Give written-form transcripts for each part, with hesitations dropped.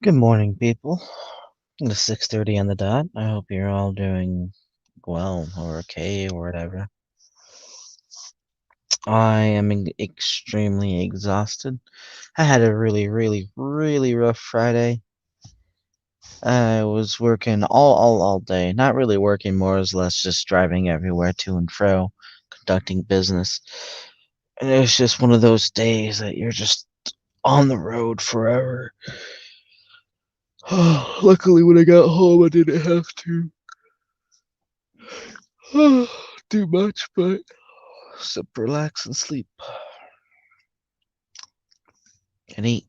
Good morning, people. It's 6:30 on the dot. I hope you're all doing well or okay or whatever. I am extremely exhausted. I had a really rough Friday. I was working all day. Not really working, more or less just driving everywhere to and fro, conducting business. And it was just one of those days that you're just on the road forever. Luckily, when I got home, I didn't have to do much, but sip, relax, and sleep, and eat.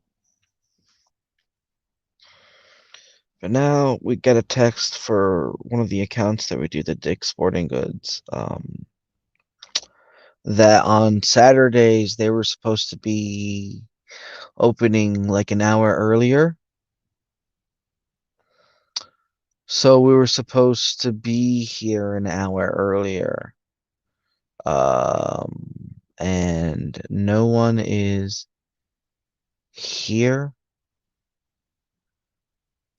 But now we get a text for one of the accounts that we do, the Dick Sporting Goods, that on Saturdays they were supposed to be opening like an hour earlier. So we were supposed to be here an hour earlier. And no one is here.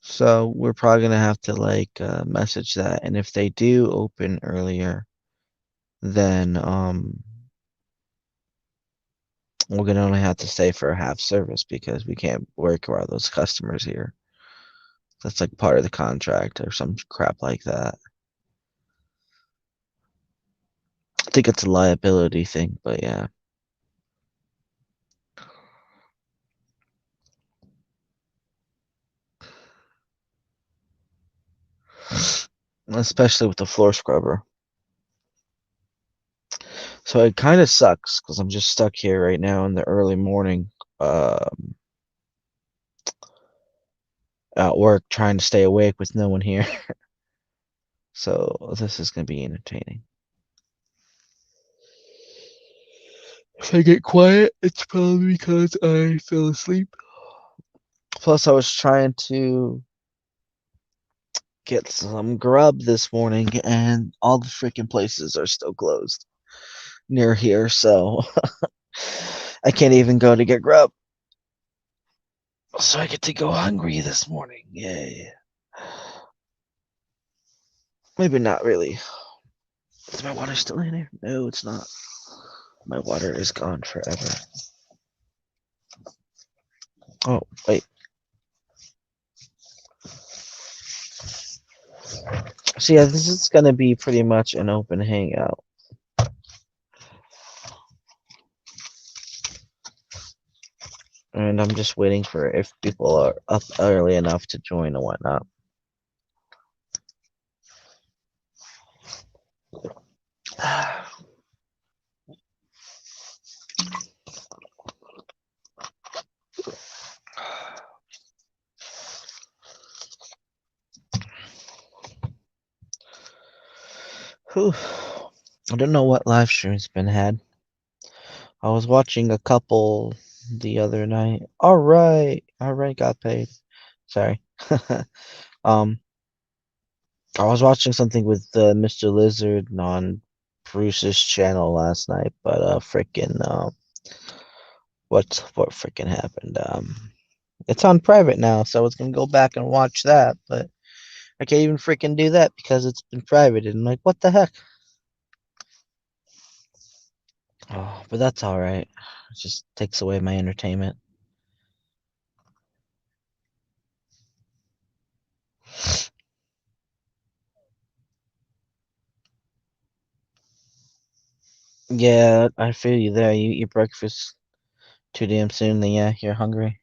So we're probably gonna have to message that, and if they do open earlier, then we're gonna only have to stay for a half service because we can't work around those customers here. That's like part of the contract or some crap like that. I think it's a liability thing, but yeah. Especially with the floor scrubber. So it kind of sucks because I'm just stuck here right now in the early morning, at work trying to stay awake with no one here. So this is gonna be entertaining. If I get quiet, it's probably because I fell asleep. Plus, I was trying to get some grub this morning, and all the freaking places are still closed near here, so I can't even go to get grub. So I get to go hungry this morning. Yay. Maybe not really. Is my water still in here? No, it's not. My water is gone forever. Oh, wait. So yeah, this is gonna be pretty much an open hangout. And I'm just waiting for if people are up early enough to join and whatnot. Whew. I don't know what live stream's been had. I was watching a couple the other night. All right, got paid. Sorry. um, I was watching something with Mr. Lizard on Bruce's channel last night, but freaking what freaking happened? It's on private now, so I was gonna go back and watch that, but I can't even freaking do that because it's been private. And I'm like, what the heck? Oh, but that's all right. It just takes away my entertainment. Yeah, I feel you there. You eat breakfast too damn soon, then yeah, you're hungry.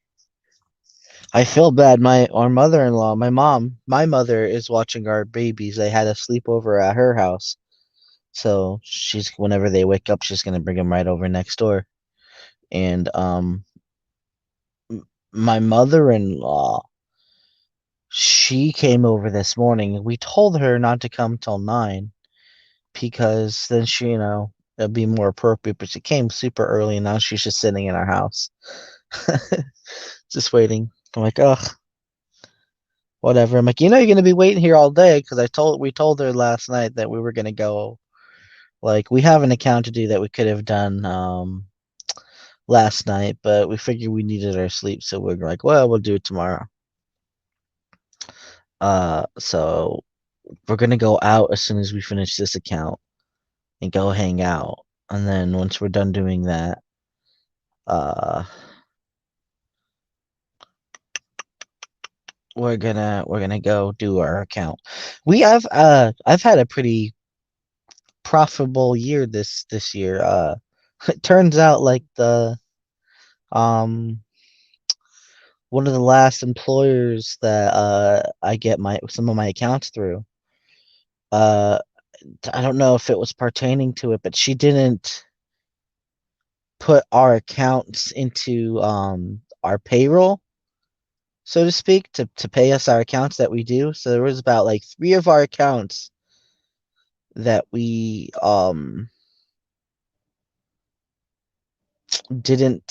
I feel bad. Our mother-in-law, my mother is watching our babies. They had a sleepover at her house, so she's whenever they wake up, she's gonna bring them right over next door. And my mother-in-law, she came over this morning. We told her not to come till 9 because then it'd be more appropriate. But she came super early, and now she's just sitting in our house, just waiting. I'm like, ugh, whatever. I'm like, you're gonna be waiting here all day because we told her last night that we were gonna go. Like, we have an account to do that we could have done last night, but we figured we needed our sleep, so we're like, well, we'll do it tomorrow. So we're gonna go out as soon as we finish this account and go hang out. And then once we're done doing that, uh, we're gonna go do our account. I've had a pretty profitable year this year. It turns out like the um one of the last employers that I get my some of my accounts through. Uh, I don't know if it was pertaining to it, but she didn't put our accounts into our payroll, so to speak, to pay us our accounts that we do. So there was about like three of our accounts that we didn't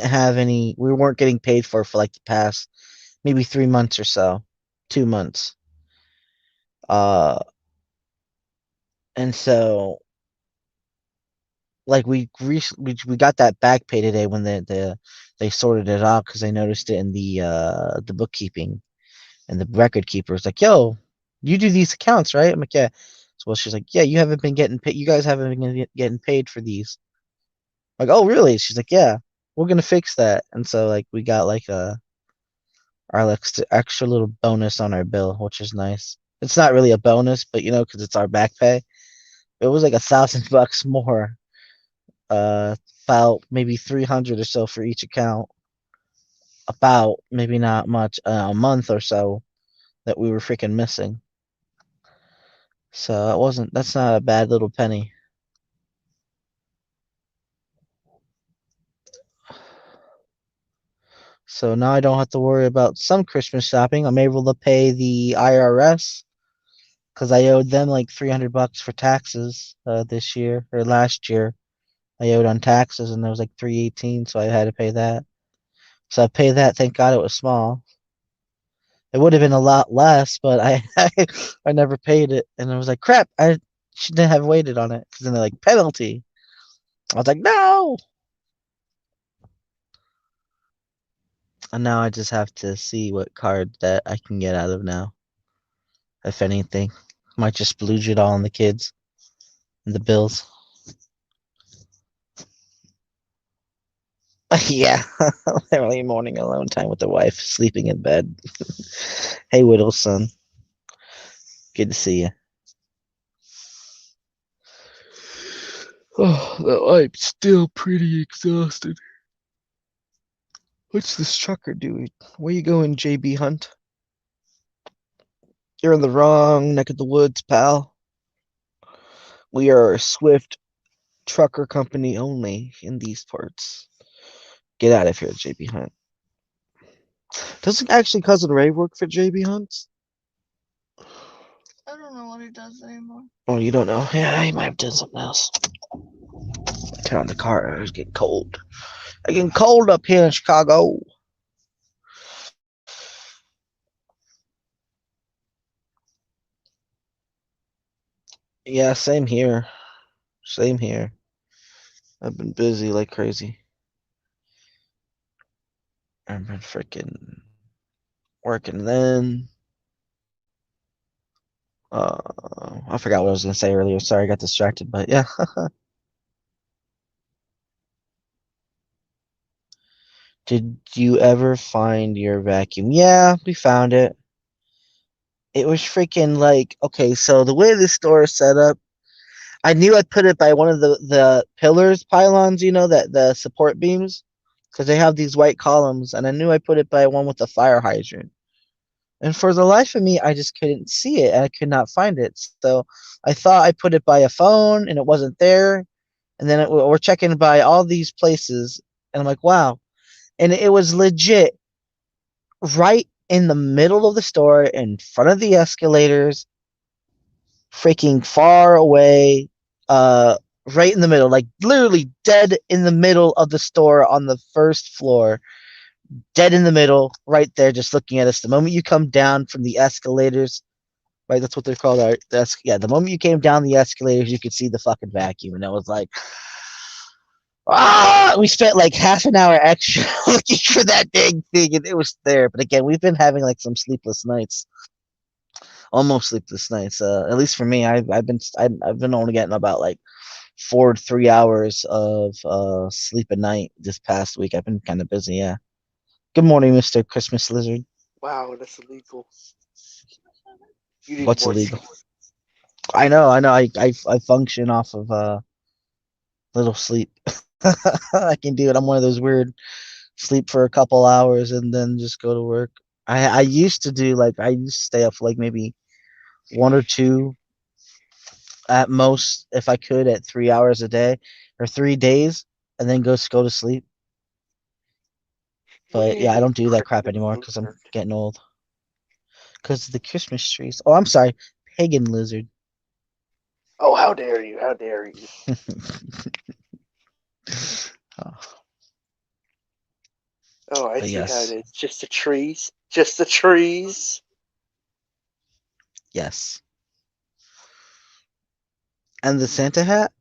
have any, we weren't getting paid for like the past maybe 3 months or so, 2 months. Uh and so like we got that back pay today when they sorted it out because they noticed it in the bookkeeping, and the record keeper was like, "Yo, you do these accounts, right?" I'm like, "Yeah." So well, she's like, "Yeah, you haven't been getting paid. You guys haven't been getting paid for these." I'm like, "Oh, really?" She's like, "Yeah, we're gonna fix that." And so like we got like our extra little bonus on our bill, which is nice. It's not really a bonus, but because it's our back pay, it was like $1,000 more. Uh, about maybe 300 or so for each account. About maybe not much, a month or so that we were freaking missing. So that's not a bad little penny. So now I don't have to worry about some Christmas shopping. I'm able to pay the IRS because I owed them like $300 for taxes this year or last year. I owed on taxes and there was like 318, so I had to pay that. So I paid that. Thank God it was small. It would have been a lot less, but I never paid it, and I was like, crap, I shouldn't have waited on it because then they're like penalty. I was like, no, and now I just have to see what card that I can get out of now, if anything. Might just splooge it all on the kids and the bills. Yeah, early morning alone time with the wife, sleeping in bed. Hey, Whittle son, good to see you. Oh, I'm still pretty exhausted. What's this trucker doing? Where you going, JB Hunt? You're in the wrong neck of the woods, pal. We are a Swift trucker company only in these parts. Get out of here, JB Hunt. Doesn't actually Cousin Ray work for JB Hunt? I don't know what he does anymore. Oh, you don't know? Yeah, he might have done something else. Turn on the car. It's getting cold. It's getting cold up here in Chicago. Yeah, same here. Same here. I've been busy like crazy. I've been freaking working then. I forgot what I was gonna say earlier. Sorry, I got distracted. But yeah, did you ever find your vacuum? Yeah, we found it. It was freaking like, okay, so the way the store is set up, I knew I'd put it by one of the pillars, pylons, that the support beams, because they have these white columns, and I knew I put it by one with the fire hydrant. And for the life of me, I just couldn't see it, and I could not find it. So I thought I put it by a phone, and it wasn't there. And then we're checking by all these places, and I'm like, wow. And it was legit right in the middle of the store, in front of the escalators, freaking far away, right in the middle, like literally dead in the middle of the store on the first floor, dead in the middle, right there, just looking at us. The moment you come down from the escalators, right, that's what they're called. Yeah, the moment you came down the escalators, you could see the fucking vacuum, and I was like, We spent like half an hour extra looking for that dang thing, and it was there. But again, we've been having like some sleepless nights, almost sleepless nights. At least for me, I've been only getting about like 4 to 3 hours of sleep a night this past week. I've been kind of busy. Yeah. Good morning, Mister Christmas Lizard. Wow, that's illegal. You need What's more illegal? sleep. I know, I know. I function off of little sleep. I can do it. I'm one of those weird sleep for a couple hours and then just go to work. I used to do like I used to stay up for like maybe one or two at most if I could at 3 hours a day or 3 days and then go to sleep. What are But you yeah, I eating, don't do that crap Christmas anymore because I'm lizard? getting old. Because the Christmas trees. Oh, I'm sorry, pagan lizard. Oh, how dare you? How dare you? Oh, Oh, I but see how it yes, is. Just the trees. Just the trees. yes. And the Santa hat?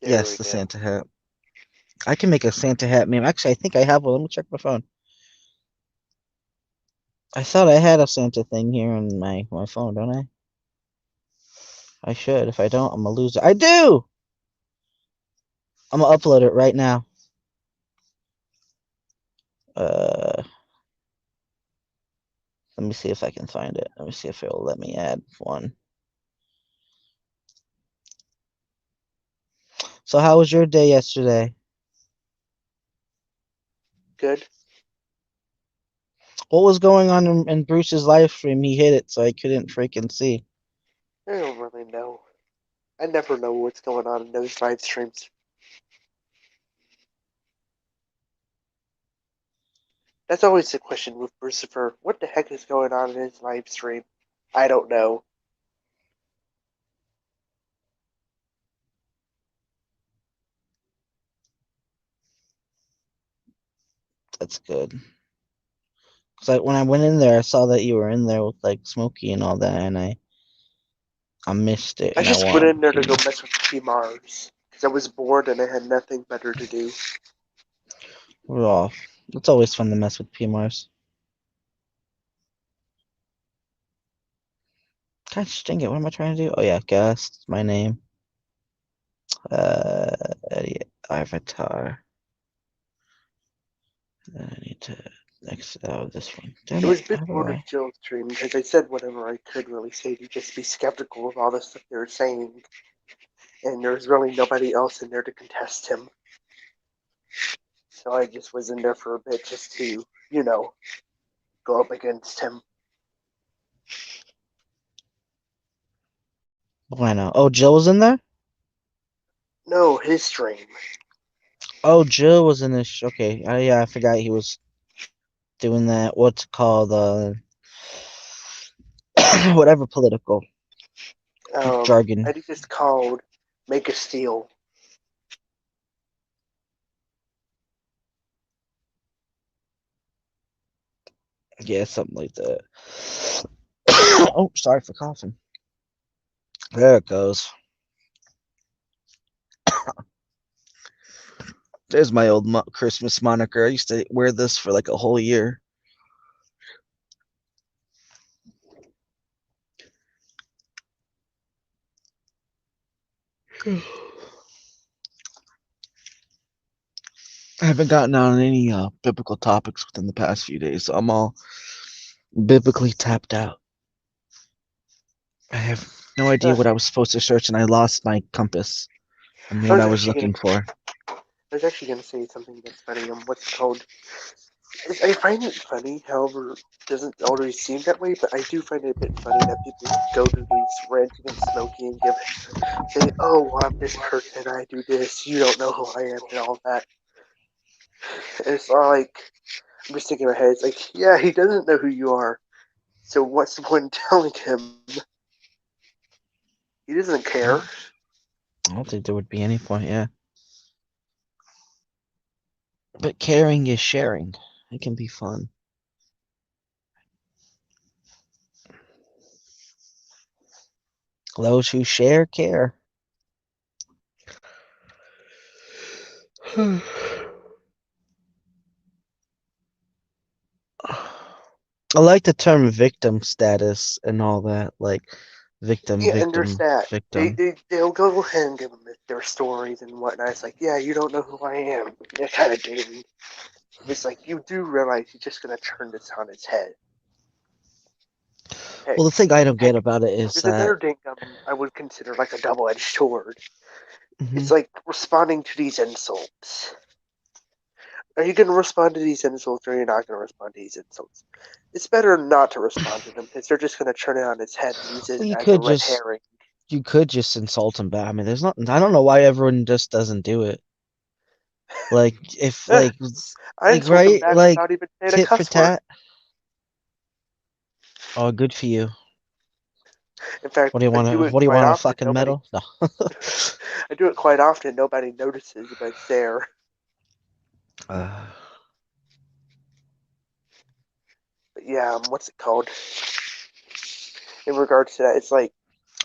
There Yes, we the go. Santa hat. I can make a Santa hat meme. Actually, I think I have one. Let me check my phone. I thought I had a Santa thing here on my phone, don't I? I should. If I don't, I'm a loser. I do! I'm gonna upload it right now. Uh, Let me see if I can find it. Let me see if it will let me add one. So how was your day yesterday? Good. What was going on in Bruce's live stream? He hit it, so I couldn't freaking see. I don't really know. I never know what's going on in those live streams. That's always the question with Lucifer. What the heck is going on in his live stream? I don't know. That's good. Cause when I went in there, I saw that you were in there with like Smokey and all that, and I missed it, I and I just went want in there to you go know. mess with P Mars because I was bored and I had nothing better to do. We're off. It's always fun to mess with PMRs. Gosh dang it! What am I trying to do? Oh yeah, guest. My name. Uh, Edit avatar. I need to exit out of this one. It Damn it! was a bit How do bored of I? Jill's stream because I said whatever I could really say to just be skeptical of all the stuff they were saying, and there was really nobody else in there to contest him. So I just was in there for a bit just to, go up against him. Bueno. Oh, Jill was in there. No, his stream. Oh, Jill was in this. Okay. Yeah, I forgot he was doing that. What's it called whatever political I jargon. think it's called Make a Steal. Yeah, something like that. Oh, sorry for coughing. There it goes. There's my old Christmas moniker. I used to wear this for like a whole year. I haven't gotten on any biblical topics within the past few days, so I'm all biblically tapped out. I have no idea Uh, what I was supposed to search, and I lost my compass and I what was I was actually gonna, looking for. I was actually gonna say something that's funny. What's it called? I find it funny, however, it doesn't always seem that way. But I do find it a bit funny that people go to these rants against Smokey and say, "Oh, well, I'm this person. I do this. You don't know who I am," and all that. It's like I'm just thinking in my head. It's like, yeah, he doesn't know who you are. So what's the point in telling him? He doesn't care. I don't think there would be any point, yeah. But caring is sharing. It can be fun. Those who share care. I like the term victim status and all that, like victim, Yeah, and there's victim, that. victim. They'll go ahead and give them their stories and whatnot. It's like, yeah, you don't know who I am. That kind of thing. It's like, you do realize he's just going to turn this on its head. Heck, Well, the thing I don't get heck, about it is there's that another thing I would consider like a double-edged sword. It's mhm. like responding to these insults. Are you going to respond to these insults or are you not going to respond to these insults? It's better not to respond to them because they're just going to turn it on its head and use it Well, as a red herring. you could just insult him back. I mean, there's not. I don't know why everyone just doesn't do it. Like if Eh, I like insult them right back like without even saying a tit for cuss word. tat. Oh, good for you. In fact, What do you I want do to? it What do you quite want? A often. fucking Nobody, medal? No. I do it quite often. Nobody notices, but it's there. uh, But yeah, what's it called? In regards to that, it's like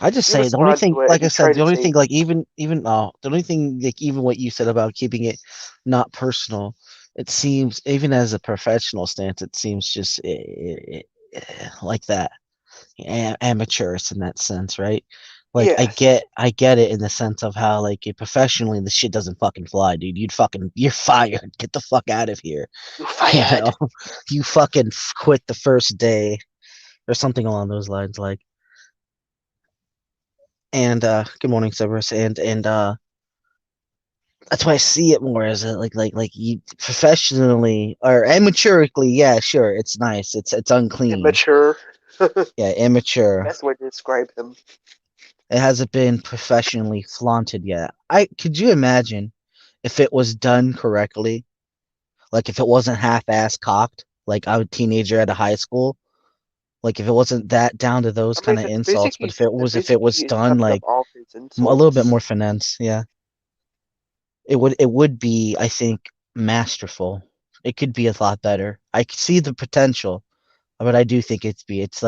I just you say the only respond thing, to it and like I you said, try the to only say, thing, like the only thing, like even what you said about keeping it not personal, it seems even as a professional stance, it seems just like that. Amateurish in that sense, right? Like yes, I get it in the sense of how like professionally the shit doesn't fucking fly, dude. You're fired. Get the fuck out of here. you You fired. know, you fucking quit the first day or something along those lines. Like, and good morning, Cerberus, and that's why I see it more as a, like you professionally or amateurically, yeah, sure, it's nice. It's unclean. Immature. Yeah, immature. Best way to describe him. It hasn't been professionally flaunted yet. I could you imagine if it was done correctly, like if it wasn't half-ass cocked, like I was a teenager at a high school, like if it wasn't that down to those I mean, kind of insults, but that's if it was basically done summing up like all his a little bit insults. more finesse, yeah, it would be, I think, masterful. It could be a lot better. I could see the potential, but I do think it's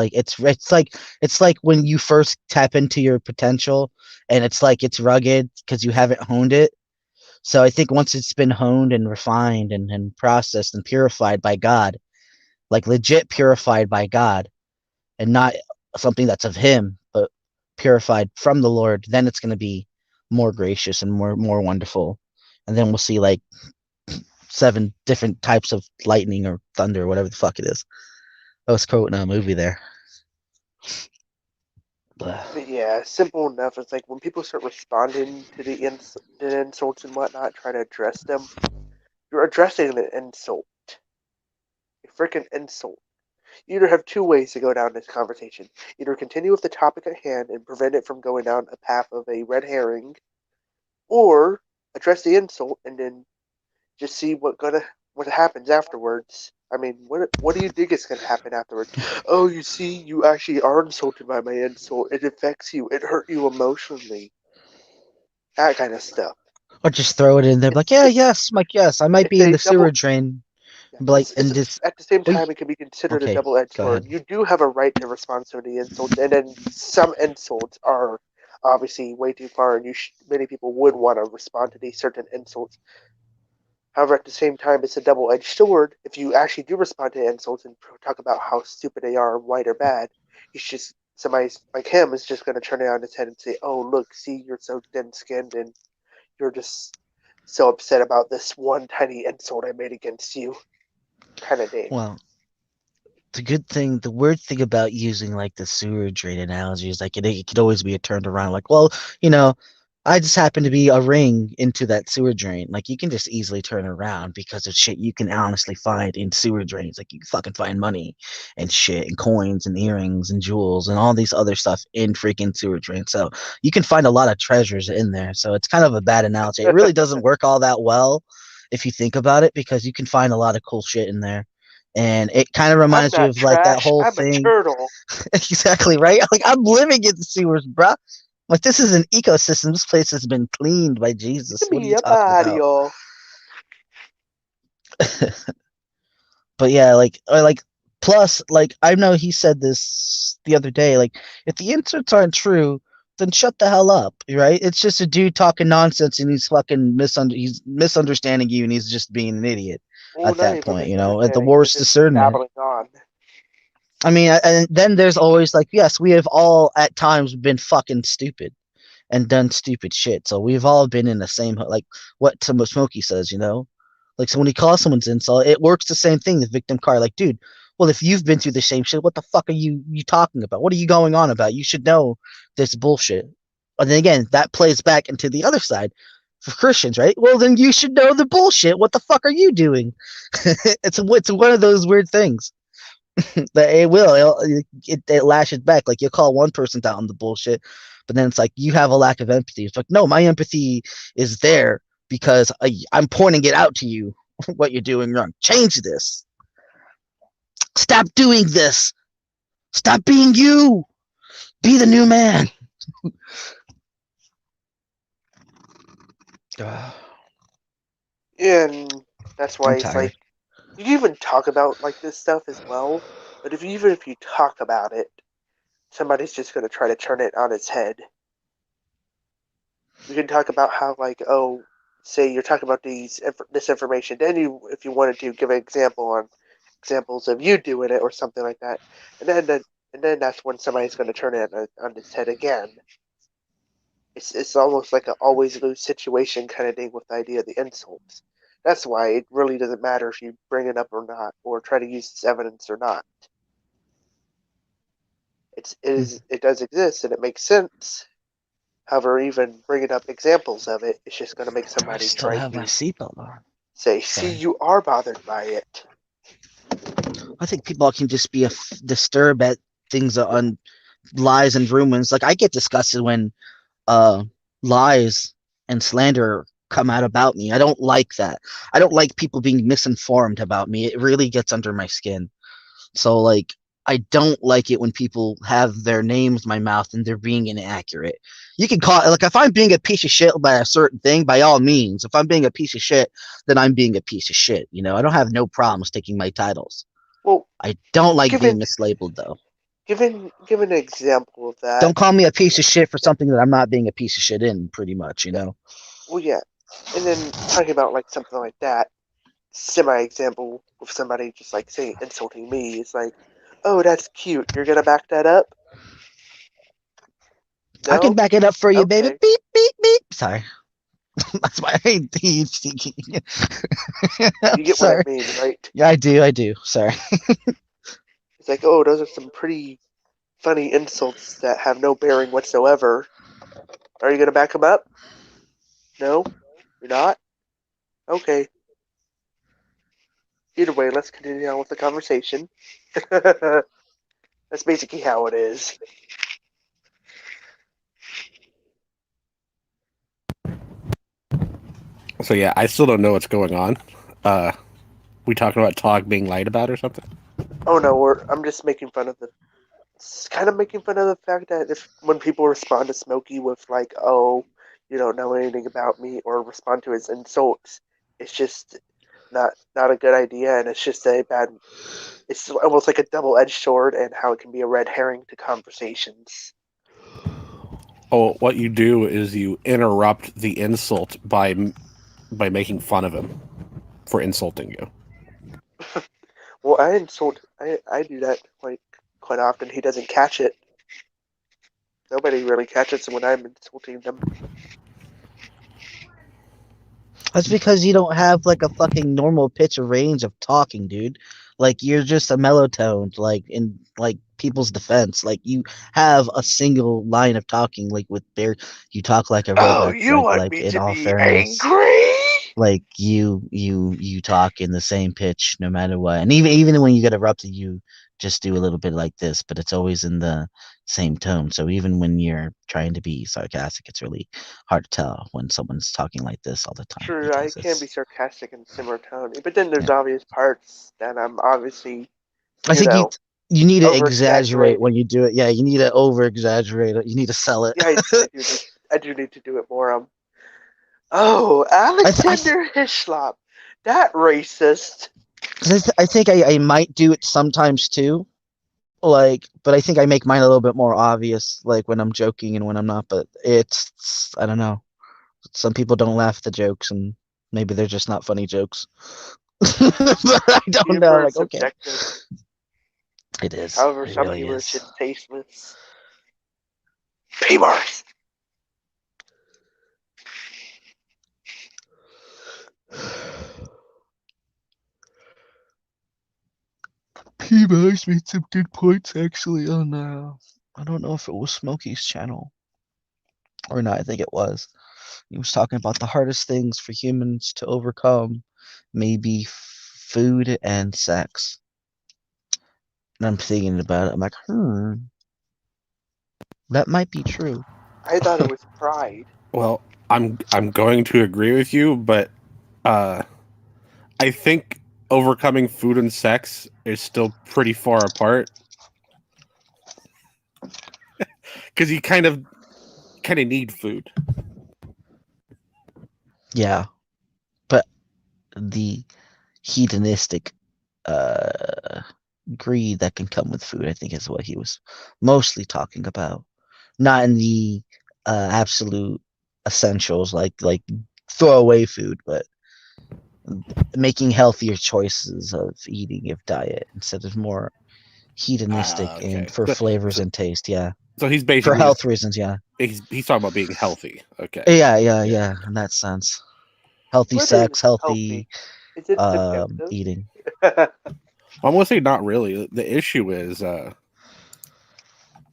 like when you first tap into your potential and it's like it's rugged because you haven't honed it. So I think once it's been honed and refined and processed and purified by God, like legit purified by God and not something that's of him, but purified from the Lord, then it's going to be more gracious and more wonderful. And then we'll see like seven different types of lightning or thunder or whatever the fuck it is. I was quoting a movie there. But yeah, simple enough. It's like when people start responding to the insults and whatnot, try to address them. You're addressing an insult, a freaking insult. You either have two ways to go down this conversation. Either continue with the topic at hand and prevent it from going down a path of a red herring, or address the insult and then just see what happens afterwards. I mean, what do you think is gonna happen afterwards? Oh, you see, you actually are insulted by my insult. It affects you. It hurt you emotionally. That kind of stuff. Or just throw it in there, like, yeah, It's yes, Mike, yes, I might it's be in a the sewer double. drain, Yeah, like, it's and just, at the same wait, time it can be considered a okay, double-edged go sword. ahead. You do have a right to respond to the insults, and then some insults are obviously way too far, and many people would want to respond to these certain insults. However, at the same time, it's a double-edged sword. If you actually do respond to insults and talk about how stupid they are, white or bad, it's just somebody like him is just going to turn it on his head and say, "Oh, look, see, you're so thin-skinned, and you're just so upset about this one tiny insult I made against you," kind of thing. Well, the weird thing about using like the sewer drain analogy is like it could always be a turned around. Like, well, you know, I just happen to be a ring into that sewer drain. Like, you can just easily turn around because of shit you can honestly find in sewer drains. Like, you can fucking find money and shit and coins and earrings and jewels and all these other stuff in freaking sewer drains. So you can find a lot of treasures in there. So it's kind of a bad analogy. It really doesn't work all that well if you think about it because you can find a lot of cool shit in there. And it kind of I'm reminds me not of like that trash. whole I'm a thing. turtle. Exactly, right? Like, I'm living in the sewers, bruh. Like, this is an ecosystem. This place has been cleaned by Jesus. Give What are me you a talking about? Mario. But yeah, like, or like, plus, like, I know he said this the other day. Like, if the inserts aren't true, then shut the hell up, right? It's just a dude talking nonsense, and he's misunderstanding you, and he's just being an idiot Well, at not that even point. At the misunderstanding. They're worst just discernment. babbling on. I mean, and then there's always like, yes, we have all at times been fucking stupid and done stupid shit. So we've all been in the same, like what Smokey says, like, so when he calls someone's insult, it works the same thing. The victim card, like, dude, well, if you've been through the same shit, what the fuck are you talking about? What are you going on about? You should know this bullshit. And then again, that plays back into the other side for Christians, right? Well, then you should know the bullshit. What the fuck are you doing? It's one of those weird things that it lashes back. Like, you call one person out on the bullshit, but then it's like you have a lack of empathy. It's like, no, my empathy is there because I'm pointing it out to you what you're doing wrong. Change this. Stop doing this. Stop being you. Be the new man. And that's why I'm it's tired. like you can even talk about like this stuff as well. But even if you talk about it, somebody's just going to try to turn it on its head. You can talk about how like, oh, say you're talking about this information. Then if you wanted to give an example on examples of you doing it or something like that, and then that's when somebody's going to turn it on its head again. It's almost like an always lose situation kind of thing with the idea of the insults. That's why it really doesn't matter if you bring it up or not, or try to use this evidence or not. It does exist and it makes sense. However, even bringing up examples of it, it's just going to make I somebody still try have my to seatbelt on. say, "See, Sorry. you are bothered by it." I think people can just be disturbed at things on lies and rumors. Like, I get disgusted when uh lies and slander come out about me. I don't like that. I don't like people being misinformed about me. It really gets under my skin. So, like, I don't like it when people have their names in my mouth and they're being inaccurate. You can call it, like, if I'm being a piece of shit by a certain thing, by all means. If I'm being a piece of shit, then I'm being a piece of shit. I don't have no problems taking my titles. Well, I don't like being given mislabeled, though. given an example of that, Don't call me a piece of shit for something that I'm not being a piece of shit in, pretty much, well, yeah, and then talking about like something like that, semi example with somebody just like saying insulting me, it's like, oh, that's cute. You're gonna back that up? I can No? back it up for you, baby. Okay. Beep, beep, beep. Sorry. That's why I hate You get what I sorry. mean, right? Yeah, I do. Sorry. It's like, oh, those are some pretty funny insults that have no bearing whatsoever. Are you gonna back them up? No? You're not? Okay. Either way, let's continue on with the conversation. That's basically how it is. So yeah, I still don't know what's going on. We talking about Tog being lied about or something? Oh no, I'm just making fun of kind of making fun of the fact that if when people respond to Smokey with like, "Oh, you don't know anything about me," or respond to his insults, it's just not a good idea, and it's just a bad. It's almost like a double-edged sword, and how it can be a red herring to conversations. Oh, what you do is you interrupt the insult by making fun of him for insulting you. Well, I do that quite often. He doesn't catch it. Nobody really catches it when I'm insulting them. That's because you don't have like a fucking normal pitch of range of talking, dude. Like, you're just a mellow toned, like, in like people's defense. Like, you have a single line of talking, like with bear. You talk like a Oh, robot. you Like, want me in to all be fairness, angry? like, you talk in the same pitch no matter what. And even when you get erupted, you just do a little bit like this, but it's always in the same tone. So even when you're trying to be sarcastic, it's really hard to tell when someone's talking like this all the time, True, I because can be it's, sarcastic and similar tone, but then there's yeah. obvious parts that I'm obviously, I think you need to over exaggerate when exaggerating. you do it. Yeah, you need to over exaggerate it. You need to sell it. Yeah, I do need to do it more. Oh, I th- I, th- Alexander Hislop, that racist. 'cause I think I might do it sometimes too. but I think I make mine a little bit more obvious, like when I'm joking and when I'm not. But I don't know. Some people don't laugh at the jokes, and maybe they're just not funny jokes. But I don't know. Humor is Like, okay, subjective. it is. However, It some really humor is is. just tasteless. P-Mars! P-Box made some good points actually on I don't know if it was Smokey's channel or not. I think it was. He was talking about the hardest things for humans to overcome, maybe food and sex. And I'm thinking about it. I'm like, that might be true. I thought it was pride. Well, I'm going to agree with you, but I think overcoming food and sex is still pretty far apart because you kind of need food. Yeah, but the hedonistic greed that can come with food, I think, is what he was mostly talking about. Not in the absolute essentials like throw away food, but making healthier choices of eating of diet instead of more hedonistic and Okay. for flavors and taste. Yeah, So he's for basically health reasons. Yeah, he's talking about being healthy. Okay. yeah. In that sense, healthy What is sex, healthy? healthy Is it subjective? eating. I'm gonna say not really. The issue is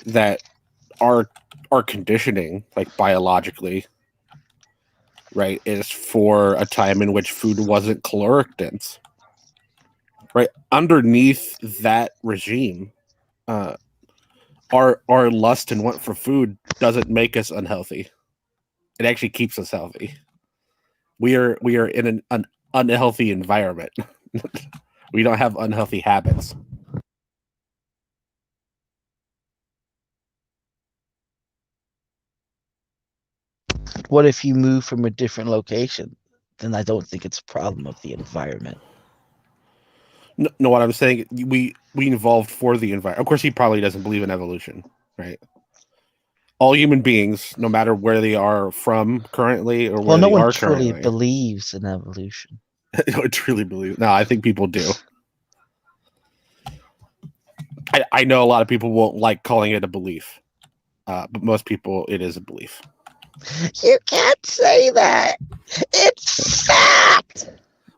that our conditioning, like biologically, right, is for a time in which food wasn't caloric dense. Right underneath that regime, our lust and want for food doesn't make us unhealthy. It actually keeps us healthy. We are in an unhealthy environment. We don't have unhealthy habits. What if you move from a different location? Then I don't think it's a problem of the environment. No, what I'm saying, we evolved for the environment. Of course, he probably doesn't believe in evolution, right? All human beings, no matter where they are from currently or Well, where no they one are truly currently, believes in evolution. I don't truly believe. No, I think people do. I know a lot of people won't like calling it a belief, but most people, it is a belief. You can't say that. It's fact.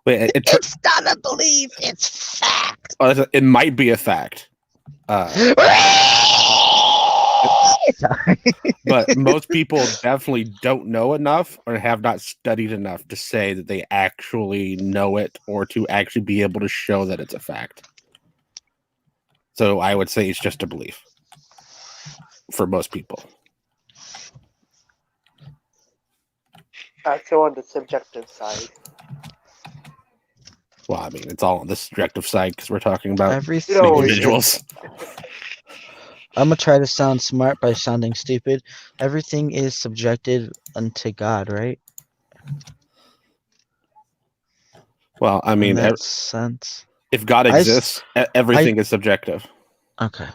Wait, It's not a belief. It's fact. it might be a fact, Sorry. but most people definitely don't know enough or have not studied enough to say that they actually know it or to actually be able to show that it's a fact. So I would say it's just a belief for most people. So on the subjective side. Well, I mean, it's all on the subjective side because we're talking about Everything individuals. I'm gonna try to sound smart by sounding stupid. Everything is subjected unto God, right? Well, I In mean, that sense. if God exists, everything is subjective. Okay.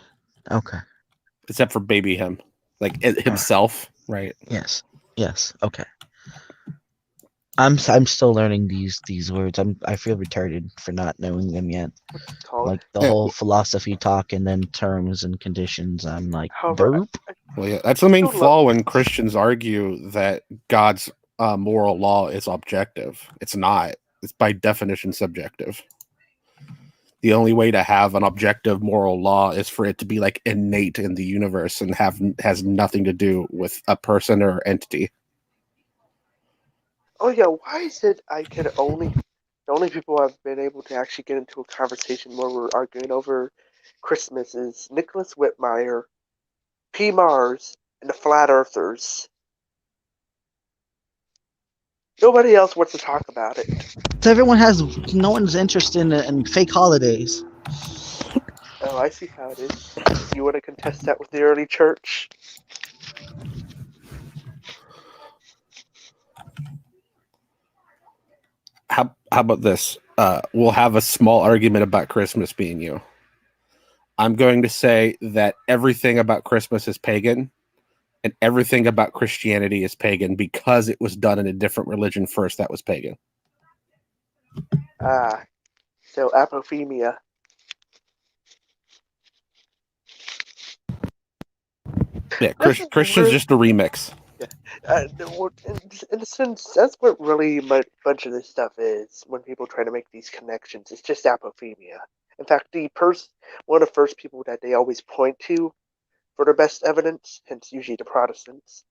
Except for baby him, like himself, right? Yes. Okay. I'm still learning these words. I feel retarded for not knowing them yet. Called. Like the whole philosophy talk and then terms and conditions. I'm like, However, derp. Well, yeah, that's the main flaw when Christians argue that God's moral law is objective. It's not. It's by definition subjective. The only way to have an objective moral law is for it to be like innate in the universe and has nothing to do with a person or entity. Oh yeah, why is it the only people I've been able to actually get into a conversation where we're arguing over Christmas is Nicholas Whitmire, P. Mars, and the Flat Earthers. Nobody else wants to talk about it. So no one's interested in fake holidays. Oh, I see how it is. You want to contest that with the early church? How about this? We'll have a small argument about Christmas being you. I'm going to say that everything about Christmas is pagan and everything about Christianity is pagan because it was done in a different religion first that was pagan. So apophenia. Yeah, Christian's just a remix. In a sense, that's what really much of this stuff is when people try to make these connections. It's just apophenia. In fact, one of the first people that they always point to for their best evidence, hence usually the Protestants,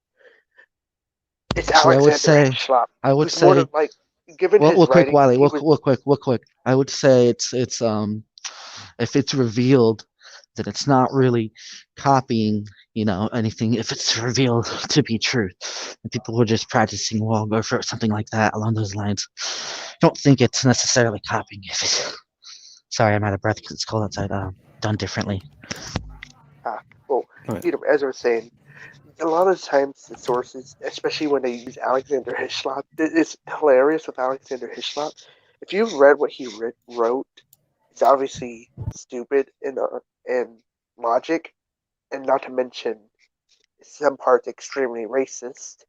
it's See, Alexander Hitchcock, I would who's more say, than like, given well, his real quick, writings, Wiley, he was. real quick. I would say it's if it's revealed that it's not really copying, anything. If it's revealed to be truth, and people were just practicing wall go for something like that along those lines, don't think it's necessarily copying. If it's sorry, I'm out of breath because it's cold outside. Done differently. Well, Right. as I was saying, a lot of times the sources, especially when they use Alexander Hislop, it's hilarious with Alexander Hislop. If you've read what he wrote, it's obviously stupid in logic, and not to mention some parts extremely racist.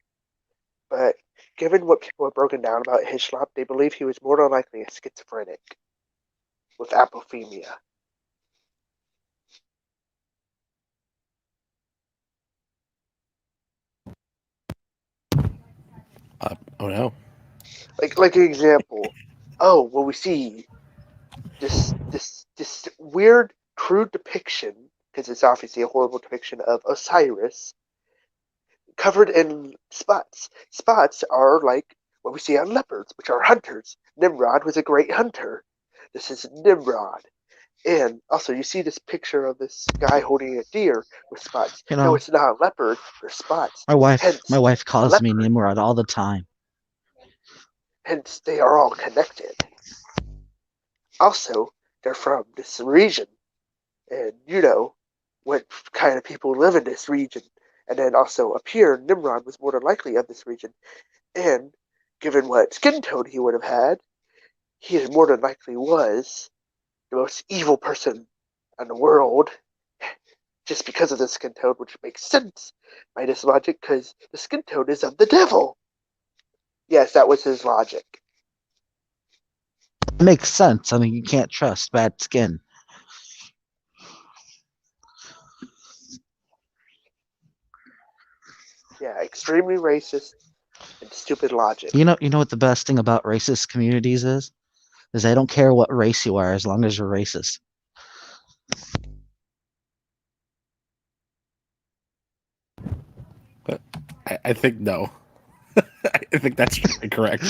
But given what people have broken down about Hislop, they believe he was more than likely a schizophrenic with apophenia. Oh no. Like an example, well, we see this weird, crude depiction, because it's obviously a horrible depiction of Osiris, covered in spots. Spots are like what we see on leopards, which are hunters. Nimrod was a great hunter. This is Nimrod. And also, you see this picture of this guy holding a deer with spots. You No, know, it's not a leopard. There's spots. my Hence, wife a calls me leopard. Nimrod all the time. Hence, they are all connected. Also, they're from this region. And what kind of people live in this region. And then also up here, Nimrod was more than likely of this region. And given what skin tone he would have had, he more than likely was the most evil person in the world just because of the skin tone, which makes sense by this logic because the skin tone is of the devil. Yes, that was his logic. It makes sense. I mean, you can't trust bad skin. Yeah, extremely racist and stupid logic. You know what the best thing about racist communities is? Is they don't care what race you are as long as you're racist. I think no. I think that's correct.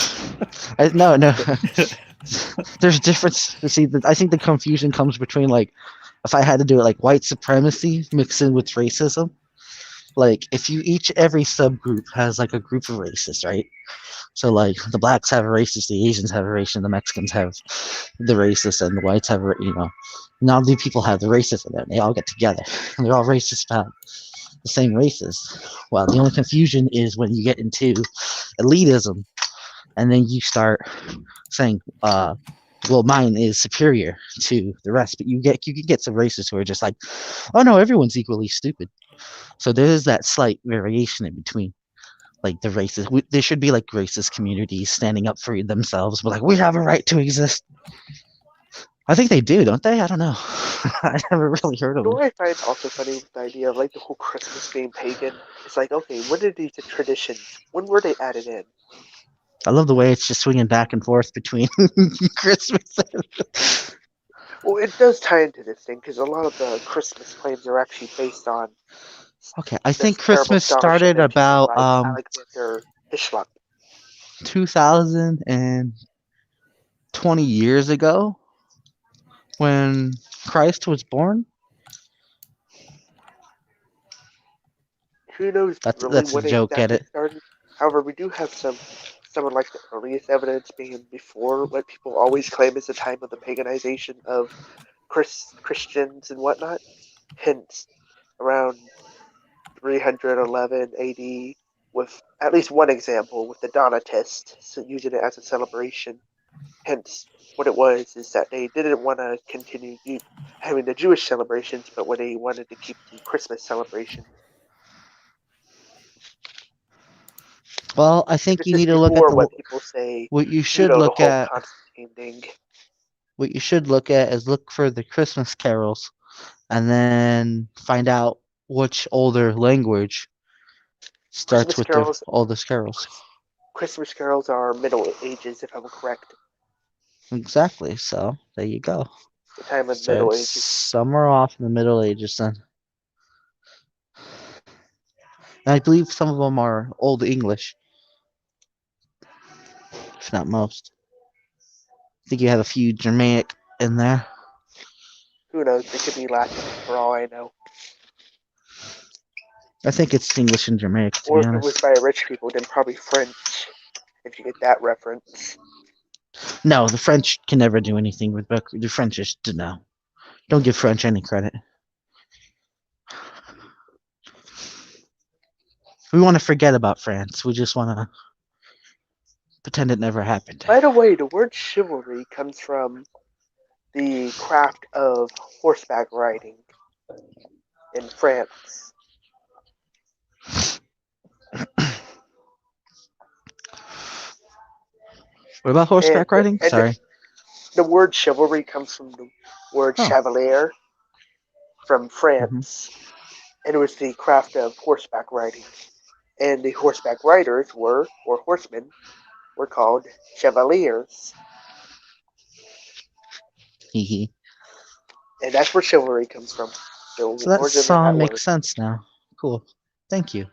No. There's difference. See, I think the confusion comes between like, if I had to do it like white supremacy mixed in with racism. Like, if every subgroup has like a group of racists, right? So like the blacks have a racist, the Asians have a racist, the Mexicans have the racist, and the whites have now the people have the racist, and then they all get together, and they're all racist about the same races. Well, the only confusion is when you get into elitism, and then you start saying, well, mine is superior to the rest. But you can get some racists who are just like, oh no, everyone's equally stupid. So there is that slight variation in between. Like the races, there should be like racist communities standing up for themselves, but like we have a right to exist. I think they do, don't they? I don't know. I never really heard of them. What I find also funny with the idea of like the whole Christmas being pagan, it's like, okay, when did these traditions, when were they added in? I love the way it's just swinging back and forth between Christmas. Well, it does tie into this thing because a lot of the Christmas claims are actually based on Okay, I this think terrible Christmas scholarship started mentioned about by Alexander Hislop. 2020 years ago when Christ was born. Who knows really That's a when joke, get exactly it? it started? However, we do have someone like the earliest evidence being before what people always claim is the time of the paganization of Christians and whatnot. Hence, around 311 AD, with at least one example with the Donatists, so using it as a celebration. Hence, what it was is that they didn't want to continue having the Jewish celebrations, but what they wanted to keep the Christmas celebration. Well, I think This you is need to look at before what people say, what you you should know, the look whole at. Constantine thing. What you should look at is look for the Christmas carols, and then find out which older language starts Christmas with the carols, oldest carols. Christmas carols are Middle Ages, if I'm correct. Exactly. So there you go. The time of the Middle Starts Ages. somewhere off in the Middle Ages then. And I believe some of them are Old English, if not most. I think you have a few Germanic in there. Who knows? It could be Latin for all I know. I think it's English and Germanic, to Or be if it was honest. by rich people, then probably French, if you get that reference. No, the French can never do anything with book. The French just no. Don't give French any credit. We want to forget about France. We just want to pretend it never happened. By the way, the word chivalry comes from the craft of horseback riding in France. What about horseback riding? Sorry. The word chivalry comes from the word chevalier from Mhm. France, and it was the craft of horseback riding. And the horseback riders or horsemen, were called chevaliers. Hee hee. And that's where chivalry comes from. The So that origin of song that word. makes sense now. Cool. Thank you.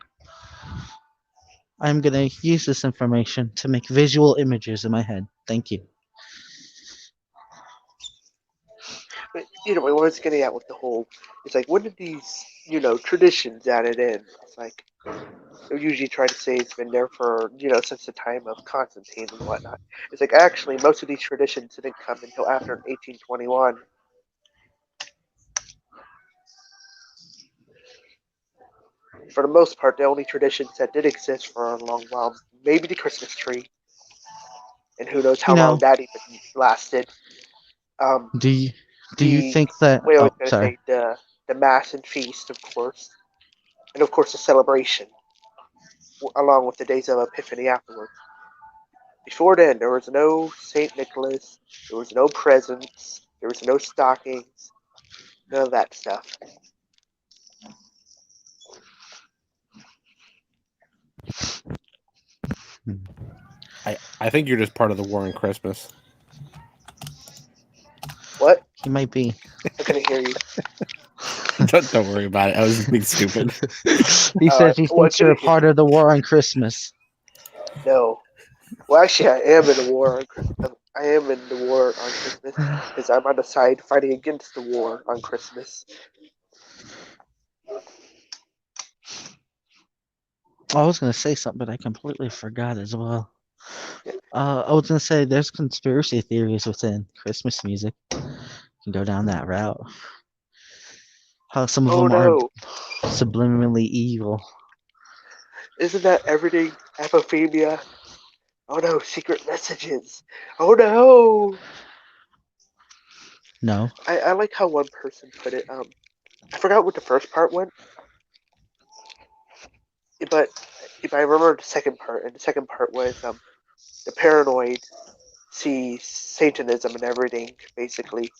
I'm going to use this information to make visual images in my head. Thank you. But, what I was getting at with the whole, it's like, when did these, traditions added in? It's like, they usually try to say it's been there for, since the time of Constantine and whatnot. It's like, actually, most of these traditions didn't come until after 1821. For the most part, the only traditions that did exist for a long while, maybe the Christmas tree, and who knows how long that even lasted. Do you The think that? What I was Oh, going to sorry. say, the mass and feast, of course, and of course the celebration, along with the days of Epiphany afterwards. Before then, there was no Saint Nicholas, there was no presents, there was no stockings, none of that stuff. I think you're just part of the war on Christmas. What? He might be. I couldn't hear you. Don't worry about it. I was just being stupid. He says he Well, I thinks you're a couldn't hear part you. of the war on Christmas. No. Well, actually, I am in a war on Christmas. I am in the war on Christmas because I'm on the side fighting against the war on Christmas. I was going to say something, but I completely forgot as well. Yeah. I was going to say there's conspiracy theories within Christmas music. You can go down that route. How some of them are subliminally evil. Isn't that everything apophobia? Oh no, secret messages. Oh no. No. I like how one person put it. I forgot what the first part went, but if I remember the second part, and the second part was the paranoid sees Satanism and everything, basically.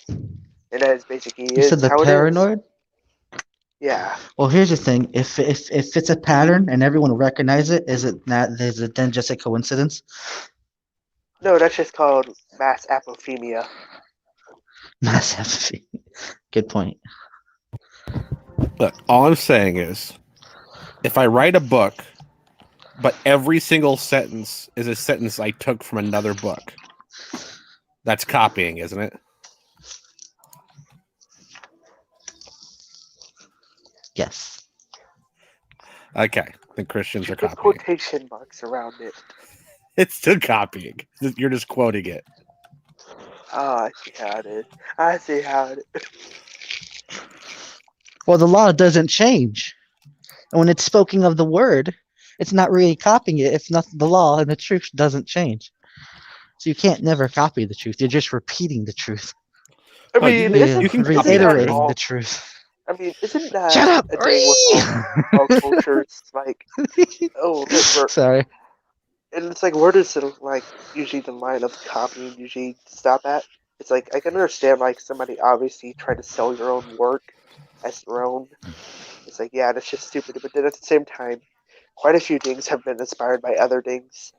And that is basically You said the how it is. paranoid? Yeah. Well, here's the thing. If it's a pattern and everyone recognizes it, is it then just a coincidence? No, that's just called mass apophemia. Mass apathy. Good point. Look, all I'm saying is, if I write a book, but every single sentence is a sentence I took from another book, that's copying, isn't it? Yes. Okay, then Christians are Put copying. quotation marks around it. It's still copying. You're just quoting it. Oh, I see how it is. I see how it is. Well, the law doesn't change. And when it's spoken of the word, It's not really copying it if not the law and the truth doesn't change. So you can't never copy the truth. You're just repeating the truth. I No, mean, You're you can copy isn't the that truth. reiterating the all? truth. I mean, isn't Shut that up! a thing with all cultures? Like, oh, look, Sorry. and it's like, where does it, like, usually the line of copying usually stop at? It's like, I can understand, like, somebody obviously trying to sell your own work as their own. It's like, yeah, that's just stupid. But then at the same time, quite a few things have been inspired by other things,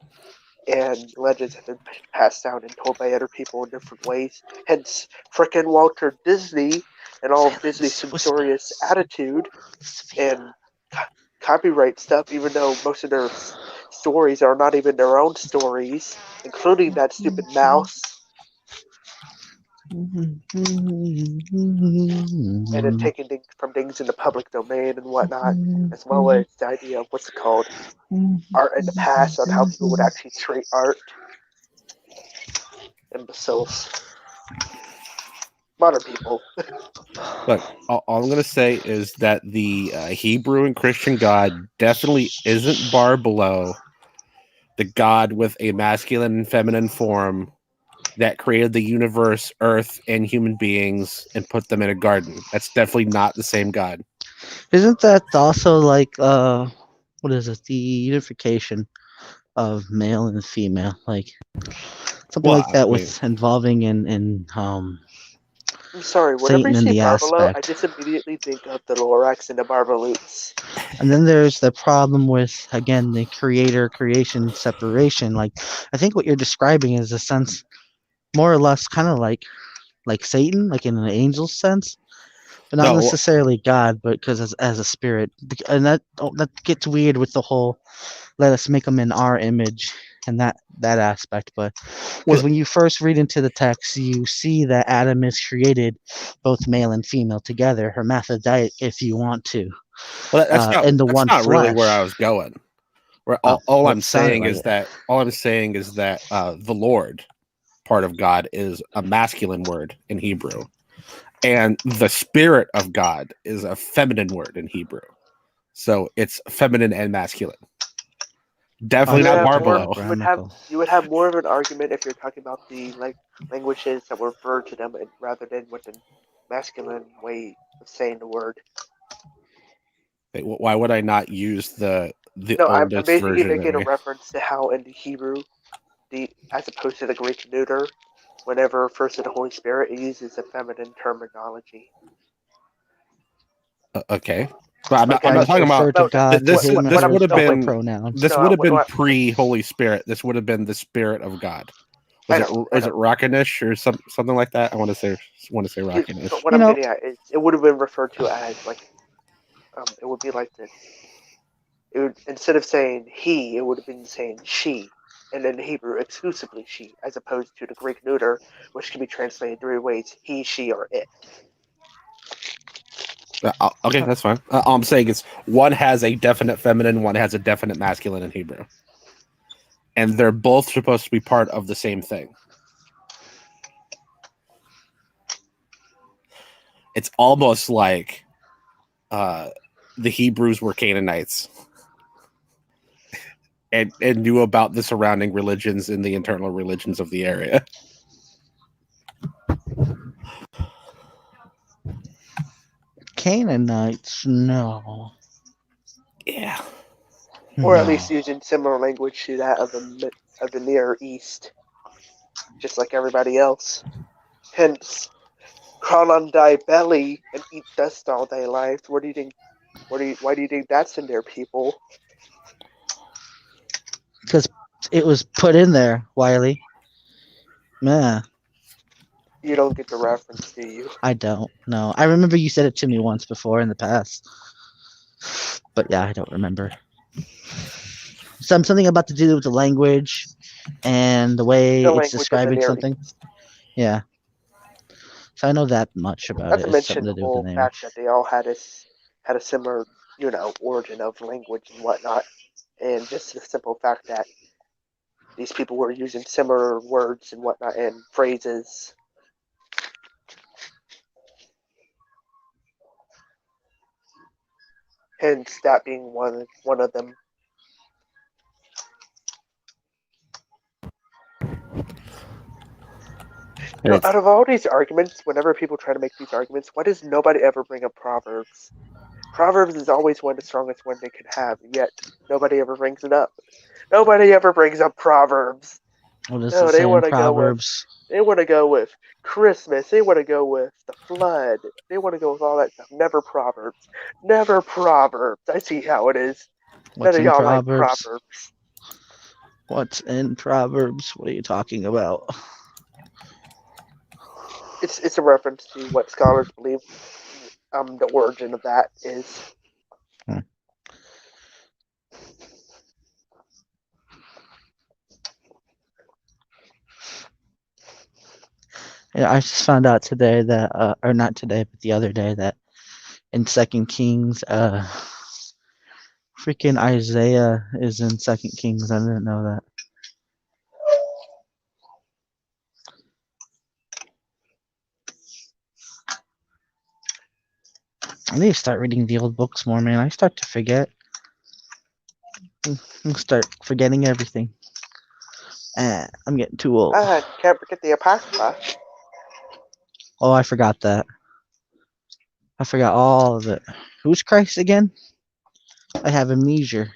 and legends have been passed down and told by other people in different ways. Hence, frickin' Walter Disney and all of Disney's Silence. censorious Whispers. attitude Sophia. and copyright stuff, even though most of their stories are not even their own stories, including that stupid mouse, and then taking things from things in the public domain and whatnot, as well as the idea of what's it called, art in the past, on how people would actually treat art. Imbeciles. Modern people. Look, all I'm going to say is that the Hebrew and Christian God definitely isn't bar below the God with a masculine and feminine form that created the universe, earth, and human beings and put them in a garden. That's definitely not the same God. Isn't that also like what is it? The unification of male and female, like something Well, like I that, mean, with involving in I'm sorry, whenever you Satan in say the Barbalo, I aspect. just immediately think of the Lorax and the Barbaloots. And then there's the problem with, again, the creator creation separation. Like, I think what you're describing is a sense more or less kind of like Satan, like in an angel's sense, but not no, necessarily God, but because as a spirit. And that gets weird with the whole let us make them in our image and that aspect. But well, because when you first read into the text, you see that Adam is created both male and female together, hermaphrodite, if you want to, well, in the that's one not really where I flesh. was going. Where Oh, all well, I'm it sounded saying like is it. that the Lord part of God is a masculine word in Hebrew, and the Spirit of God is a feminine word in Hebrew. So it's feminine and masculine. You Definitely would not have Archaic more. Barbelo. grammatical. You would have more of an argument if you're talking about the languages that were referred to them, rather than with the masculine way of saying the word. Why would I not use the No, I'm oldest basically version making a there? reference to how in the Hebrew, the as opposed to the Greek neuter, whenever it refers to the Holy Spirit, it uses a feminine terminology. Okay, but Like I'm not And talking about refer to God to him what this for I'm would his have no proper been pronouns. pre Holy Spirit. This would have been the Spirit of God. I know, I Was know. it Rockanish or something like that? I want to say But Rockanish. what You I'm know, getting at is, it would have been referred to as like, it would be like this. It would, instead of saying he, it would have been saying she, and in Hebrew exclusively she, as opposed to the Greek neuter, which can be translated three ways: he, she, or it. Okay, that's fine. All I'm saying is one has a definite feminine, one has a definite masculine in Hebrew, and they're both supposed to be part of the same thing. It's almost like the Hebrews were Canaanites and knew about the surrounding religions and the internal religions of the area. Canaanites, no. Yeah. Or at No. least using similar language to that of the Near East, just like everybody else. Hence, crawl on thy belly and eat dust all thy life. What do you think? Why do you think that's in there, people? Because it was put in there, Wiley. Yeah, You don't get the reference, do you? I don't know. I remember you said it to me once before in the past. But yeah, I don't remember. Something about to do with the language and the way The it's language of the describing Near something. East. Yeah. So I know that much about Not it. to It's mention something to the do with the whole name. fact that they all had a similar, origin of language and whatnot, and just the simple fact that these people were using similar words and whatnot and phrases. Hence, that being one of them. Out of all these arguments, whenever people try to make these arguments, why does nobody ever bring up Proverbs? Proverbs is always one of the strongest one they could have, yet nobody ever brings it up. Nobody ever brings up Proverbs. What does No, it say in Proverbs? they want to go with Christmas. They want to go with the flood. They want to go with all that stuff. Never Proverbs. Never Proverbs. I see how it is. None What's of in y'all like Proverbs? Proverbs. What's in Proverbs? What are you talking about? It's a reference to what scholars believe the origin of that is. Yeah, I just found out today that, or not today, but the other day that in Second Kings, freaking Isaiah is in Second Kings. I didn't know that. I need to start reading the old books more, man. I start to forget. I start forgetting everything. I'm getting too old. Can't forget the Apocrypha. Oh, I forgot that. I forgot all of it. Who's Christ again? I have amnesia.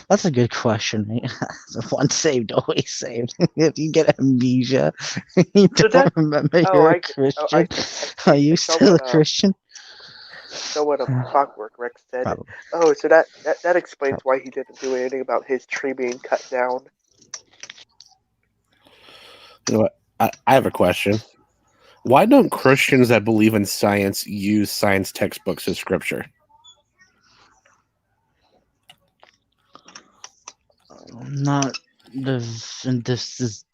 That's a good question. Right? Once saved, always saved. If you get amnesia, you don't remember you're a Christian. Are you still a Christian? So what Clockwork Rex said. Probably. Oh, so that explains why he didn't do anything about his tree being cut down. You know what? I have a question. Why don't Christians that believe in science use science textbooks as scripture? Not this is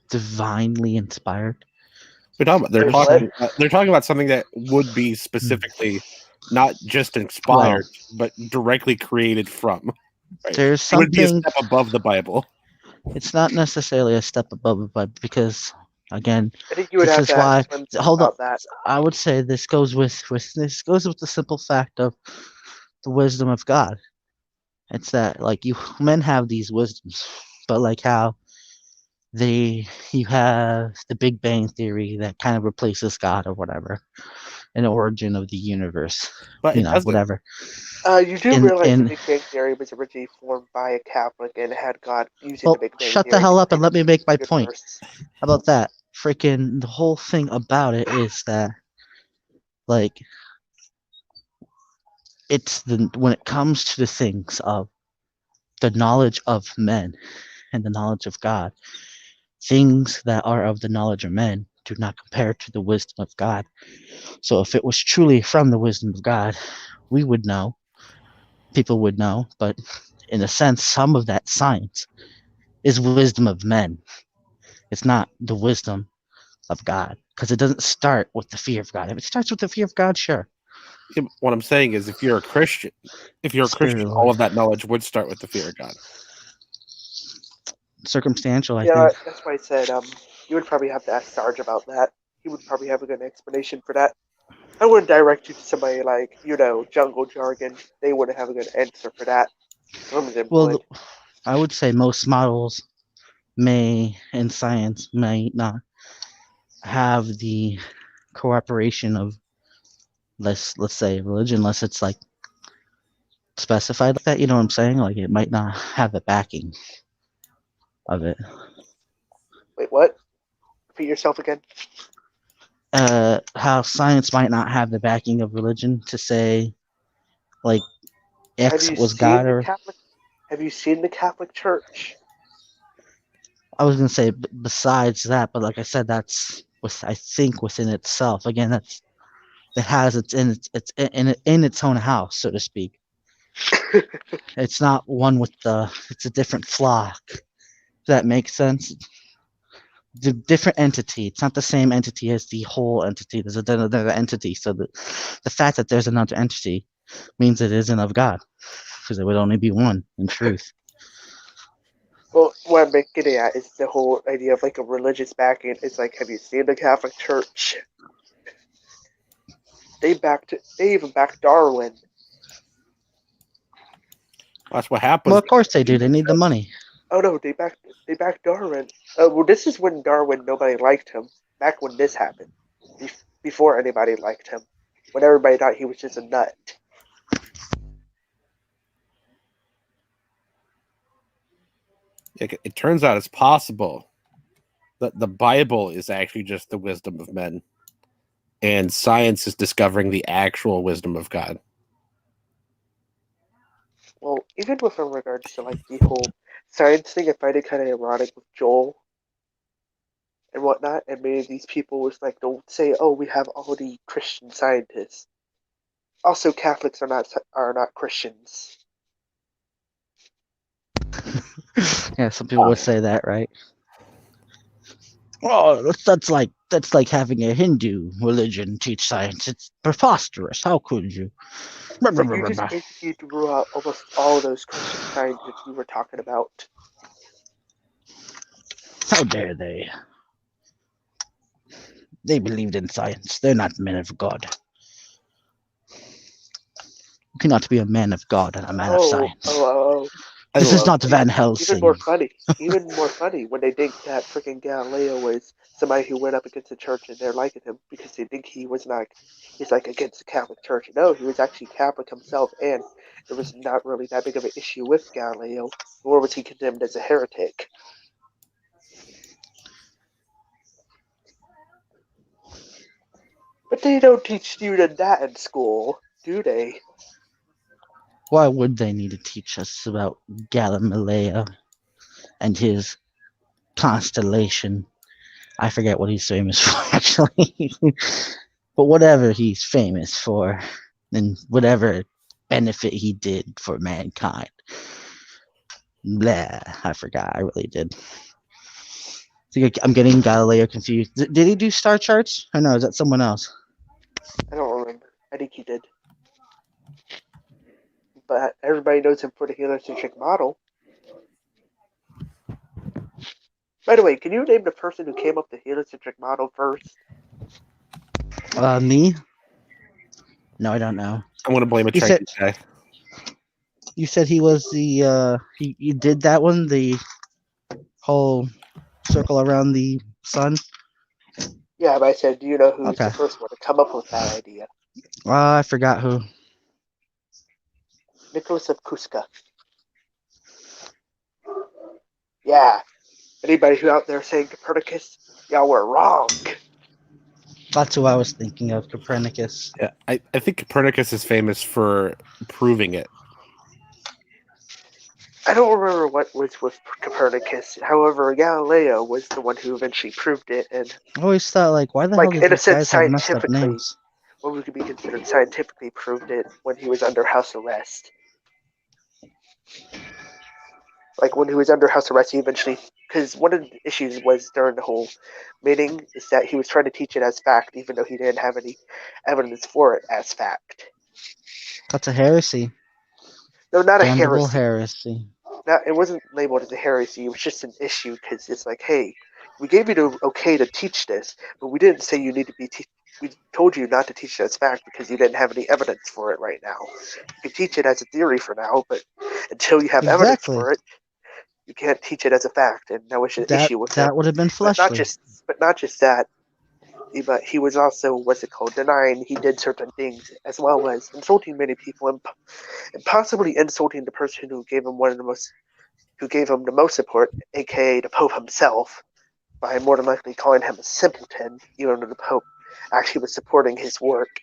divinely inspired. They're talking about something that would be specifically not just inspired, but directly created from. Right? There's something. It would be a step above the Bible. It's not necessarily a step above the Bible because, again, I think you would have to why. Hold up. That. I would say this goes with the simple fact of the wisdom of God. It's that like men have these wisdoms, but like how you have the Big Bang Theory that kind of replaces God or whatever, an origin of the universe, but whatever. You do realize the Big Bang Theory was originally formed by a Catholic and had God using the Big Bang Theory. Shut the hell up and let me make my point. How about that? Freaking the whole thing about it is that, like, it's when it comes to the things of the knowledge of men and the knowledge of God, things that are of the knowledge of men do not compare to the wisdom of God. So if it was truly from the wisdom of God, we would know, people would know, but in a sense, some of that science is wisdom of men. It's not the wisdom of God, because it doesn't start with the fear of God. If it starts with the fear of God, sure. What I'm saying is, if you're a Christian, all of that knowledge would start with the fear of God. Circumstantial, I think. That's why I said you would probably have to ask Sarge about that. He would probably have a good explanation for that. I wouldn't direct you to somebody like, jungle jargon. They wouldn't have a good answer for that. Well, I would say most models in science may not have the cooperation of let's say religion, unless it's like specified like that. You know what I'm saying? Like it might not have the backing of it. Wait, what? Repeat yourself again. How science might not have the backing of religion to say, like, X was God or. Have you seen the Catholic Church? I was gonna say besides that, but like I said, that's I think within itself. Again, that has it's in its own house, so to speak. It's not one with it's a different flock. Does that make sense? The different entity. It's not the same entity as the whole entity. There's another entity. So the fact that there's another entity means it isn't of God, because it would only be one in truth. Well, what I'm getting at is the whole idea of like a religious backing. It's like, have you seen the Catholic Church? They even backed Darwin. That's what happens. Well, of course they do. They need the money. Oh no, they backed Darwin. Well, this is when Darwin nobody liked him. Back when this happened, before anybody liked him, when everybody thought he was just a nut. It turns out it's possible that the Bible is actually just the wisdom of men, and science is discovering the actual wisdom of God. Well, even with regards to like the whole science thing, I find it kind of ironic with Joel and whatnot, and many of these people was like they'll say, "Oh, we have all the Christian scientists." Also, Catholics are not Christians. Yeah, some people would say that, right? Oh, that's like having a Hindu religion teach science. It's preposterous. How could you? It's like you just basically threw out almost all those Christian scientists you were talking about. How dare they? They believed in science. They're not men of God. You cannot be a man of God and a man of science. This is not Van Helsing. Even more funny when they think that freaking Galileo was somebody who went up against the church and they're liking him because they think he's like against the Catholic Church. No, he was actually Catholic himself, and there was not really that big of an issue with Galileo, nor was he condemned as a heretic. But they don't teach students that in school, do they? Why would they need to teach us about Galileo and his constellation? I forget what he's famous for, actually. But whatever he's famous for, and whatever benefit he did for mankind. Blah, I forgot. I really did. I'm getting Galileo confused. Did he do star charts? Or no, is that someone else? I don't remember. I think he did. But everybody knows him for the heliocentric model. By the way, can you name the person who came up with the heliocentric model first? Me? No, I don't know. I'm going to blame a Chinese guy. You said he was the he did that one, the whole circle around the sun? Yeah, but I said, do you know who's the first one to come up with that idea? I forgot who. Nicholas of Cusca. Yeah. Anybody who out there saying Copernicus, y'all were wrong. That's who I was thinking of, Copernicus. Yeah, I think Copernicus is famous for proving it. I don't remember what was with Copernicus. However, Galileo was the one who eventually proved it, and I always thought, why the hell do these guys have messed up names? What would be considered scientifically proved it when he was under house arrest. Like when he was under house arrest, he eventually, because one of the issues was during the whole meeting is that he was trying to teach it as fact, even though he didn't have any evidence for it as fact. That's a heresy. No, not Damnable a heresy. It wasn't labeled as a heresy. It was just an issue because it's like, hey, we gave you the okay to teach this, but we didn't say you need to be. We told you not to teach it as fact because you didn't have any evidence for it right now. You can teach it as a theory for now, but until you have evidence for it, you can't teach it as a fact. And that was an issue with that would have been fleshly. But not just that. But he was also, denying he did certain things, as well as insulting many people and possibly insulting the person who gave him the most support, aka the Pope himself, by more than likely calling him a simpleton, even though the Pope actually was supporting his work.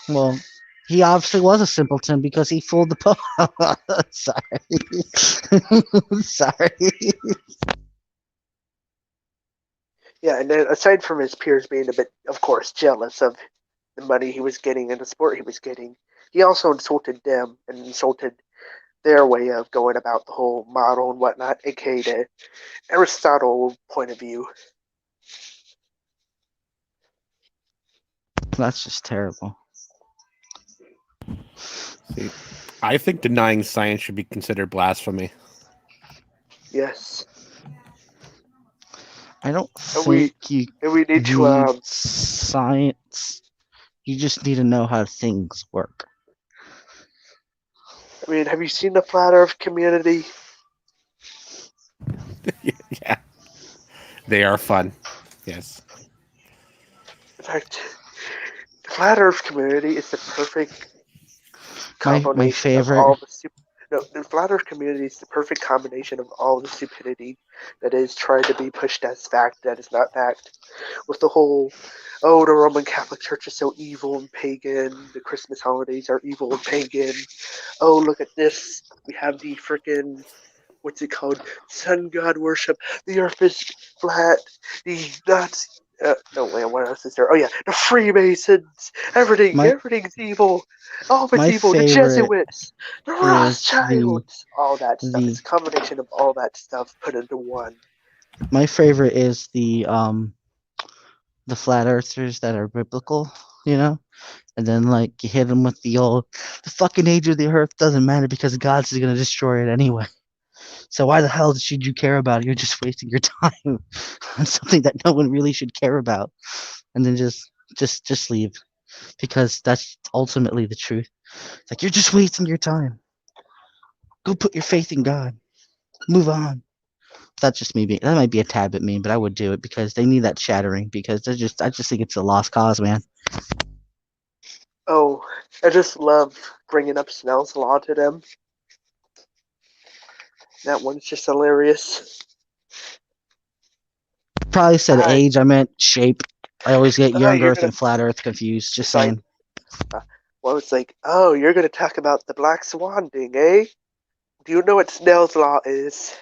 Well, he obviously was a simpleton because he fooled the Pope. Sorry. Yeah, and then aside from his peers being a bit, of course, jealous of the money he was getting and the support he was getting, he also insulted them and insulted their way of going about the whole model and whatnot, aka the Aristotle point of view. That's just terrible. See, I think denying science should be considered blasphemy. Yes. I don't think you need science. You just need to know how things work. I mean, have you seen the Flat Earth community? Yeah, they are fun. Yes. In fact, the Flat Earth community is the perfect My combination of favorite. all the Flat Earth community is the perfect combination of all the stupidity that is trying to be pushed as fact that is not fact. With the whole, oh, the Roman Catholic Church is so evil and pagan, the Christmas holidays are evil and pagan. Oh, look at this. We have the freaking, what's it called? Sun god worship. The earth is flat. The Nazi. No, wait, what else is there? Oh, yeah, the Freemasons. My Everything's evil. All of it's my evil. The favorite Jesuits. The is Rothschilds. All that stuff. the It's a combination of all that stuff put into one. my favorite is the flat earthers that are biblical, you know? And then like you hit them with the fucking age of the earth doesn't matter because God's gonna destroy it anyway. So why the hell should you care about it? You're just wasting your time on something that no one really should care about. And then just leave because that's ultimately the truth. It's like you're just wasting your time. Go put your faith in God. Move on. That's just me being that might be a tad bit mean, but I would do it because they need that shattering because I just think it's a lost cause, man. Oh, I just love bringing up Snell's Law to them. That one's just hilarious. Probably said Hi. age, I meant shape. I always get young You're earth gonna. and flat earth confused, just It's like, saying. well, it's like, oh, you're gonna talk about the Black Swan thing, eh? Do you know what Snell's Law is?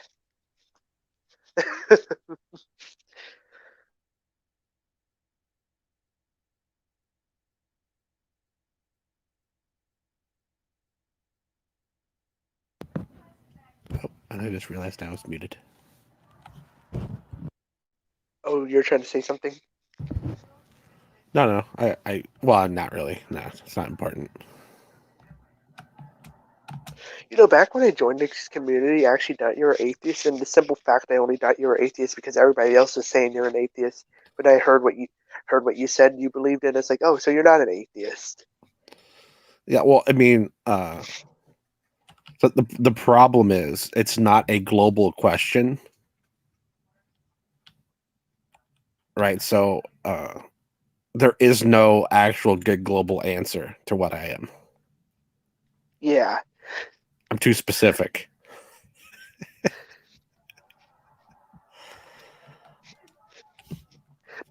Oh, and I just realized I was muted. Oh, you're trying to say something? No. Well, not really. No, it's not important. You know, back when I joined this community, I actually thought you were atheist, and the simple fact I only thought you were atheist because everybody else was saying you're an atheist. But I heard what you said you believed in. It's like, oh, so you're not an atheist. Yeah, well, I mean, so the problem is it's not a global question, right? So there is no actual good global answer to what I am. Yeah. I'm too specific.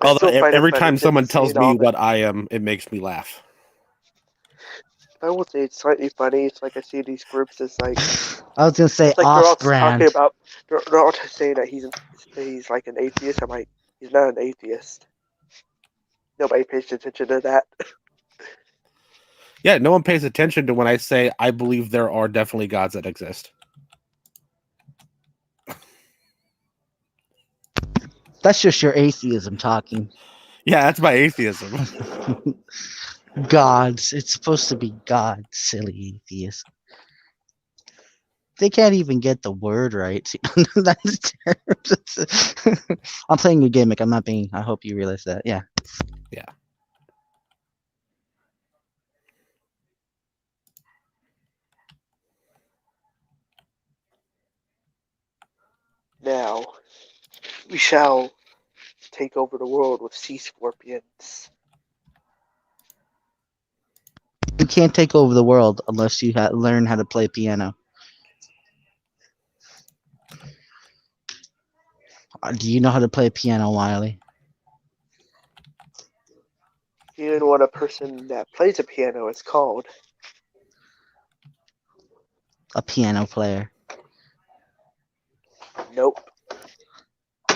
I Although still find it every funny time just someone tells seeing me all the. what I am, it makes me laugh. I will say it's slightly funny. It's like I see these groups as like I was gonna say it's like they're all off talking brand. about they're all saying that he's like an atheist. I'm like, he's not an atheist. Nobody pays attention to that. Yeah, no one pays attention to when I say I believe there are definitely gods that exist. That's just your atheism talking. Yeah, that's my atheism. Gods. It's supposed to be God, silly atheist. They can't even get the word right. That's terrible. I'm playing a gimmick. I'm not being. I hope you realize that. Yeah. Yeah. Now we shall take over the world with sea scorpions. You can't take over the world unless you learn how to play piano. Do you know how to play piano, Wiley? You know what a person that plays a piano is called? A piano player. Nope.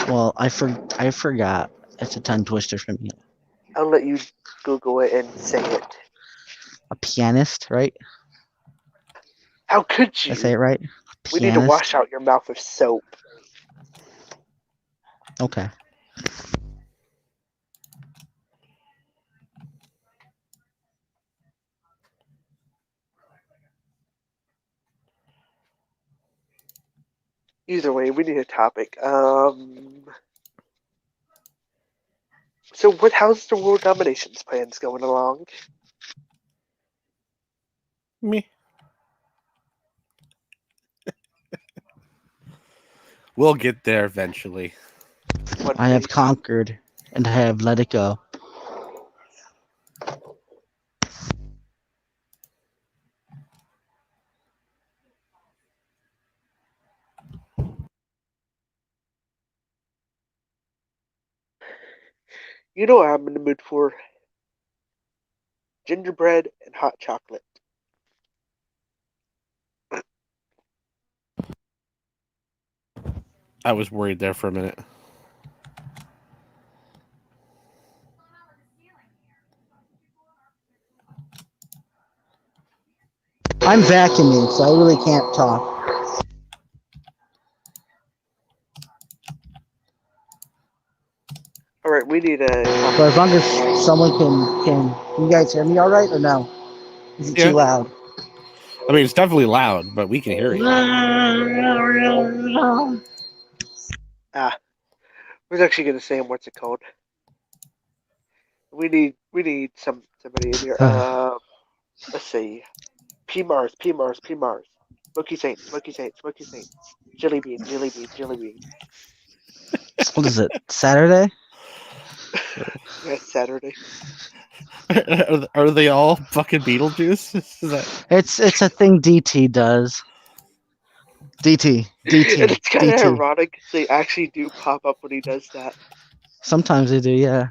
Well, I forgot. It's a tongue twister for me. I'll let you Google it and say it. A pianist, right? How could Did I say you? it right? We need to Pianist. wash out your mouth with soap. Okay. Either way, we need a topic. So how's the world dominations plans going along? Me. We'll get there eventually. One I have day. conquered, and I have let it go. You know what I'm in the mood for? Gingerbread and hot chocolate. I was worried there for a minute. I'm vacuuming, so I really can't talk. All right, we need a. But as long as someone can you guys hear me all right or no? Is it Yeah. too loud? I mean, it's definitely loud, but we can hear you. I was actually gonna say what's it called? We need somebody in here. Let's see. P Mars, P Mars, P Mars. Smoky Saint, Smoky Saint, Smoky Saint. Jelly bean, Jelly bean, Jelly bean. What is it? Saturday? Yeah, it's Saturday. Are they all fucking Beetlejuice? Is that... It's a thing DT does. DT, And DT, it's kind of DT. ironic. They actually do pop up when he does that. Sometimes they do, yeah.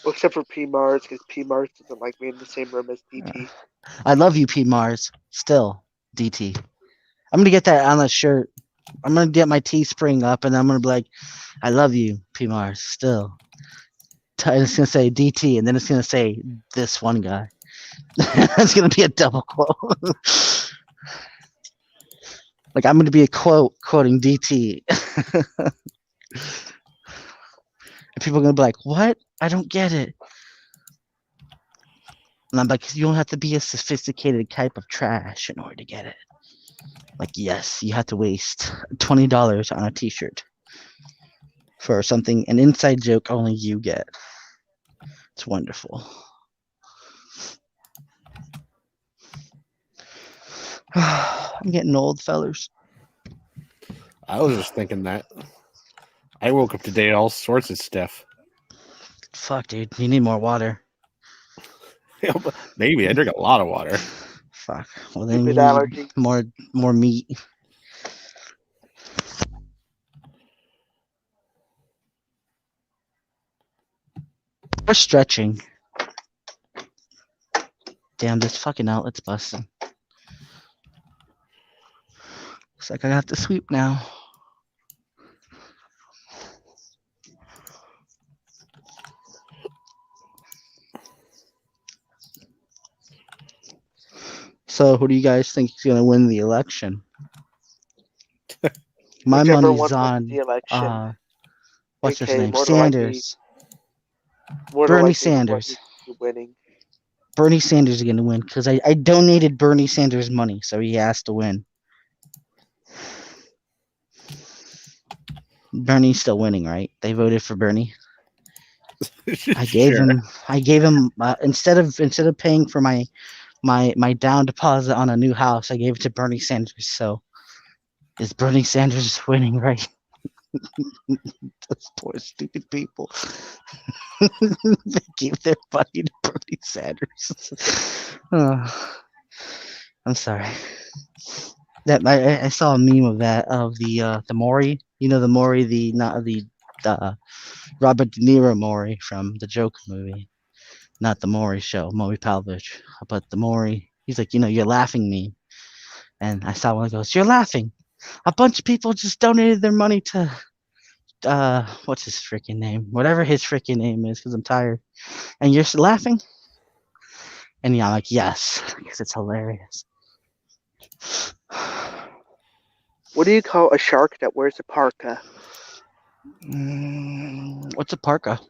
Well, except for P Mars, because P Mars doesn't like me in the same room as DT. I love you, P Mars. Still, DT. I'm gonna get that on a shirt. I'm gonna get my Teespring up, and I'm gonna be like, I love you, P Mars. Still. And it's gonna say DT, and then it's gonna say this one guy. It's gonna be a double quote. Like I'm gonna be a quoting DT. And people are gonna be like, "What? I don't get it." And I'm like, "You don't have to be a sophisticated type of trash in order to get it." Like, yes, you have to waste $20 on a T-shirt for something, an inside joke only you get. It's wonderful. I'm getting old, fellers. I was just thinking that. I woke up today all sorts of stuff. Fuck, dude, you need more water. Maybe I drink a lot of water. Fuck. Well, then you Stupid need allergy. more meat. Or stretching. Damn, this fucking outlet's busting. Looks like I got to sweep now. So, who do you guys think is gonna win the election? My Whichever money's one wins on the election, what's his AK name? more than likely, Sanders. more than Bernie likely the one Sanders. who's winning. Bernie Sanders is gonna win because I donated Bernie Sanders money, so he has to win. Bernie's still winning, right? They voted for Bernie. I gave Sure. him instead of paying for my down deposit on a new house, I gave it to Bernie Sanders. So is Bernie Sanders winning, right? Those poor stupid people. They gave their money to Bernie Sanders. Oh, I'm sorry. That I saw a meme of that of the Maury. You know the Maury, the not the Robert De Niro Maury from the Joker movie. Not the Maury show, Maury Palvich, but the Maury. He's like, you're laughing me. And I saw one that goes, "You're laughing. A bunch of people just donated their money to what's his freaking name? Whatever his freaking name is, because I'm tired. And you're laughing?" And yeah, I'm like, yes, because it's hilarious. What do you call a shark that wears a parka? What's a parka?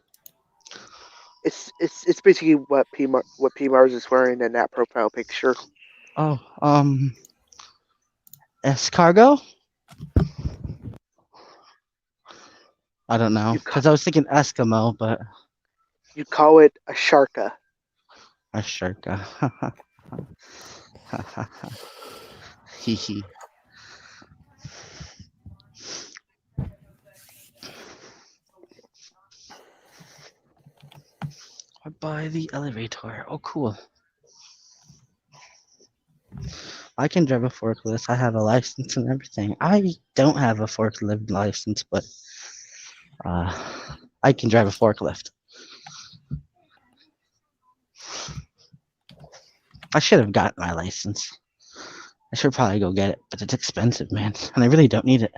It's basically what P Mars is wearing in that profile picture. Oh, escargot? I don't know, because I was thinking Eskimo, but You call it a sharka. a sharka. Hee hee. By the elevator. Oh, cool. I can drive a forklift. I have a license and everything. I don't have a forklift license, but I can drive a forklift. I should have gotten my license. I should probably go get it, but it's expensive, man, and I really don't need it.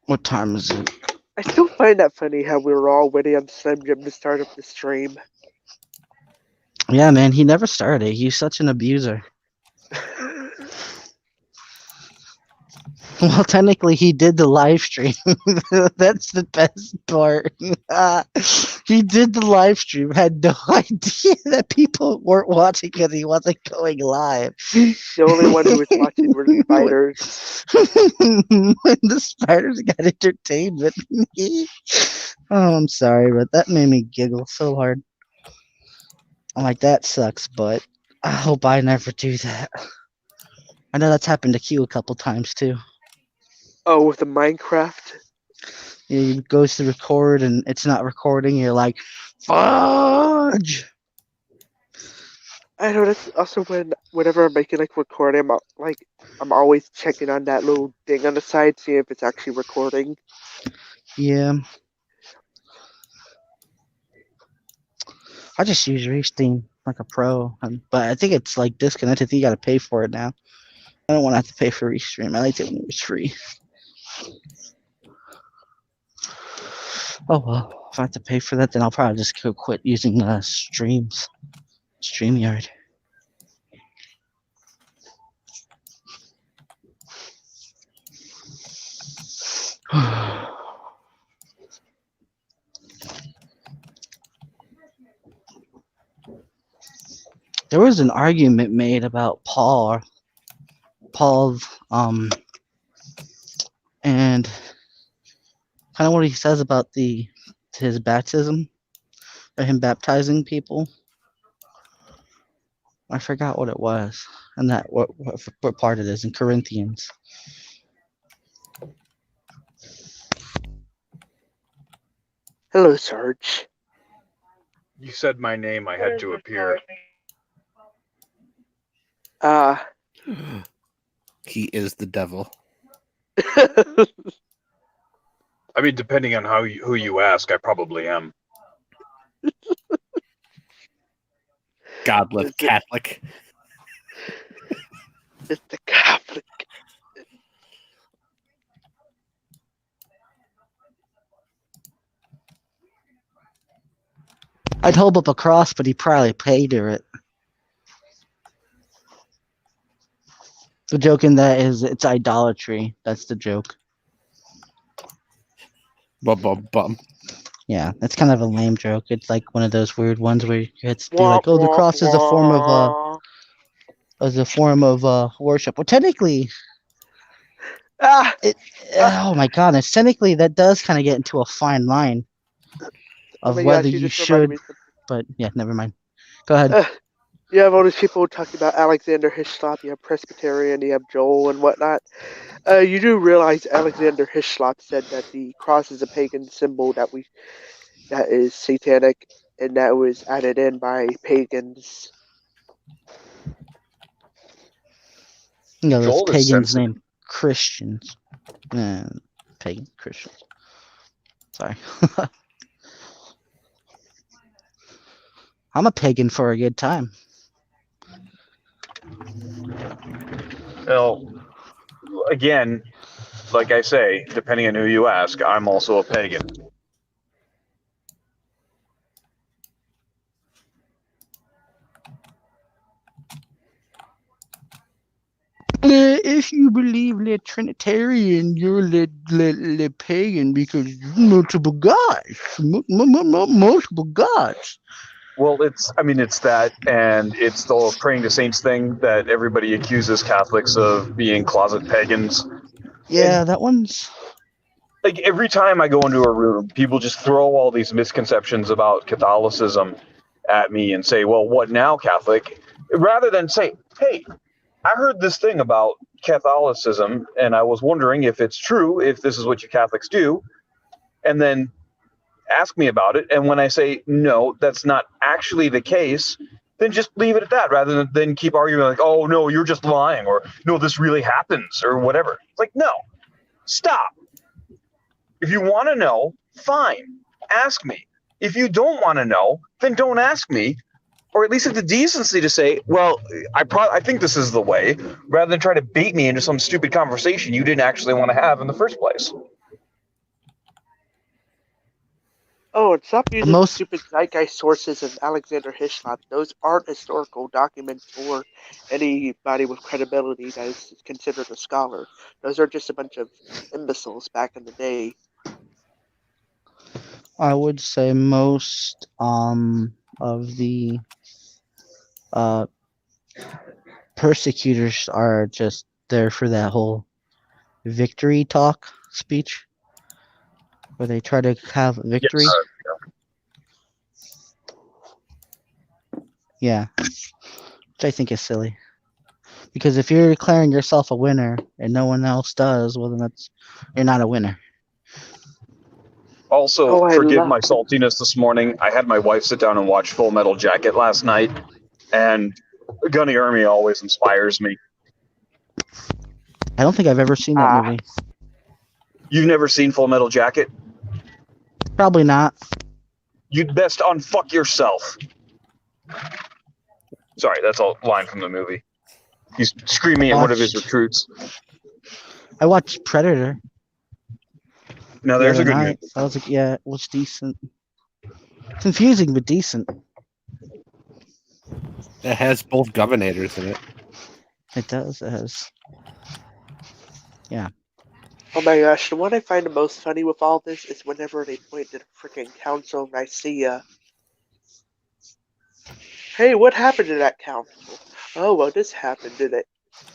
What time is it? I still find that funny how we were all waiting on Slim Jim to start up the stream. Yeah, man, he never started. He's such an abuser. Well, technically, he did the live stream. That's the best part. He did the live stream, had no idea that people weren't watching because he wasn't going live. The only one who was watching were the spiders. When the spiders got entertained with me. Oh, I'm sorry, but that made me giggle so hard. I'm like, that sucks, but I hope I never do that. I know that's happened to Q a couple times too. Oh, with the Minecraft? It goes to record and it's not recording. You're like, fudge. I know that's also whenever I'm making like recording, I'm always checking on that little thing on the side, see if it's actually recording. Yeah. I just use Restream like a pro, but I think it's like disconnected. You got to pay for it now. I don't want to have to pay for Restream. I liked it when it was free. Oh well, if I have to pay for that, then I'll probably just go quit using StreamYard. There was an argument made about Paul's and kind of what he says about his baptism or him baptizing people. I forgot what it was and that what part it is in Corinthians. Hello, Sarge. You said my name, I had to appear. He is the devil. I mean, depending on who you ask, I probably am. Godless Catholic. It's the Catholic. I'd hold up a cross, but he probably paid her it. The joke in that is it's idolatry. That's the joke. Bum. Yeah, it's kind of a lame joke. It's like one of those weird ones where you have to be like, "Oh, the cross is a form of worship." Well, technically, oh my goodness, technically that does kind of get into a fine line of whether you should. But yeah, never mind. Go ahead. You have all these people talking about Alexander Hislop. You have Presbyterian. You have Joel and whatnot. You do realize Alexander Hislop said that the cross is a pagan symbol that is satanic and that was added in by pagans. You know, those pagans named Christians. Pagan Christians. Sorry. I'm a pagan for a good time. Well, again, like I say, depending on who you ask, I'm also a pagan. If you believe the Trinitarian, you're the pagan because multiple gods. Multiple gods. Well, it's that, and it's the praying to saints thing that everybody accuses Catholics of being closet pagans. Yeah, and that one's... Like, every time I go into a room, people just throw all these misconceptions about Catholicism, at me and say, well, what now, Catholic? Rather than say, hey, I heard this thing about Catholicism, and I was wondering if it's true, if this is what you Catholics do, and then ask me about it. And when I say, no, that's not actually the case, then just leave it at that rather than keep arguing like, oh, no, you're just lying, or no, this really happens, or whatever. It's like, no, stop. If you want to know, fine, ask me. If you don't want to know, then don't ask me, or at least have the decency to say, well, I think this is the way, rather than try to bait me into some stupid conversation you didn't actually want to have in the first place. Oh, and stop using Most- stupid zeitgeist sources and Alexander Hislop. Those aren't historical documents or anybody with credibility that is considered a scholar. Those are just a bunch of imbeciles back in the day. I would say most of the persecutors are just there for that whole victory talk speech, where they try to have victory. Yeah, which I think is silly. Because if you're declaring yourself a winner and no one else does, well, then you're not a winner. Also, Oh, I forgive love- my saltiness this morning. I had my wife sit down and watch Full Metal Jacket last night, and Gunny Ermey always inspires me. I don't think I've ever seen that movie. You've never seen Full Metal Jacket? Probably not. You'd best unfuck yourself. Sorry, that's a line from the movie. He's screaming at one of his recruits. I watched Predator. Now the there's a other good night. movie. I was like, yeah, it was decent. Confusing, but decent. It has both governors in it. It does. It has. Oh my gosh, the one I find the most funny with all this is whenever they point to the freaking Council of Nicaea. Hey, what happened to that council? Oh, well, this happened, did it?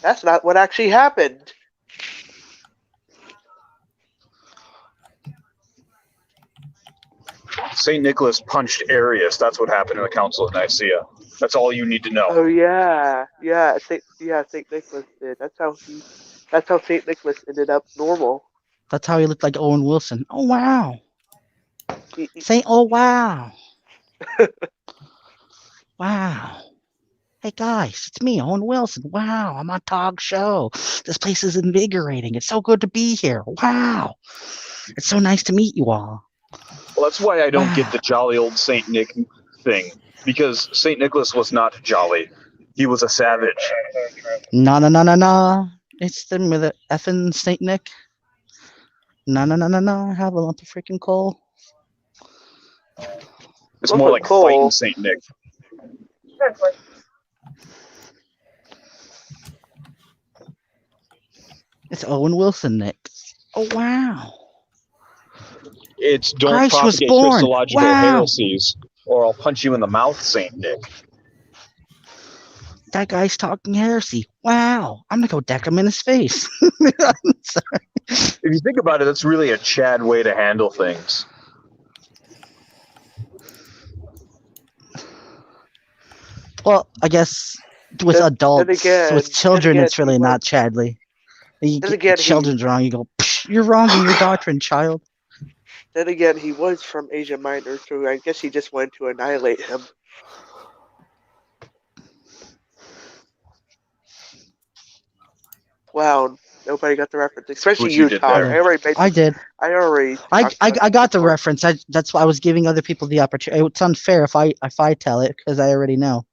That's not what actually happened. St. Nicholas punched Arius. That's what happened in the Council of Nicaea. That's all you need to know. Oh yeah, Saint Nicholas did. That's how Saint Nicholas ended up normal. That's how he looked like Owen Wilson. Oh wow. He- Oh wow. Wow. Hey guys, it's me, Owen Wilson. Wow, I'm on Tog's show. This place is invigorating. It's so good to be here. Wow. It's so nice to meet you all. Well, that's why I don't get the jolly old Saint Nick thing, because Saint Nicholas was not jolly. He was a savage. No. It's them with the effing Saint Nick. No. Have a lump of freaking coal. It's Lump more of like coal. fighting Saint Nick. It's Owen Wilson Nick. Oh wow. It's don't Christ was propagate born. Christological Wow. heresies, or I'll punch you in the mouth, Saint Nick. That guy's talking heresy. Wow. I'm gonna go deck him in his face. Sorry. If you think about it, that's really a Chad way to handle things. Well, I guess with Then adults, again- with children, then again, it's really he not Chadley. You Then get again, he- children's wrong. You go, "Psh, you're wrong in your doctrine, child. Then again, he was from Asia Minor, so I guess he just wanted to annihilate him. Wow, nobody got the reference, especially What you, you did Todd. there. I already made. I did. I already. I talked about I it got the before. reference. That's why I was giving other people the opportunity. It's unfair if I tell it because I already know.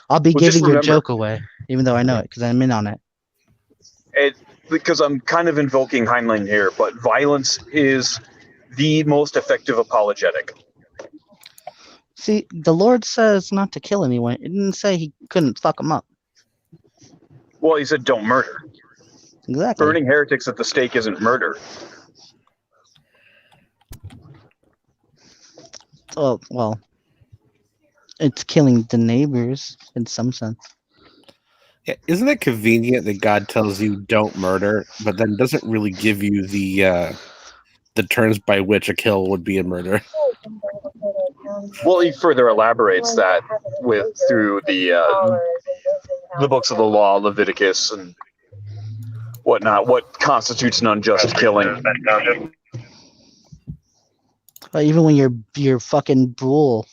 I'll be Well, just giving your remember- joke away, even though I know it because I'm in on it. Because I'm kind of invoking Heinlein here, but violence is the most effective apologetic. See, the Lord says not to kill anyone. It didn't say he couldn't fuck them up. Well, he said don't murder. Exactly. Burning heretics at the stake isn't murder. Well, it's killing the neighbors in some sense. Yeah, isn't it convenient that God tells you don't murder, but then doesn't really give you the terms by which a kill would be a murder? Well, he further elaborates that through the books of the law, Leviticus and whatnot. What constitutes an unjust killing? But even when your fucking bull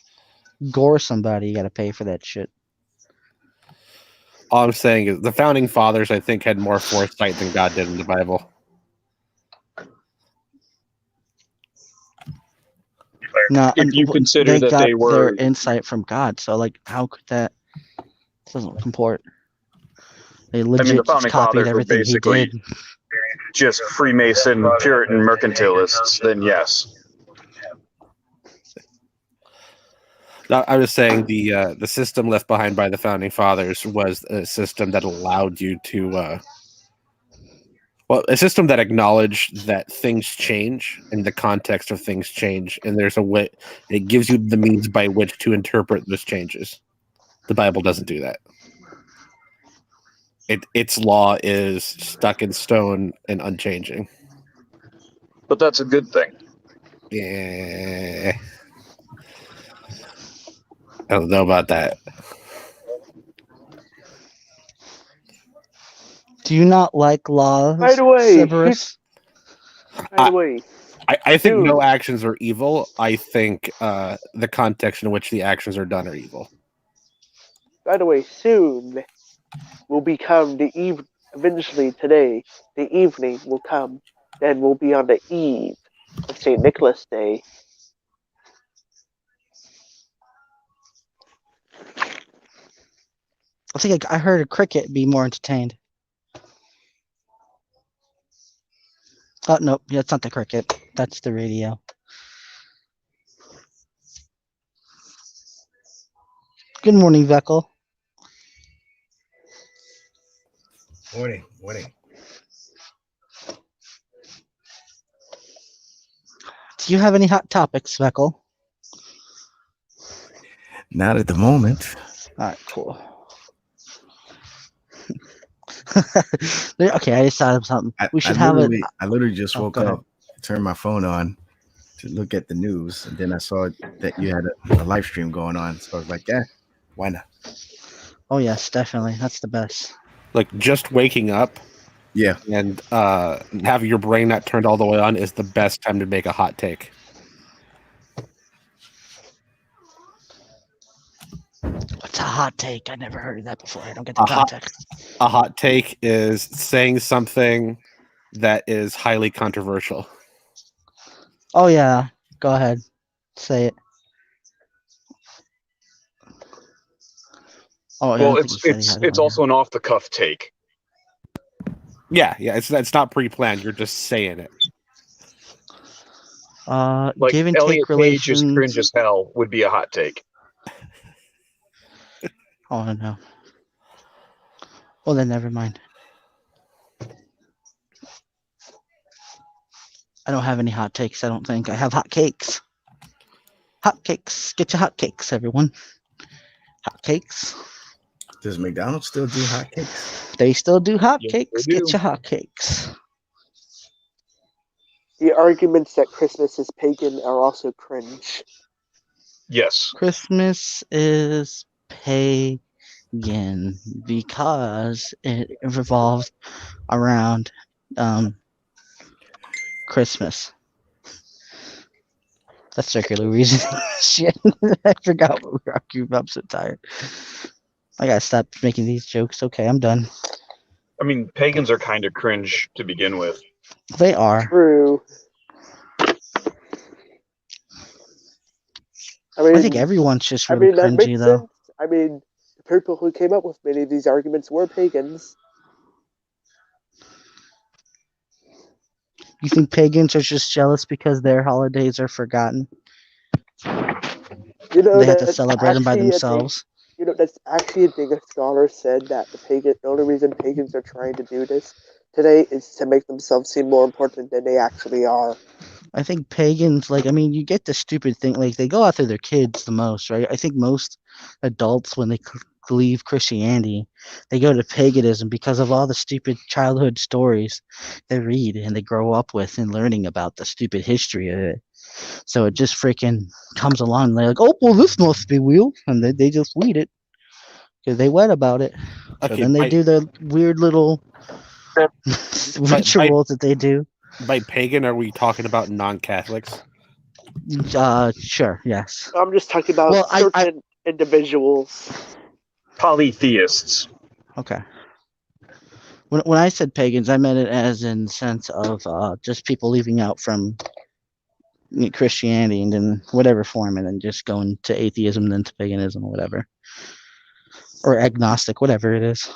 gore somebody, you gotta pay for that shit. All I'm saying is the founding fathers, I think, had more foresight than God did in the Bible. No, If you consider they that got they were their insight from God, so like, how could that doesn't comport? They legit the just founding copied fathers were everything he basically did. just Freemason, Puritan mercantilists, then yes. No, I was saying the system left behind by the founding fathers was a system that allowed you to, a system that acknowledged that things change and the context of things change, and there's a way it gives you the means by which to interpret those changes. The Bible doesn't do that. Its law is stuck in stone and unchanging. But that's a good thing. Yeah. I don't know about that. Do you not like laws, By the way, Cerberus? By the way, I think Dude. no actions are evil. I think the context in which the actions are done are evil. Soon will become the eve. Eventually, today, the evening will come. Then we'll be on the eve of St. Nicholas Day. I think I heard a cricket be more entertained. Oh no, yeah, it's not the cricket. That's the radio. Good morning, Veckel. Morning. Do you have any hot topics, Veckel? Not at the moment. All right, cool. Okay, I just thought of something. We should have it. I literally just Oh, woke go ahead. up, turned my phone on to look at the news, and then I saw that you had a live stream going on. So I was like, yeah, why not? Oh yes, definitely. That's the best. Like just waking up, Yeah, and having your brain not turned all the way on is the best time to make a hot take. What's a hot take? I never heard of that before. I don't get the context. A hot take is saying something that is highly controversial. Oh yeah, go ahead, say it. Oh, Well, it's also an off the cuff take. Yeah, it's not pre-planned. You're just saying it. Like give and Elliot take relations. Page is cringe as hell would be a hot take. Oh no. Well then, never mind. I don't have any hot takes. I don't think I have hot cakes. Hot cakes. Get your hot cakes, everyone. Hot cakes. does McDonald's still do hotcakes? They still do hot Yes, cakes. they do. Get your hot cakes. The arguments that Christmas is pagan are also cringe. Yes. Christmas is pagan because it revolves around Christmas. That's circular reasoning. Shit. I forgot what we were arguing about. I'm so tired. I gotta stop making these jokes. Okay, I'm done. I mean, pagans are kind of cringe to begin with. They are. True. I think everyone's just really that cringy, makes though. sense. I mean, the people who came up with many of these arguments were pagans. You think pagans are just jealous because their holidays are forgotten? You know, They have to that's celebrate them by actually a thing- themselves. You know, that's actually a thing a scholar said that the only reason pagans are trying to do this today is to make themselves seem more important than they actually are. I think pagans, you get the stupid thing, they go after their kids the most, right? I think most adults, when they leave Christianity, they go to paganism because of all the stupid childhood stories they read and they grow up with and learning about the stupid history of it. So it just freaking comes along and they're like, oh, well, this must be real. And they just read it because they read about it. So Okay, then they do their weird little rituals that they do. by pagan, are we talking about non-Catholics? Sure, yes. I'm just talking about Well, certain individuals. Polytheists. Okay. When I said pagans, I meant it as in sense of just people leaving out from Christianity and then whatever form, and then just going to atheism, then to paganism, or whatever, or agnostic, whatever it is.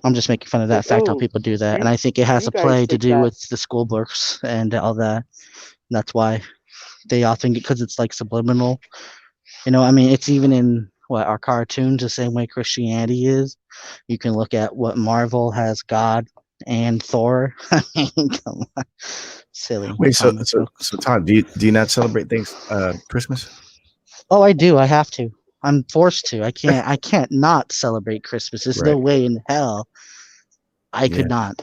I'm just making fun of that fact how people do that, and I think it has you a guys play to think do that- with the school books and all that. That's why they often, because it's like subliminal. I mean, it's even in our cartoons the same way Christianity is. You can look at what Marvel has God and Thor. I mean, come on. Silly. Wait, so comic book. Todd, do you not celebrate things Christmas? Oh, I do. I have to. I'm forced to. I can't not celebrate Christmas. There's no Right. way in hell I could Yeah. not.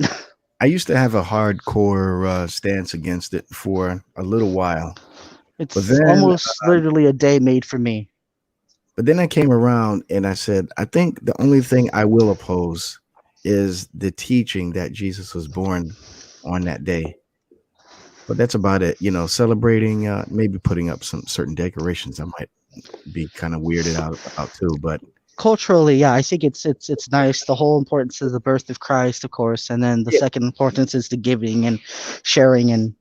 I used to have a hardcore stance against it for a little while. It's But then, almost literally a day made for me. But then I came around and I said, I think the only thing I will oppose is the teaching that Jesus was born on that day. But that's about it. Celebrating, maybe putting up some certain decorations I might be kind of weirded out about too. But Culturally, yeah, I think it's nice. The whole importance is the birth of Christ, of course, and then the second importance is the giving and sharing, and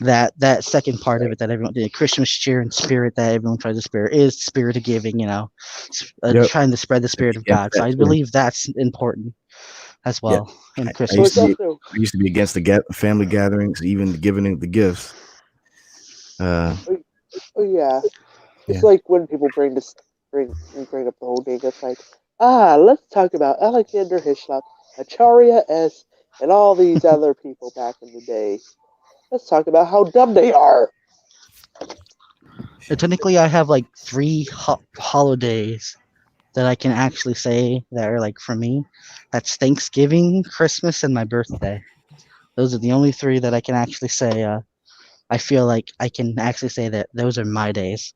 that second part of it that everyone, the Christmas cheer and spirit that everyone tries to spare is spirit of giving. Yep. Trying to spread the spirit of God. So I believe that's important as well in I Christmas. used to be against the family gatherings, even giving the gifts. Oh yeah. It's Yeah. like when people bring up the whole thing. It's like, let's talk about Alexander Hislop, Acharya S, and all these other people back in the day. Let's talk about how dumb they are. Technically, I have like 3 holidays that I can actually say that are like for me. That's Thanksgiving, Christmas, and my birthday. Those are the only 3 that I can actually say. I feel like I can actually say that those are my days.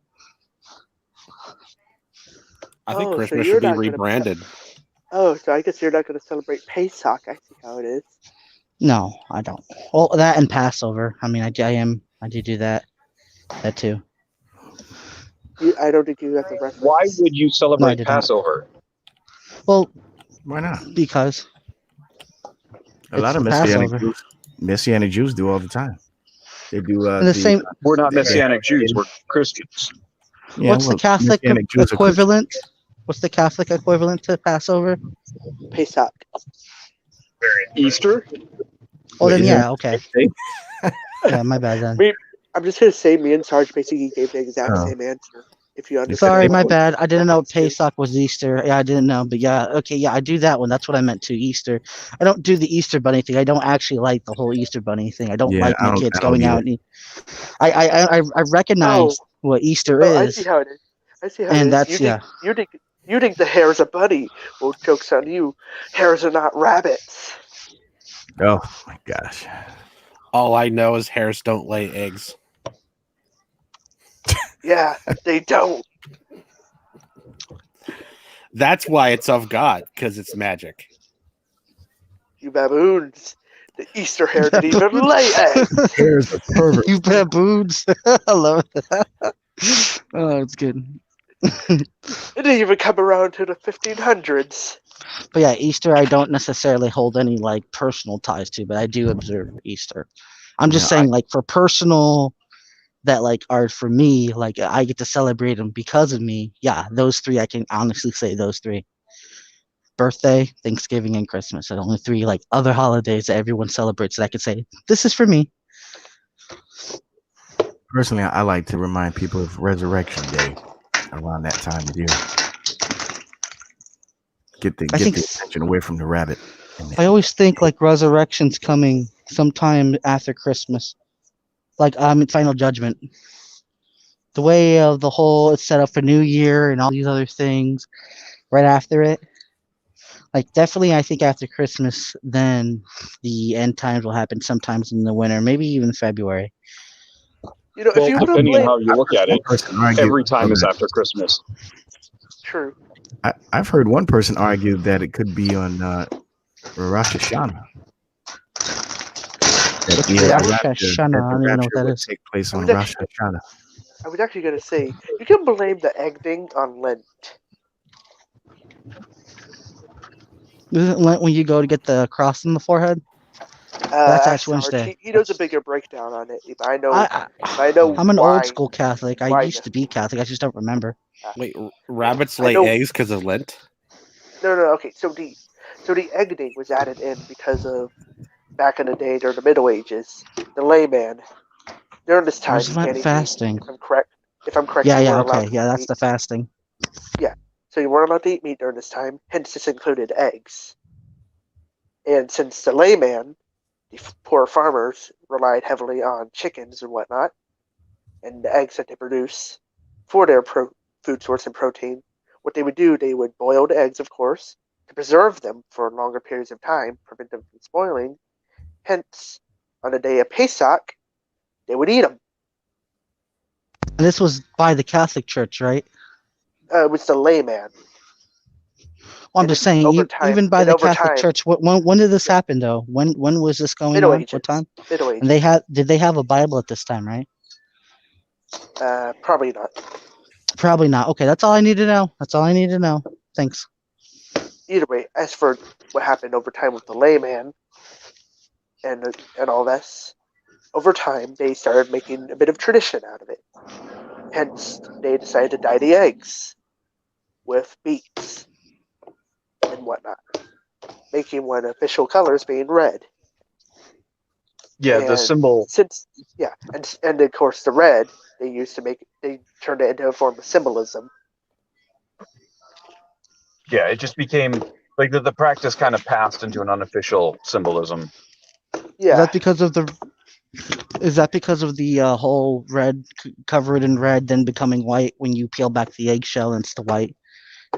I think so Christmas you're should be not gonna- rebranded. Oh, so I guess you're not going to celebrate Pesach. I see how it is. No, I don't. Well, that and Passover. I mean, I do that too. I don't think you have the reference. Why would you No, I celebrate did not. Passover? Well, Why not? because A lot of it's Passover. Messianic Jews do all the time. They do And the same. We're not Messianic Jews, we're Christians. Yeah, What's the Catholic Messianic Jews are equivalent? What's the Catholic equivalent to Passover? Pesach. Easter? Oh, then Wait, yeah, okay. Yeah, my bad then. I'm just going to say me and Sarge basically gave the exact same answer. If you understand. Sorry, my point. bad. I didn't know Pesach was Easter. Yeah, I didn't know, but yeah, okay, yeah, I do that one. That's what I meant to Easter. I don't do the Easter bunny thing. I don't actually like the whole Easter bunny thing. I don't like my kids going out. I recognize what Easter is. I see how it is. I see how and it is. That's You think the hare's a bunny. Well, joke's on you. Hares are not rabbits. Oh my gosh. All I know is hares don't lay eggs. Yeah, they don't. That's why it's of God, because it's magic. You baboons. The Easter hare didn't even lay eggs. Hares are pervert. You baboons. I love that. Oh, it's good. It didn't even come around to the 1500s. But yeah, Easter I don't necessarily hold any like personal ties to, but I do observe Easter. I'm just saying, like, for personal that like are for me, like I get to celebrate them because of me. Yeah, those 3 I can honestly say those 3. Birthday, Thanksgiving, and Christmas are the only 3 like other holidays that everyone celebrates that I can say this is for me. Personally, I like to remind people of Resurrection Day around that time of year. Get the attention away from the rabbit. I always think like resurrection's coming sometime after Christmas, like Final Judgment. The way of the whole it's set up for New Year and all these other things right after it. Like definitely, I think after Christmas, then the end times will happen. Sometimes in the winter, maybe even February. If Well, you want to depending on blame, how you look at One it, person argued. every time Oh, is good. after Christmas. true. I've heard one person argue that it could be on Rosh Hashanah. That Which Hey, the Rosh rapture, Hashanah, I don't even know what rapture that would is. take place I on was Rosh actually, Hashanah. I was actually going to say you can blame the egg thing on Lent. Isn't Lent when you go to get the cross in the forehead? That's Ask Ash Sarge. Wednesday. He knows a bigger breakdown on it. But I know, I, but I know I'm an old why. school Catholic. I Why? used to be Catholic. I just don't remember. Wait, rabbits I lay know. eggs because of Lent? No. Okay, so the egg thing was added in because of back in the day during the Middle Ages, the layman during this time Where's you Lent can't eat meat. fasting? If I'm correct, Yeah, you yeah, weren't allowed okay. to Yeah, eat that's meat. the fasting. Yeah, so you weren't allowed to eat meat during this time. Hence, this included eggs. And since the layman, the poor farmers, relied heavily on chickens and whatnot, and the eggs that they produce for their food source and protein, what they would do, they would boil the eggs, of course, to preserve them for longer periods of time, prevent them from spoiling. Hence, on the day of Pesach, they would eat them. And this was by the Catholic Church, right? It was the layman, Well, I'm and just then saying, even by the over Catholic time, Church, when did this yeah, happen though? When was this going Middle on? What Ages, time? Middle And Ages. did they have a Bible at this time, right? Probably not. Probably not. Okay, that's all I need to know. That's all I need to know. Thanks. Either way, as for what happened over time with the layman and all this, over time they started making a bit of tradition out of it. Hence, they decided to dye the eggs with beets and whatnot, making one official colors being red. Yeah, the And symbol. since and of course the red they turned it into a form of symbolism. Yeah, it just became like the practice kind of passed into an unofficial symbolism. Is Yeah, that because of the? Is that because of the whole red cover it in red, then becoming white when you peel back the eggshell and it's the white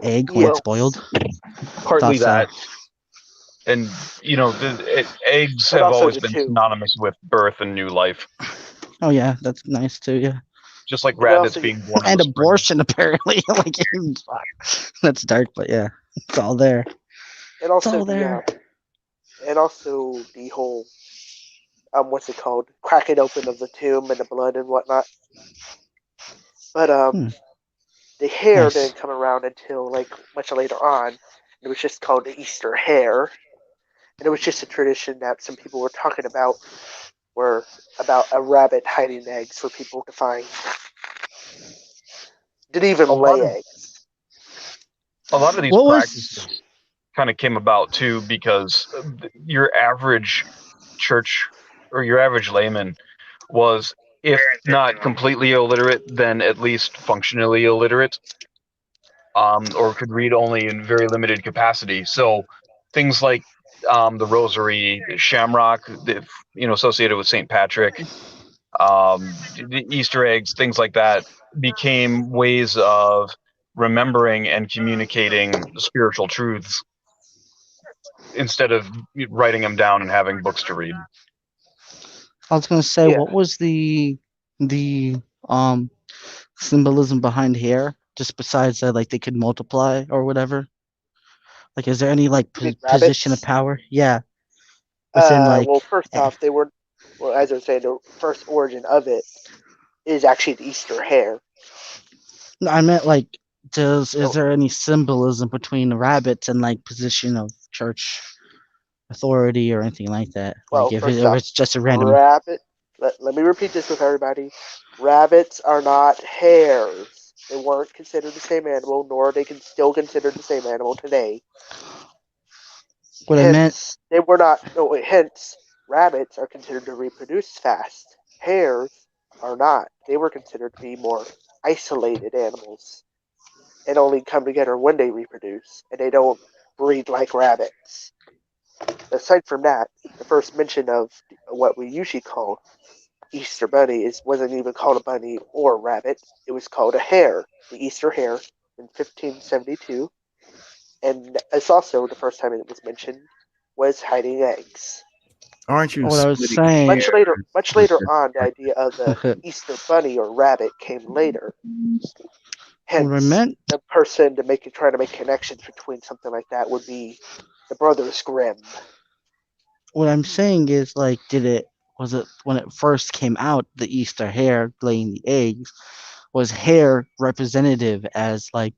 egg when it's yes, boiled? Partly Thought so. that, and eggs and have also always the been two, synonymous with birth and new life, Oh yeah, that's nice too. Yeah, just like and rabbits also being born in and the spring. abortion apparently. Like, fuck. That's dark, but yeah, it's all there. and It's also all the there. and also the whole what's it called, cracking open of the tomb and the blood and whatnot. But Hmm, the hare nice. didn't come around until like much later on. It was just called the Easter hare, and it was just a tradition that some people were talking about, were about a rabbit hiding eggs for people to find. Didn't A even lot lay of eggs. these What was? practices kind of came about too because your average church or your average layman was, if not completely illiterate, then at least functionally illiterate, or could read only in very limited capacity. So things like the Rosary, the Shamrock, associated with Saint Patrick, the Easter eggs, things like that, became ways of remembering and communicating spiritual truths instead of writing them down and having books to read. I was gonna say, Yeah, what was the symbolism behind hair? Just besides that, like they could multiply or whatever. Like, is there any like you mean position of rabbits? power? Yeah, within Well, like. first off, they were, well, as I was saying, the first origin of it is actually the Easter hare. No, I meant like, is So, there any symbolism between the rabbits and like position of church authority or anything like that? Like, well, first off, if it's just a random. rabbit. Let me repeat this with everybody. Rabbits are not hares. They weren't considered the same animal, nor are they can still considered the same animal today. What I meant. Hence, they were not. No, wait, hence, rabbits are considered to reproduce fast. Hares are not. They were considered to be more isolated animals and only come together when they reproduce, and they don't breed like rabbits. Aside from that, the first mention of what we usually call Easter bunny wasn't even called a bunny or a rabbit. It was called a hare, the Easter hare, in 1572. and it's also the first time it was mentioned was hiding eggs. Aren't you What I was splitting saying. Much later with on, the idea of the Easter bunny or rabbit came later. What I Hence, meant. the person trying to make connections between something like that would be the Brothers Grimm. What I'm saying is, like, was it when it first came out, the Easter hare laying the eggs, was hare representative as like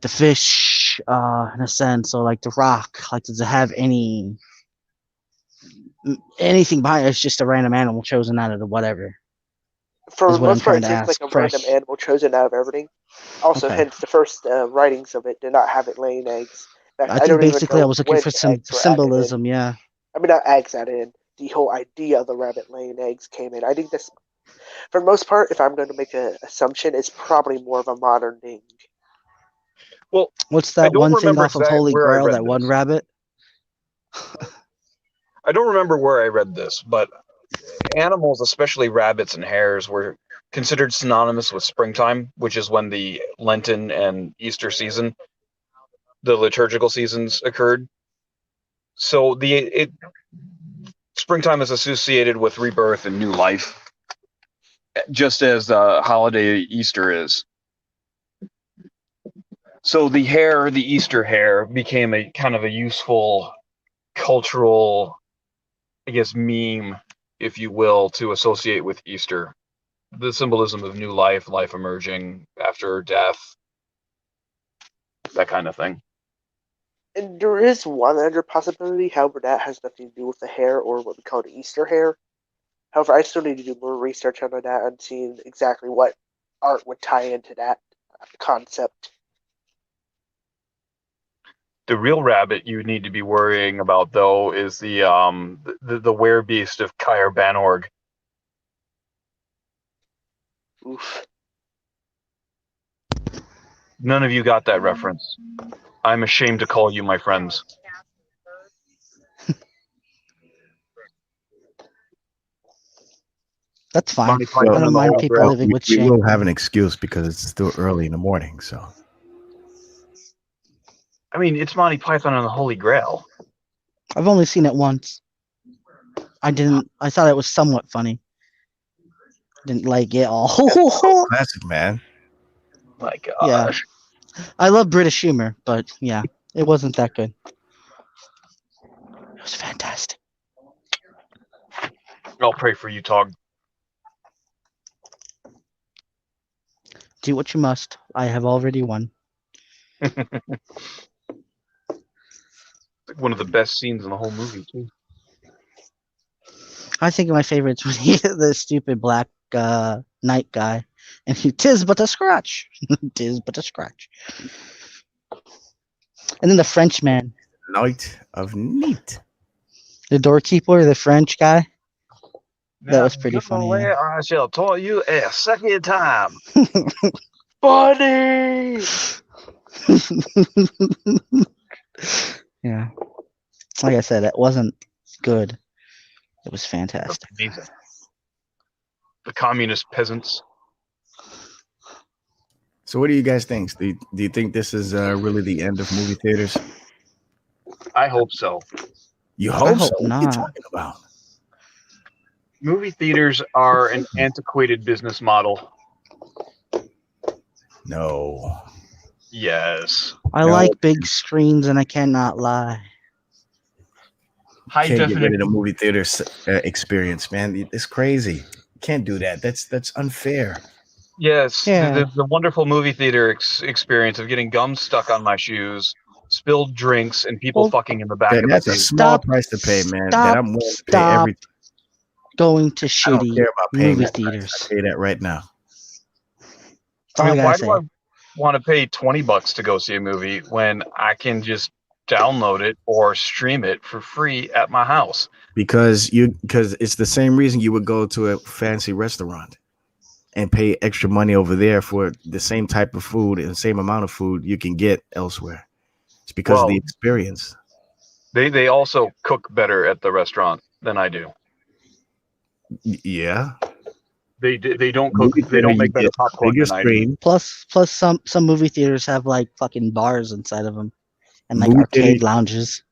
the fish, in a sense, or like the rock? Like, does it have anything behind it? It's just a random animal chosen out of the whatever. For Is the what I'm most part, trying it to seems like ask. a random Fresh. animal chosen out of everything. Also, Okay. hence the first writings of it did not have it laying eggs. In fact, I I think don't even basically I know was looking when for the some eggs were added in. symbolism. Yeah. I mean, not eggs added in. The whole idea of the rabbit laying eggs came in. I think this, for the most part, if I'm going to make an assumption, it's probably more of a modern thing. Well, What's I that don't one thing remember off of exactly Holy where I Grail? read That one this. rabbit. I don't remember where I read this, but animals, especially rabbits and hares, were considered synonymous with springtime, which is when the Lenten and Easter season, the liturgical seasons, occurred. So springtime is associated with rebirth and new life, just as the holiday Easter is. So the Easter hare, became a kind of a useful cultural, I guess, meme, if you will, to associate with Easter. The symbolism of new life, life emerging after death, that kind of thing. And there is one other possibility, however, that has nothing to do with the hare or what we call the Easter hare. However, I still need to do more research on that and seeing exactly what art would tie into that concept. The real rabbit you need to be worrying about, though, is the werebeast of Kair Banorg. Oof. None of you got that reference. I'm ashamed to call you my friends. That's fine. Monty I Python don't and the mind Holy people Grail. living with we shame. will have an excuse because it's still early in the morning. So I mean, it's Monty Python and the Holy Grail. I've only seen it once. I thought it was somewhat funny. Didn't like it all. classic, man. My gosh. Yeah. I love British humor, but yeah, it wasn't that good. It was fantastic. I'll pray for you, Tog. Do what you must. I have already won. One of the best scenes in the whole movie, too. I think my favorite's when the stupid black knight guy, and he tis but a scratch, tis but a scratch. And then the Frenchman, Night of Neat. the doorkeeper, the French guy. That was pretty Now, funny. where I shall tell you a second time. Funny! Yeah. Like I said, it wasn't good. It was That's fantastic. amazing. The communist peasants. So, what do you guys think? Do you think this is really the end of movie theaters? I hope so. You hope, hope so. What are you not. talking about? Movie theaters are an antiquated business model. No. Yes. I No. like big screens, and I cannot lie. High Can't get rid of the definition. movie theater experience, man. It's crazy. Can't do that. That's unfair. Yes, Yeah. the wonderful movie theater experience of getting gum stuck on my shoes, spilled drinks, and people Well, fucking in the back of the That's a theater. small price to pay, man. That I'm willing to pay every. going to I don't shitty care about paying movie that price. theaters. I tell you that right now. That's all I why gotta do I say. want to pay $20 to go see a movie when I can just download it or stream it for free at my house? Because it's the same reason you would go to a fancy restaurant and pay extra money over there for the same type of food and the same amount of food you can get elsewhere. It's because of the experience. They also cook better at the restaurant than I do. Yeah. They don't cook. Movie They theater, don't you make better get popcorn bigger than I do. screen. Plus some movie theaters have like fucking bars inside of them and like Movie arcade theater, lounges.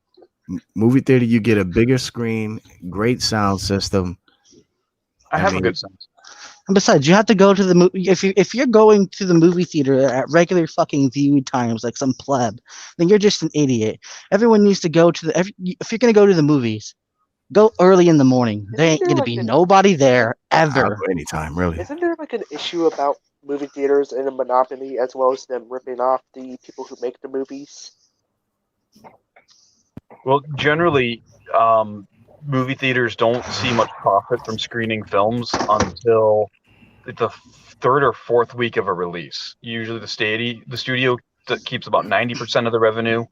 movie theater, you get a bigger screen, great sound system. I I have a mean, good sense. And besides, you have to go to the movie if you're going to the movie theater at regular fucking view times like some pleb, then you're just an idiot. Everyone needs to go to if you're gonna go to the movies, go early in the morning. There Isn't ain't there gonna like be an nobody there I'll ever. go anytime, really. isn't there like an issue about movie theaters and a monopoly as well as them ripping off the people who make the movies? Well, generally, movie theaters don't see much profit from screening films until the third or fourth week of a release. Usually, the studio keeps about 90% of the revenue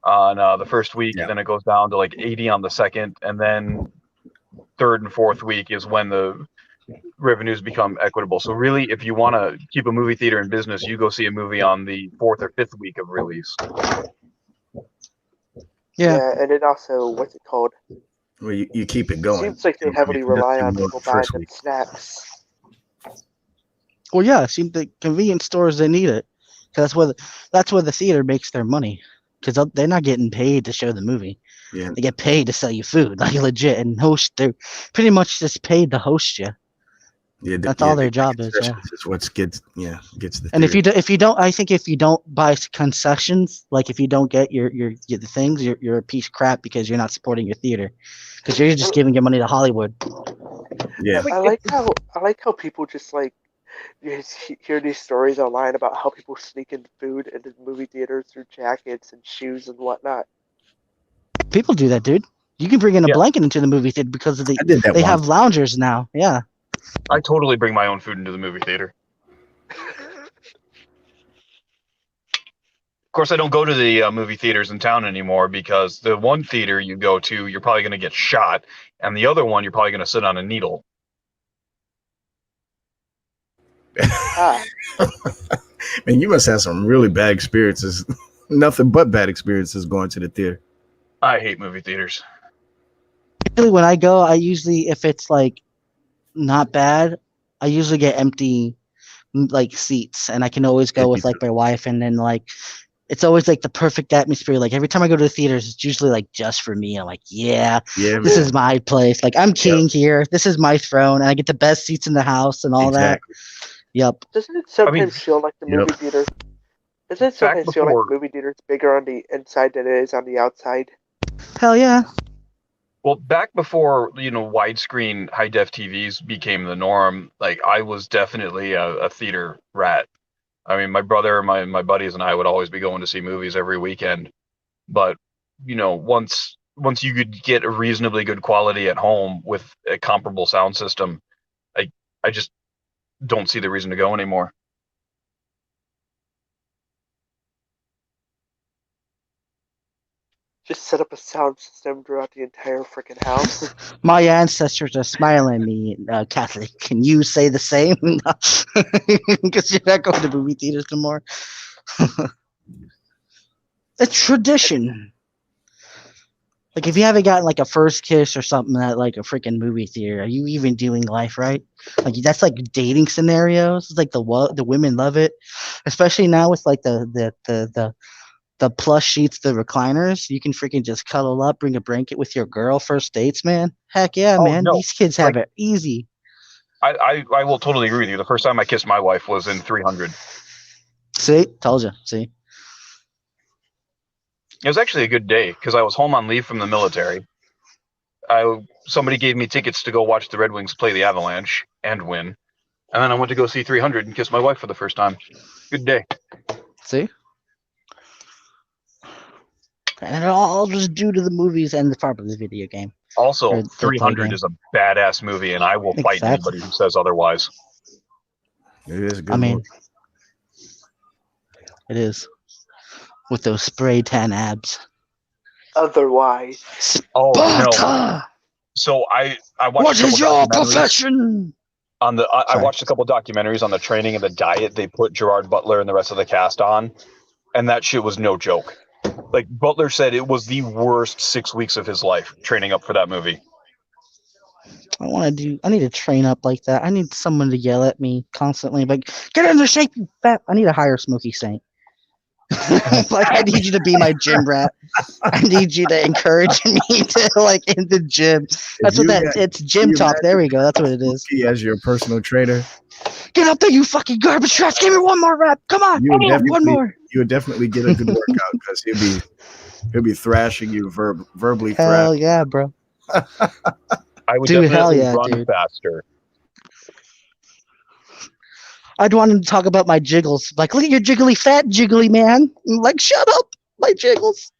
on the first week. Yeah. Then it goes down to like 80 on the second, and then third and fourth week is when the revenues become equitable. So really, if you want to keep a movie theater in business, you go see a movie on the fourth or fifth week of release. Yeah. And it also, what's it called? Well, you keep it going. Seems like they heavily rely on people buying first them week. snacks. Well, yeah. See, the convenience stores they need it because that's where the theater makes their money because they're not getting paid to show the movie. Yeah, They get paid to sell you food, like legit, and host. They're pretty much just paid to host you. yeah. That's all their job is. Yeah. It's what gets the. And theater. if you don't, I think if you don't buy concessions, like if you don't get the things, you're a piece of crap because you're not supporting your theater, because you're just giving your money to Hollywood. Yeah, I like how people just like you just hear these stories online about how people sneak in food into movie theaters through jackets and shoes and whatnot. People do that, dude. You can bring in a Yeah. blanket into the movie theater because of I did that they once. have loungers now. Yeah. I totally bring my own food into the movie theater. Of course, I don't go to the movie theaters in town anymore because the one theater you go to, you're probably going to get shot, and the other one, you're probably going to sit on a needle. Man, you must have some really bad experiences. Nothing but bad experiences going to the theater. I hate movie theaters. Usually when I go, I usually if it's like not bad, I usually get empty like seats, and I can always go Yeah, me with like my wife, and then like it's always like the perfect atmosphere. Like every time I go to the theaters, it's usually like just for me. I'm like, yeah, Yeah, this man. is my place. Like I'm king here. This is my throne, and I get the best seats in the house and all Exactly. that. Yep. Doesn't it sometimes feel like the Yep. movie theater? Doesn't it sometimes feel like before- the movie theater is bigger on the inside than it is on the outside? Hell yeah. Well, back before widescreen high def TVs became the norm, like I was definitely a theater rat. I mean, my brother, my buddies, and I would always be going to see movies every weekend. But once you could get a reasonably good quality at home with a comparable sound system, I just don't see the reason to go anymore. Just set up a sound system throughout the entire freaking house. My ancestors are smiling at me, Catholic. Can you say the same? Because you're not going to movie theaters no more. It's tradition. Like if you haven't gotten like a first kiss or something at like a freaking movie theater, are you even doing life right? Like that's like dating scenarios. It's like the women love it, especially now with like the plush sheets, the recliners. You can freaking just cuddle up, bring a blanket with your girl. First dates, man. Heck yeah, Oh, man. no. These kids have it easy. I will totally agree with you. The first time I kissed my wife was in 300. See, told you. See. It was actually a good day because I was home on leave from the military. Somebody gave me tickets to go watch the Red Wings play the Avalanche and win. And then I went to go see 300 and kiss my wife for the first time. Good day. See? And it all just due to the movies and probably the video game. Also, Or the 300 game. is a badass movie, and I will fight Exactly. anybody who says otherwise. It is a good I mean, movie. it is. With those spray tan abs. Otherwise, Oh no! Sparta! So I watched. What a couple is your documentaries profession? I Sorry. watched a couple documentaries on the training and the diet they put Gerard Butler and the rest of the cast on, and that shit was no joke. Like Butler said, it was the worst 6 weeks of his life training up for that movie. I need to train up like that. I need someone to yell at me constantly, like, get into shape, you fat. I need to hire Smokey Saint. Like, I need you to be my gym rat. I need you to encourage me to, like, in the gym. That's what it's gym talk. There we go. That's what it is. Smokey as your personal trainer. Get up there, you fucking garbage trash. Give me one more rep. Come on. One more. You would definitely get a good workout because he'll be thrashing you verbally. Hell yeah, bro. I would Dude, hell definitely yeah, run dude. faster. I'd want him to talk about my jiggles. Like, look at your jiggly fat jiggly man. I'm like, shut up, my jiggles.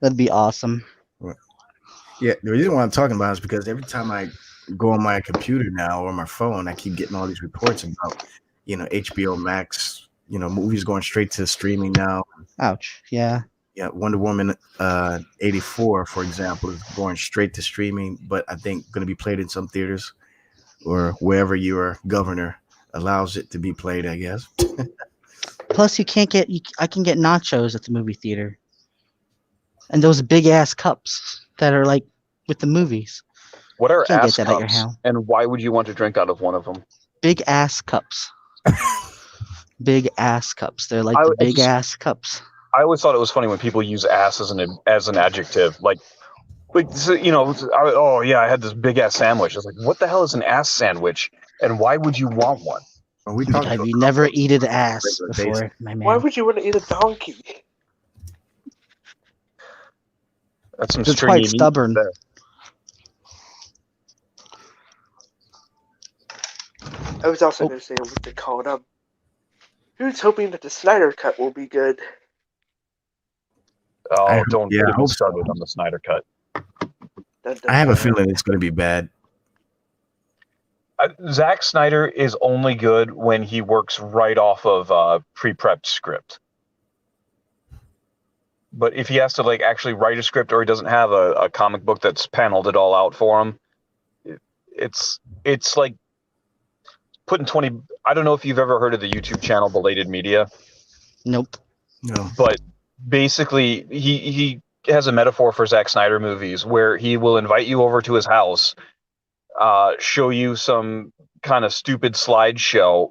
That'd be awesome. Yeah, the reason why I'm talking about it is because every time I go on my computer now or my phone, I keep getting all these reports about, HBO Max, movies going straight to streaming now. Ouch. Yeah. Yeah, Wonder Woman 84, for example, is going straight to streaming, but I think going to be played in some theaters or wherever your governor allows it to be played, I guess. Plus, I can get nachos at the movie theater. And those big ass cups that are like with the movies. What are Can't ass get that at your cups, house. and why would you want to drink out of one of them? Big ass cups. Big ass cups. They're like the big ass cups. I always thought it was funny when people use ass as an adjective. Like oh yeah, I had this big ass sandwich. I was like, what the hell is an ass sandwich, and why would you want one? Have you never eaten ass before, my man? Why would you want to eat a donkey? That's some It's stringy quite stubborn. There. I was also going to say, what they called who's hoping that the Snyder Cut will be good? Oh, don't get me started on the Snyder Cut. I have a feeling it's going to be bad. Zack Snyder is only good when he works right off of a pre-prepped script. But if he has to actually write a script, or he doesn't have a comic book that's paneled it all out for him, it's like putting 20. I don't know if you've ever heard of the YouTube channel Belated Media. Nope. No. But basically, he has a metaphor for Zack Snyder movies where he will invite you over to his house, show you some kind of stupid slideshow,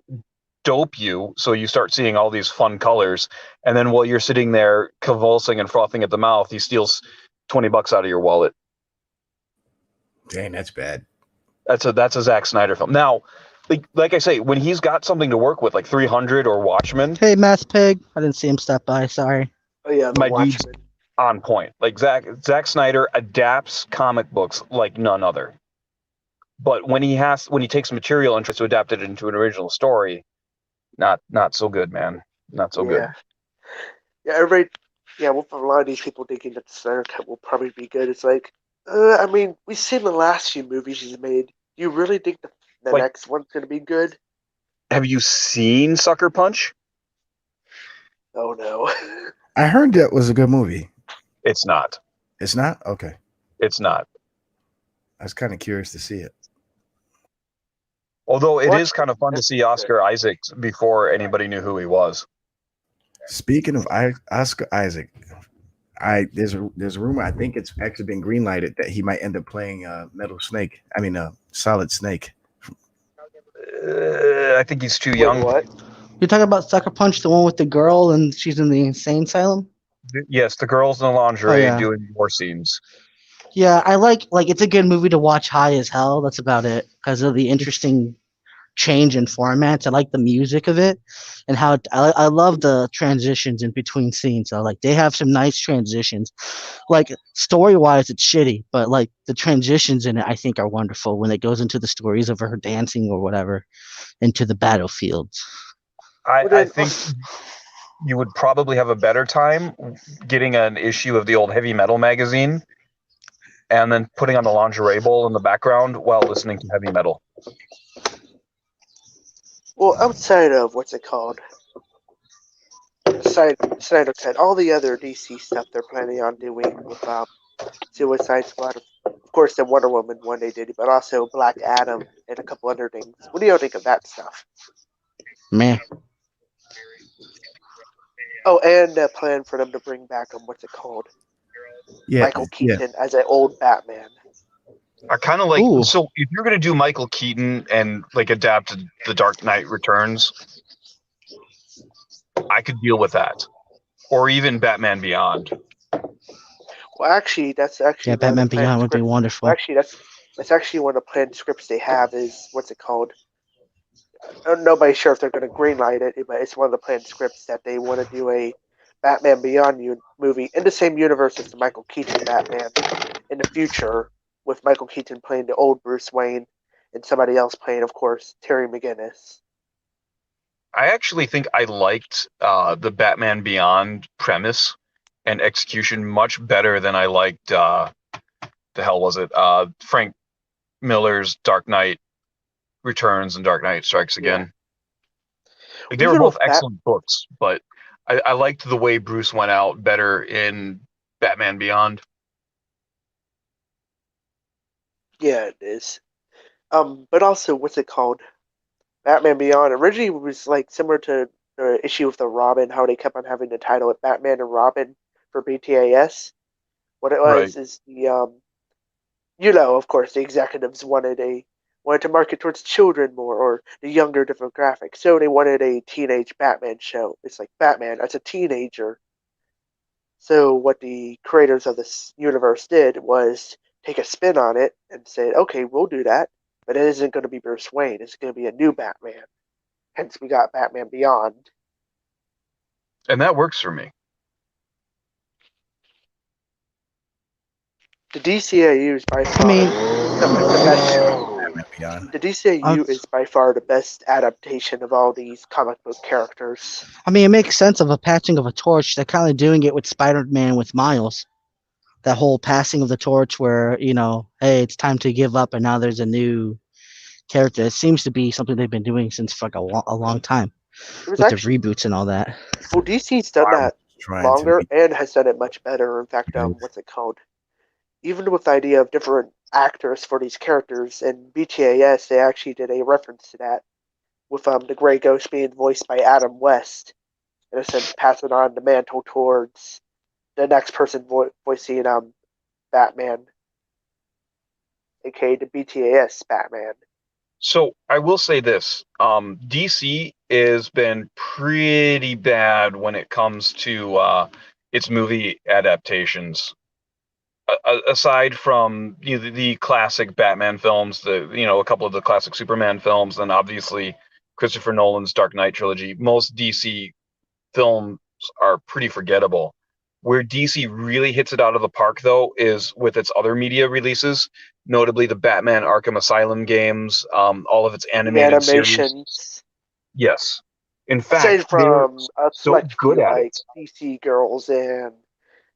dope you so you start seeing all these fun colors, and then while you're sitting there convulsing and frothing at the mouth, he steals $20 out of your wallet. Dang, that's bad. That's a Zack Snyder film. Now, like I say, when he's got something to work with, like 300 or Watchmen. Hey, Math Pig. I didn't see him step by. Sorry. Oh yeah, the Watchmen. On point. Like Zack Snyder adapts comic books like none other. But when he takes material and tries to adapt it into an original story, not so good, man. Not so good. Yeah, everybody. Yeah, well, a lot of these people thinking that the Snyder Cut will probably be good. It's like, I mean, we've seen the last few movies he's made. You really think the next one's going to be good? Have you seen Sucker Punch? Oh no. I heard that was a good movie. It's not. It's not? Okay. It's not. I was kind of curious to see it. Although it is kind of fun to see Oscar Isaac before anybody knew who he was. Speaking of Oscar Isaac, there's a rumor. I think it's actually been greenlighted that he might end up playing Solid Snake. I think he's too young. What? You're talking about Sucker Punch, the one with the girl, and she's in the insane asylum? Yes, the girls in the lingerie doing war scenes. Yeah, I like it's a good movie to watch high as hell. That's about it because of the interesting change in formats. I like the music of it and how I love the transitions in between scenes. So they have some nice transitions. Story wise, it's shitty, but the transitions in it I think are wonderful when it goes into the stories of her dancing or whatever into the battlefields. I think you would probably have a better time getting an issue of the old heavy metal magazine and then putting on the lingerie bowl in the background while listening to heavy metal. Well, outside of what's it called? Snyder Cut, all the other DC stuff they're planning on doing with Suicide Squad, of course the Wonder Woman one they did, but also Black Adam and a couple other things. What do you think of that stuff? Meh. Oh, and a plan for them to bring back what's it called? Yeah, Michael yeah. Keaton as an old Batman. I kind of like. Ooh. So if you're gonna do Michael Keaton and like adapt to The Dark Knight Returns, I could deal with that, or even Batman Beyond. Well, actually, that's actually Yeah, one of the Batman planned Beyond would be scripts. Well, wonderful. actually, that's actually one of the planned scripts they have. Is what's it called? Nobody's sure if they're going to greenlight it, but it's one of the planned scripts that they want to do a Batman Beyond movie in the same universe as the Michael Keaton Batman in the future, with Michael Keaton playing the old Bruce Wayne and somebody else playing, of course, Terry McGinnis. I actually think I liked the Batman Beyond premise and execution much better than I liked. The hell was it? Frank Miller's Dark Knight Returns and Dark Knight Strikes Yeah. Again. Like, they were Even both with excellent books, but I liked the way Bruce went out better in Batman Beyond. yeah, it is. But also, what's it called? Batman Beyond originally was like similar to the issue with the Robin, how they kept on having the title of Batman and Robin for BTAS. What it Right. was is of course, the executives wanted to market towards children more or the younger demographic, so they wanted a teenage Batman show. It's like Batman as a teenager. So what the creators of this universe did was take a spin on it and say, okay, we'll do that, but it isn't going to be Bruce Wayne. It's going to be a new Batman. Hence, we got Batman Beyond. And that works for me. The DCAU is by far I mean, the best. Batman Beyond. The DCAU uh, is by far the best adaptation of all these comic book characters. I mean, it makes sense of a patching of a torch. They're kind of doing it with Spider-Man with Miles. That whole passing of the torch, where hey, it's time to give up, and now there's a new character. It seems to be something they've been doing since for like a long time It was with the actually reboots and all that. well, DC's done I was that trying to longer make and has done it much better. In fact, good. what's it called? Even with the idea of different actors for these characters in BTAS, they actually did a reference to that with the Grey Ghost being voiced by Adam West, in a sense, passing on the mantle towards the next person voicing Batman, aka the BTAS Batman. So I will say this: DC has been pretty bad when it comes to its movie adaptations. Aside from the classic Batman films, a couple of the classic Superman films, and obviously Christopher Nolan's Dark Knight trilogy, most DC films are pretty forgettable. Where DC really hits it out of the park, though, is with its other media releases, notably the Batman Arkham Asylum games, all of its The animated series. animations, Yes. In aside fact, they're from a so select good few at like it. DC Girls and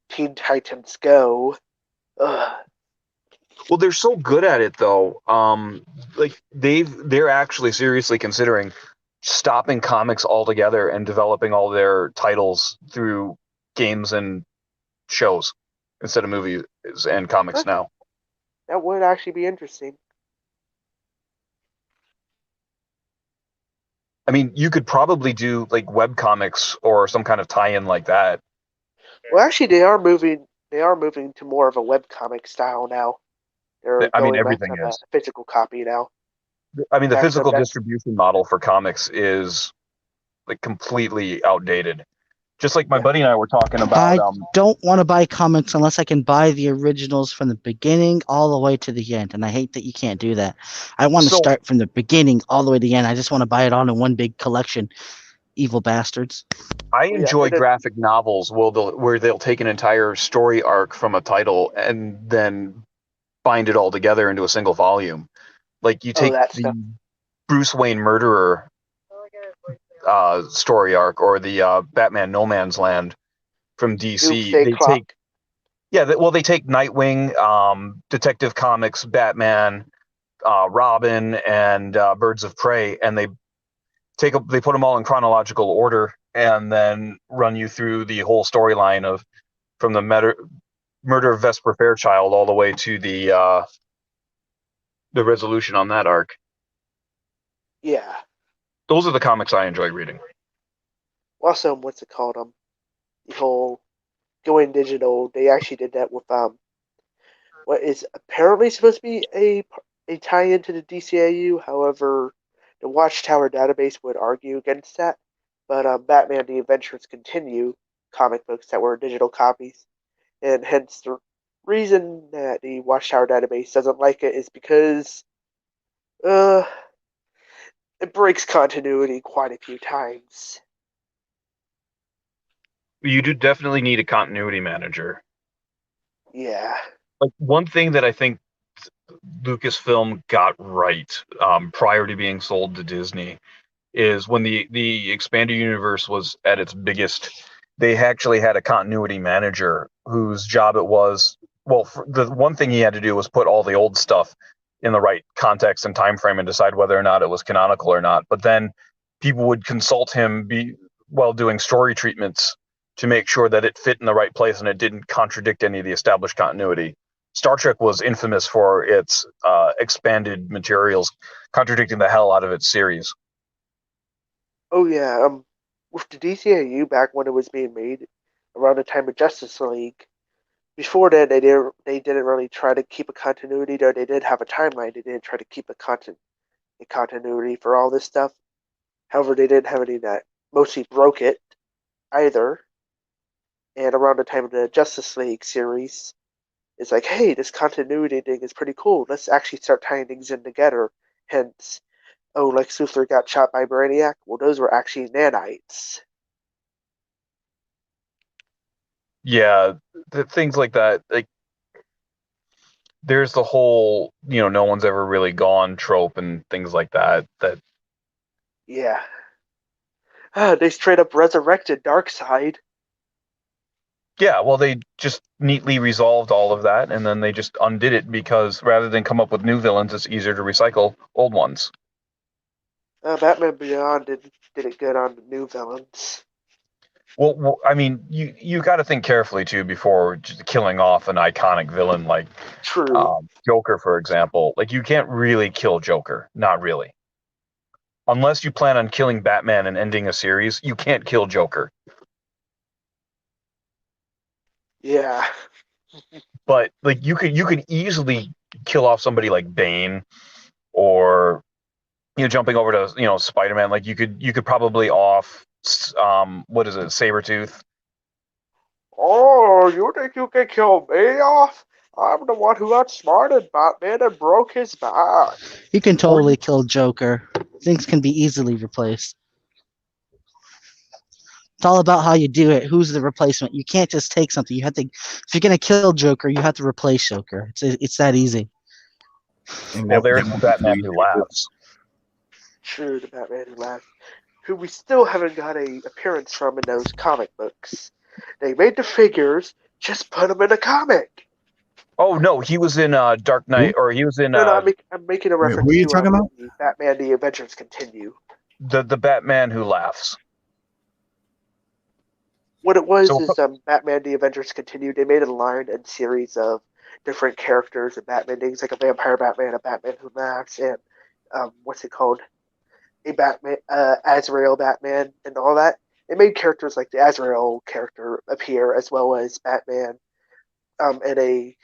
Teen Titans Go. Ugh. Well, they're so good at it, though. Like they're actually seriously considering stopping comics altogether and developing all their titles through games and shows instead of movies and comics Okay, now. that would actually be interesting. I mean, you could probably do like web comics or some kind of tie-in like that. Well, actually, they are moving. They are moving to more of a webcomic style now. They're I mean, going back everything to the is. physical copy now. I mean, the Fact, physical that's distribution model for comics is like completely outdated. Just like my yeah. buddy and I were talking about. I don't want to buy comics unless I can buy the originals from the beginning all the way to the end, and I hate that you can't do that. I want to So start from the beginning all the way to the end. I just want to buy it all in one big collection. Evil bastards. I Well, yeah, enjoy graphic novels where they'll take an entire story arc from a title and then bind it all together into a single volume. Like you oh, take that the stuff. Bruce Wayne murderer story arc or the Batman No Man's Land from DC. Doomsday They take Clock. they take Nightwing, Detective Comics, Batman, Robin, and Birds of Prey, and they put them all in chronological order and then run you through the whole storyline of from the murder of Vesper Fairchild all the way to the resolution on that arc. Yeah. Those are the comics I enjoy reading. Also, what's it called? The whole going digital. They actually did that with what is apparently supposed to be a tie-in to the DCAU. However, the Watchtower database would argue against that. But Batman: The Adventures Continue comic books that were digital copies, and hence the reason that the Watchtower database doesn't like it is because uh, it breaks continuity quite a few times. You do definitely need a continuity manager. Yeah. Like one thing that I think Lucasfilm got right prior to being sold to Disney is when the expanded universe was at its biggest, they actually had a continuity manager whose job it was. Well, the one thing he had to do was put all the old stuff in the right context and time frame and decide whether or not it was canonical or not. But then people would consult him while doing story treatments to make sure that it fit in the right place and it didn't contradict any of the established continuity. Star Trek was infamous for its expanded materials contradicting the hell out of its series. Oh yeah. With the DCAU back when it was being made, around the time of Justice League. Before that, they didn't really try to keep a continuity. Though they did have a timeline, they didn't try to keep a continuity for all this stuff. However, they didn't have any that mostly broke it either. And around the time of the Justice League series, it's like, hey, this continuity thing is pretty cool. Let's actually start tying things in together. Hence, oh, Lex Luthor got shot by Brainiac. Well, those were actually nanites. Yeah, things like that. Like there's the whole, no one's ever really gone trope and things like that. That Yeah. They straight up resurrected Darkseid. yeah, well, they just neatly resolved all of that, and then they just undid it because rather than come up with new villains, it's easier to recycle old ones. Batman Beyond did it good on the new villains. Well, I mean, you got to think carefully too before just killing off an iconic villain like True. Joker, for example. Like you can't really kill Joker, not really, unless you plan on killing Batman and ending a series. You can't kill Joker. Yeah. But like you could easily kill off somebody like Bane or jumping over to Spider-Man. Like you could probably off what is it, Sabretooth. Oh, you think you can kill me off? I'm the one who outsmarted Batman and broke his back. You can Or totally kill Joker. Things can be easily replaced. It's all about how you do it. Who's the replacement? You can't just take something. You have to. If you're gonna kill Joker, you have to replace Joker. It's that easy. And well, that there's the won't be too Batman easy Who to do. Laughs. True, the Batman who laughed, who we still haven't got a appearance from in those comic books. They made the figures, just put them in a comic. Oh no, he was in Dark Knight, or he was in No, I'm making a Wait, reference who are you to talking about? the Batman: The Adventures Continue. the Batman Who Laughs. What it was So is Batman: The Adventures Continue. They made a line and series of different characters and Batman things, like a vampire Batman, a Batman who laughs, and what's it called? A Batman, Azrael Batman, and all that. They made characters like the Azrael character appear, as well as Batman, in a,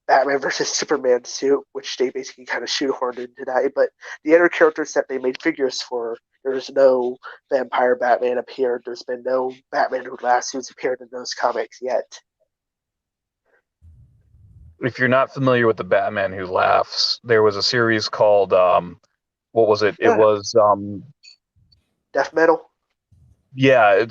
Batman versus Superman suit, which they basically kind of shoehorned into that. But the other characters that they made figures for, there's no vampire Batman appeared. There's been no Batman who laughs who's appeared in those comics yet. if you're not familiar with the Batman Who Laughs, there was a series called what was it? It Yeah, was Death Metal. yeah,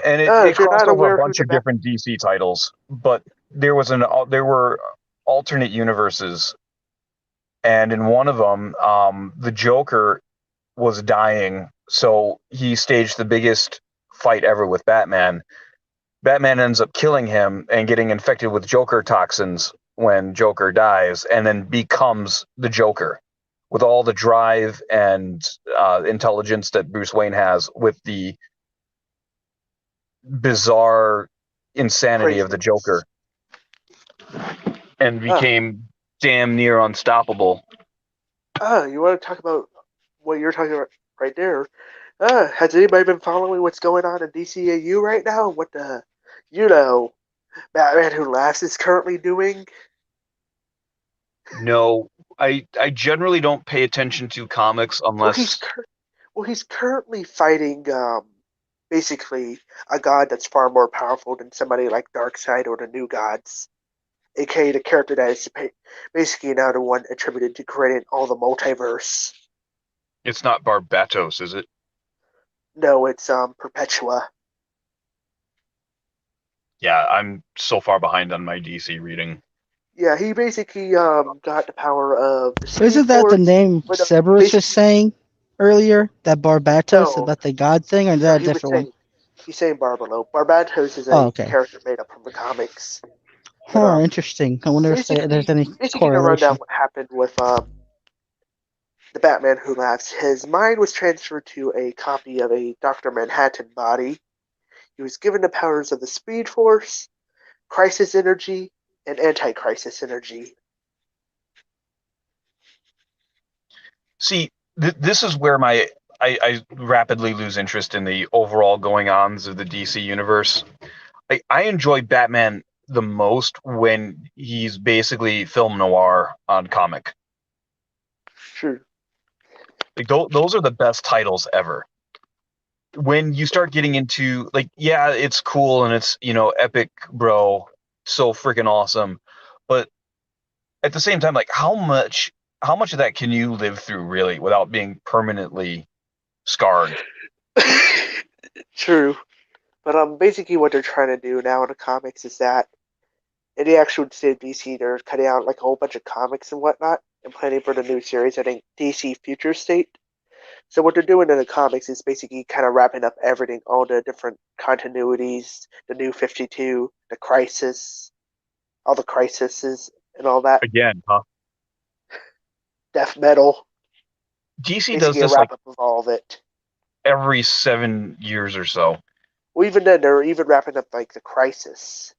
and it If you're crossed not over a aware who bunch the of different DC titles, but there were alternate universes, and in one of them, the Joker was dying, so he staged the biggest fight ever with Batman. Batman ends up killing him and getting infected with Joker toxins when Joker dies, and then becomes the Joker with all the drive and intelligence that Bruce Wayne has, with the bizarre insanity of the Joker, and became damn near unstoppable. You want to talk about what you're talking about right there? Has anybody been following what's going on in DCAU right now? What the, you know, Batman Who Laughs is currently doing? No, I generally don't pay attention to comics Well, unless he's currently fighting basically a god that's far more powerful than somebody like Darkseid or the New Gods, aka the character that is basically now the one attributed to creating all the multiverse. it's not Barbatos, is it? No, it's Perpetua. Yeah, I'm so far behind on my DC reading. Yeah, he basically got the power of the Speed Isn't that the Force. name But Cerberus was basically, saying earlier? That Barbatos no, about the god thing, or is no, that a different one? he's saying Barbaro. Barbatos is Oh, a okay. character made up from the comics. But Huh, interesting. I wonder if there's any basically to run down correlation. what happened with the Batman Who Laughs, his mind was transferred to a copy of a Dr. Manhattan body. He was given the powers of the Speed Force, Crisis Energy, and Anti-Crisis Energy. See, this is where I rapidly lose interest in the overall going ons of the DC universe. I enjoy Batman the most when he's basically film noir on comic. True. Like those are the best titles ever. When you start getting into like, yeah, it's cool and it's epic, bro, so freaking awesome, but at the same time, like how much of that can you live through really without being permanently scarred? True. But basically what they're trying to do now in the comics is that in the actual state of DC, they're cutting out like a whole bunch of comics and whatnot and planning for the new series, I think DC Future State. So what they're doing in the comics is basically kind of wrapping up everything, all the different continuities, the New 52, the Crisis, all the crises and all that. Again, huh? Death metal, DC does basically a this like wrap up of all of it. every 7 years or so. Well, even then, they're even wrapping up like the Crisis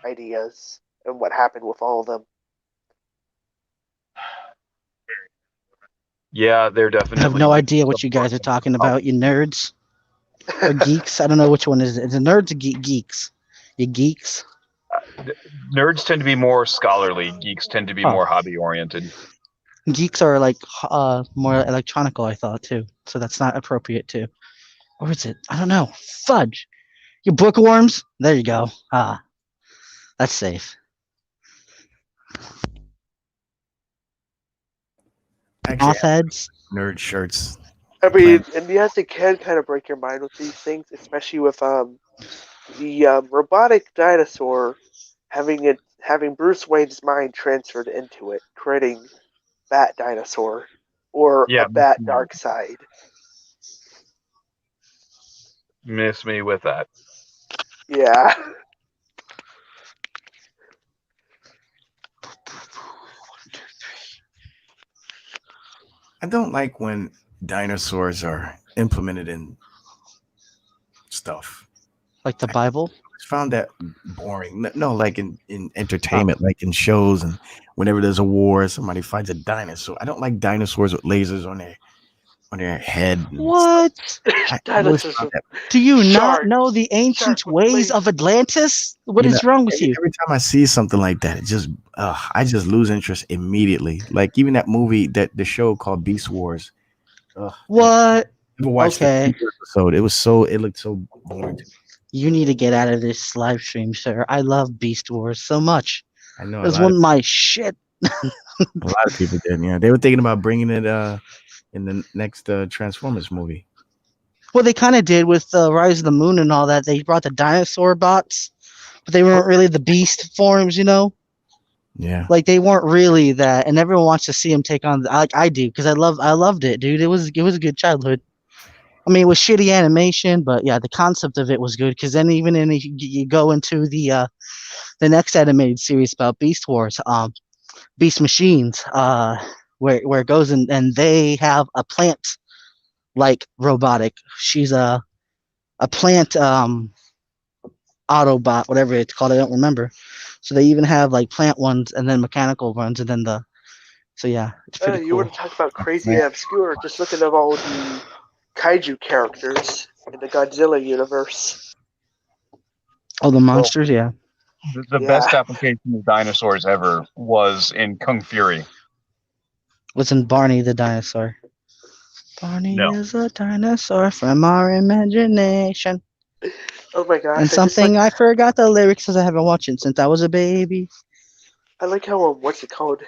ideas and what happened with all of them. Yeah, they're I definitely. have no idea what you guys are talking about, you nerds or geeks. I don't know which one is it. Is it nerds or geeks? You geeks? Nerds tend to be more scholarly. Geeks tend to be more hobby oriented. Geeks are like more electronical, I thought too. So that's not appropriate too. Or is it? I don't know. Fudge. You bookworms? There you go. That's safe. Actually, Off heads. nerd shirts. I mean, and yes, it can kind of break your mind with these things, especially with the robotic dinosaur having Bruce Wayne's mind transferred into it, creating Bat Dinosaur or Yeah, a Bat Darkseid. miss me with that. Yeah. I don't like when dinosaurs are implemented in stuff. Like the Bible? I found that boring. No, like in entertainment, like in shows, and whenever there's a war, somebody fights a dinosaur. I don't like dinosaurs with lasers on their head. What? Do you not know the ancient ways of Atlantis? What is wrong with you? Every time I see something like that, it just I just lose interest immediately. Like even that movie, the show called Beast Wars. What? Never watched the episode. It looked so boring. You need to get out of this live stream, sir. I love Beast Wars so much. I know it was one of my shit. A lot of people did. Yeah, they were thinking about bringing it in the next Transformers movie. Well, they kind of did with Rise of the Moon and all that. They brought the dinosaur bots, but they weren't really the beast forms, Yeah. Like they weren't really that, and everyone wants to see them take on. Like I do, because I loved it, dude. It was a good childhood. I mean, it was shitty animation, but yeah, the concept of it was good. Because then even you go into the next animated series about Beast Wars, Beast Machines, where it goes and they have a plant like robotic. She's a plant Autobot, whatever it's called. I don't remember. So they even have like plant ones and then mechanical ones, and then so yeah, it's pretty cool. You want to talk about crazy and obscure? Just looking at all kaiju characters in the Godzilla universe. Oh, the monsters, yeah. The best application of dinosaurs ever was in Kung Fury. What's in Barney the dinosaur? Barney No. is a dinosaur from our imagination. Oh my gosh! And something I forgot the lyrics because I haven't watched it since I was a baby. I like how what's it called?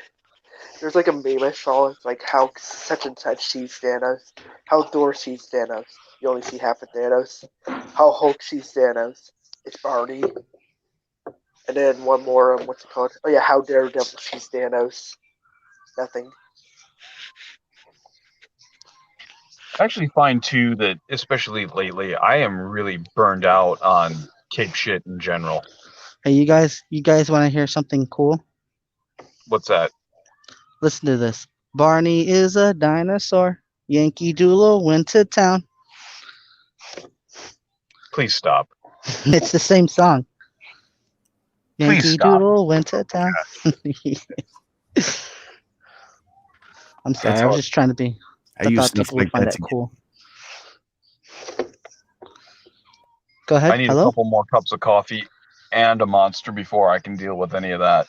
There's like a meme I saw. It's like how such and such sees Thanos, how Thor sees Thanos. You only see half of Thanos. How Hulk sees Thanos. It's Barney. And then one more. What's it called? Oh yeah, how Daredevil sees Thanos. Nothing. I actually find too that, especially lately, I am really burned out on cape shit in general. Hey, you guys want to hear something cool? What's that? Listen to this. Barney is a dinosaur. Yankee Doodle went to town. Please stop. It's the same song. Please Yankee stop. Doodle went to town. I'm sorry. That's I was all- just trying to be. I I use thought stuff people would like find that that to cool. Go ahead. I need Hello? a couple more cups of coffee and a monster before I can deal with any of that.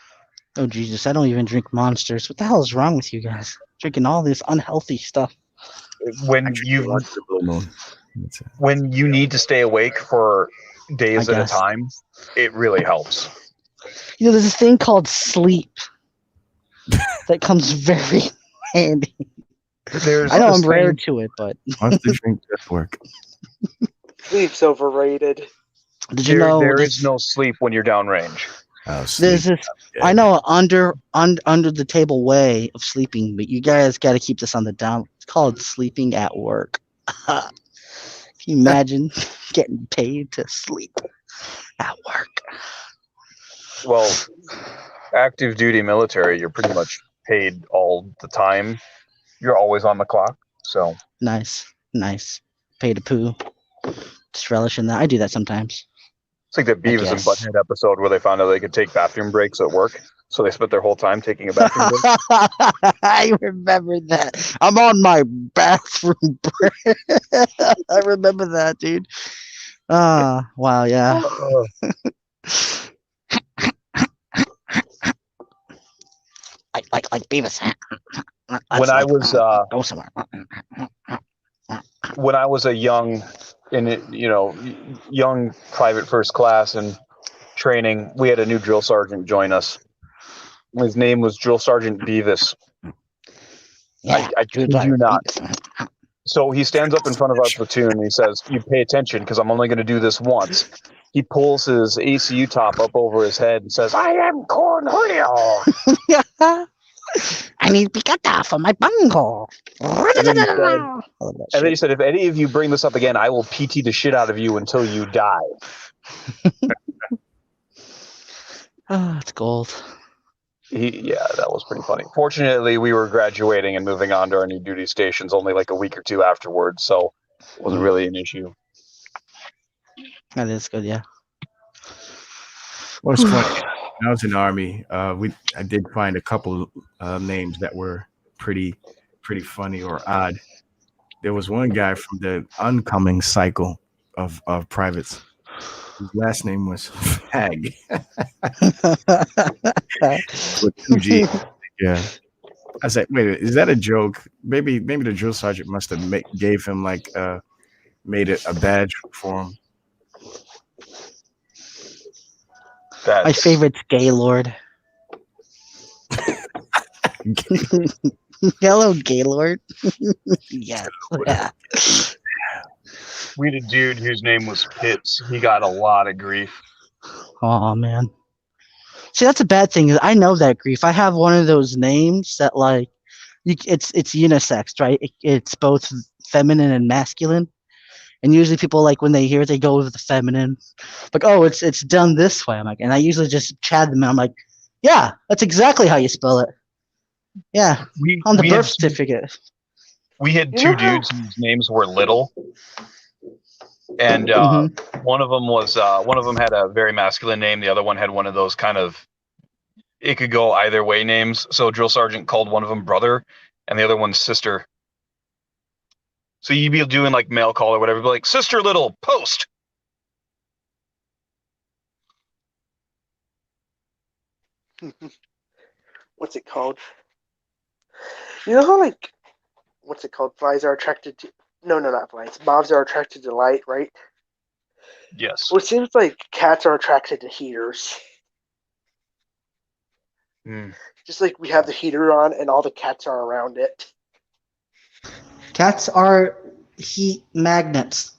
Oh, Jesus. I don't even drink monsters. What the hell is wrong with you guys? Drinking all this unhealthy stuff. When Actually, you watch the Blue Moon. That's it. when you need to stay awake for days I at a guess. time, it really helps. You know, there's this thing called sleep that comes very handy. There's I know this I'm rare thing- to it, but Monster drink does work. Sleep's overrated. did you know there this, is no sleep when you're downrange. Oh, there's sleep. this I know under the table way of sleeping, but you guys got to keep this on the down. It's called sleeping at work. Can you imagine getting paid to sleep at work? Well, active duty military, you're pretty much paid all the time. You're always on the clock. So Nice. Pay to poo. Just relishing that. I do that sometimes. it's like that Beavis and guess. Butthead episode where they found out they could take bathroom breaks at work. So they spent their whole time taking a bathroom break. I remember that. I'm on my bathroom break. I remember that, dude. Wow, yeah. Like Beavis. When I was go somewhere. when I was a young private first class and training, we had a new drill sergeant join us. His name was Drill Sergeant Beavis. Yeah, I kid you not. So he stands up in front of our platoon and he says, "You pay attention because I'm only going to do this once." He pulls his ACU top up over his head and says, "I am Corn Julio." I need picata for my bungo. And then he said, "If any of you bring this up again, I will PT the shit out of you until you die." Oh, it's gold. Yeah, that was pretty funny. Fortunately, we were graduating and moving on to our new duty stations only like a week or two afterwards, so it wasn't really an issue. That is good, yeah. Well, it's funny. When I was in the Army, I did find a couple names that were pretty funny or odd. There was one guy from the oncoming cycle of privates. His last name was Fag with 2 G. Yeah. I said, wait, is that a joke? Maybe the drill sergeant must have gave him made it a badge for him. My favorite's Gaylord. Hello, Gaylord. Yes. Yeah. We had a dude whose name was Pitts. He got a lot of grief. Oh man. See, that's a bad thing. I know that grief. I have one of those names that it's unisex, right? It's both feminine and masculine. And usually people when they hear it, they go with the feminine. Like, oh, it's done this way. I'm like, and I usually just chat them. I'm like, yeah, that's exactly how you spell it. Yeah, on the birth certificate. We had two dudes whose names were Little, and one of them had a very masculine name. The other one had one of those kind of, it could go either way names. So drill sergeant called one of them brother, and the other one sister. So you'd be doing like mail call or whatever, be like, Sister Little, post. What's it called? You know how like what's it called? Flies are attracted to not flies. Moths are attracted to light, right? Yes. Well, it seems like cats are attracted to heaters. Just like we have the heater on and all the cats are around it. Cats are heat magnets.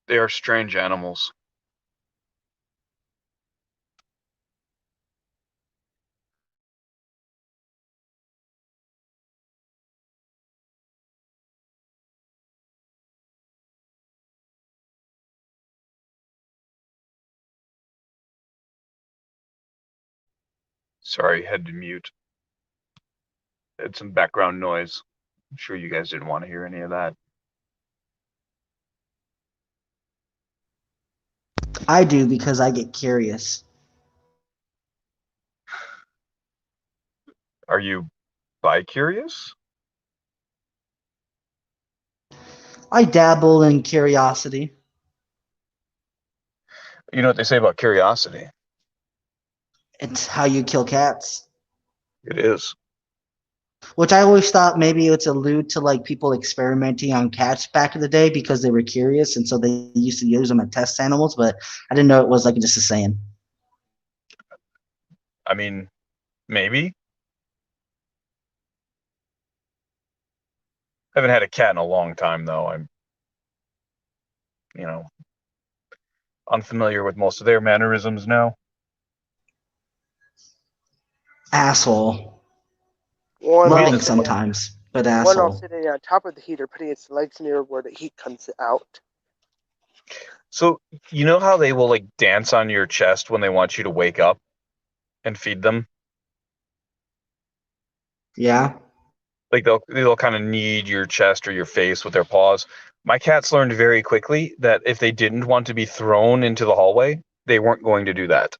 They are strange animals. Sorry, had to mute. Had some background noise. I'm sure you guys didn't want to hear any of that. I do because I get curious. Are you bi-curious? I dabble in curiosity. You know what they say about curiosity? It's how you kill cats. It is. Which I always thought maybe it's allude to like people experimenting on cats back in the day because they were curious and so they used to use them as test animals, but I didn't know it was like just a saying. I mean, maybe. I haven't had a cat in a long time, though. I'm, unfamiliar with most of their mannerisms now. Asshole. One Loving all sitting, sometimes, but one all asshole. sitting on top of the heater, putting its legs near where the heat comes out. So, you know how they will like dance on your chest when they want you to wake up and feed them? Yeah. Like they'll kind of knead your chest or your face with their paws. My cats learned very quickly that if they didn't want to be thrown into the hallway, they weren't going to do that.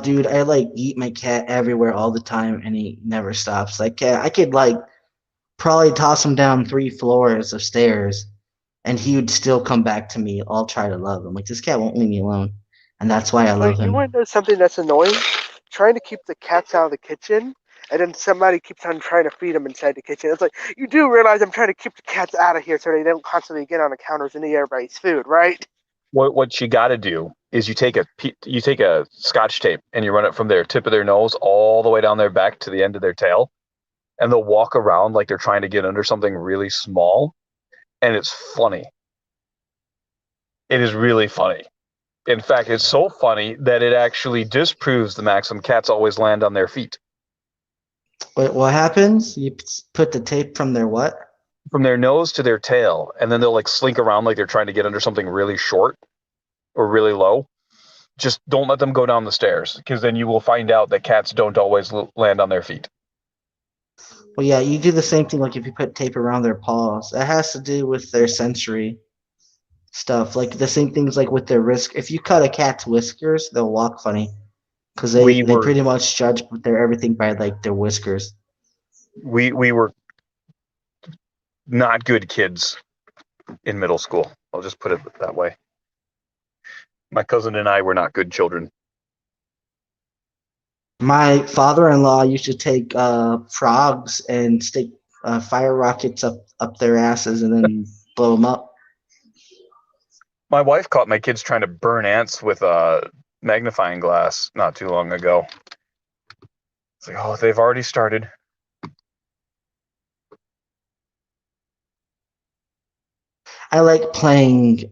Dude, I like eat my cat everywhere all the time and he never stops. Like I could like probably toss him down 3 floors of stairs and he would still come back to me. I'll try to love him. Like this cat won't leave me alone. And that's why I love You him. want to know something that's annoying? Trying to keep the cats out of the kitchen, and then somebody keeps on trying to feed them inside the kitchen. It's like, you do realize I'm trying to keep the cats out of here so they don't constantly get on the counters and eat everybody's food, right? What you got to do is you take a Scotch tape and you run it from their tip of their nose all the way down their back to the end of their tail, and they'll walk around like they're trying to get under something really small, and it's funny. It is really funny. In fact, it's so funny that it actually disproves the maxim cats always land on their feet. Wait, what happens? You put the tape from their what? From their nose to their tail, and then they'll like slink around like they're trying to get under something really short or really low. Just don't let them go down the stairs, because then you will find out that cats don't always land on their feet. Well, yeah, you do the same thing like if you put tape around their paws. That has to do with their sensory stuff. Like the same things like with their wrist. If you cut a cat's whiskers, they'll walk funny because they pretty much judge their everything by like their whiskers. We were not good kids in middle school. I'll just put it that way. My cousin and I were not good children. My father-in-law used to take frogs and stick fire rockets up their asses and then blow them up. My wife caught my kids trying to burn ants with a magnifying glass not too long ago. It's like, oh, they've already started. I like playing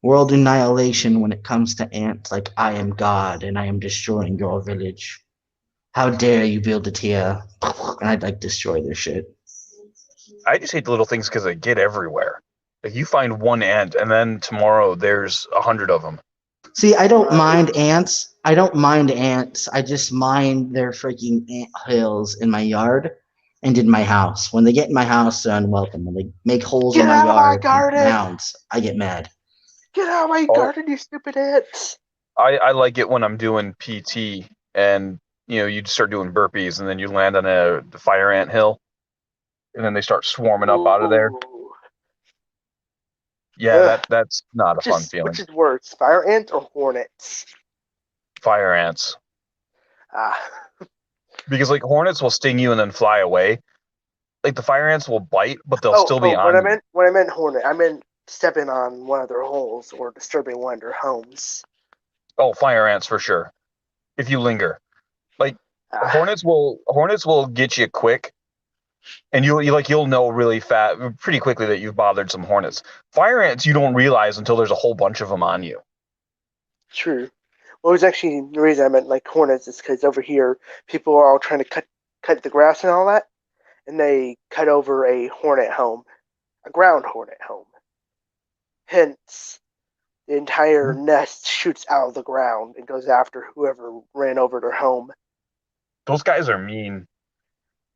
World Annihilation when it comes to ants. Like, I am God and I am destroying your village. How dare you build it here? And I'd like destroy their shit. I just hate the little things because they get everywhere. Like you find one ant and then tomorrow there's 100 of them. See, I don't mind ants. I don't mind ants. I just mind their freaking ant hills in my yard and in my house. When they get in my house, they're unwelcome. When they make holes in my yard, mounds, I get mad. Get out of my garden, you stupid ants! I like it when I'm doing PT and you'd start doing burpees, and then you land on a fire ant hill, and then they start swarming up out of there. Ooh. Yeah, Ugh. that's not a fun feeling. Which is worse, fire ants or hornets? Fire ants. Ah, Because like hornets will sting you and then fly away. Like the fire ants will bite, but they'll still be on you. when I meant hornet, I meant stepping on one of their holes or disturbing one of their homes. Oh, fire ants for sure. If you linger, like Ah, hornets will get you quick, and you'll know pretty quickly that you've bothered some hornets. Fire ants you don't realize until there's a whole bunch of them on you. true. Well, it was actually the reason I meant like hornets is because over here people are all trying to cut the grass and all that, and they cut over a hornet home, a ground hornet home. Hence, the entire nest shoots out of the ground and goes after whoever ran over their home. Those guys are mean.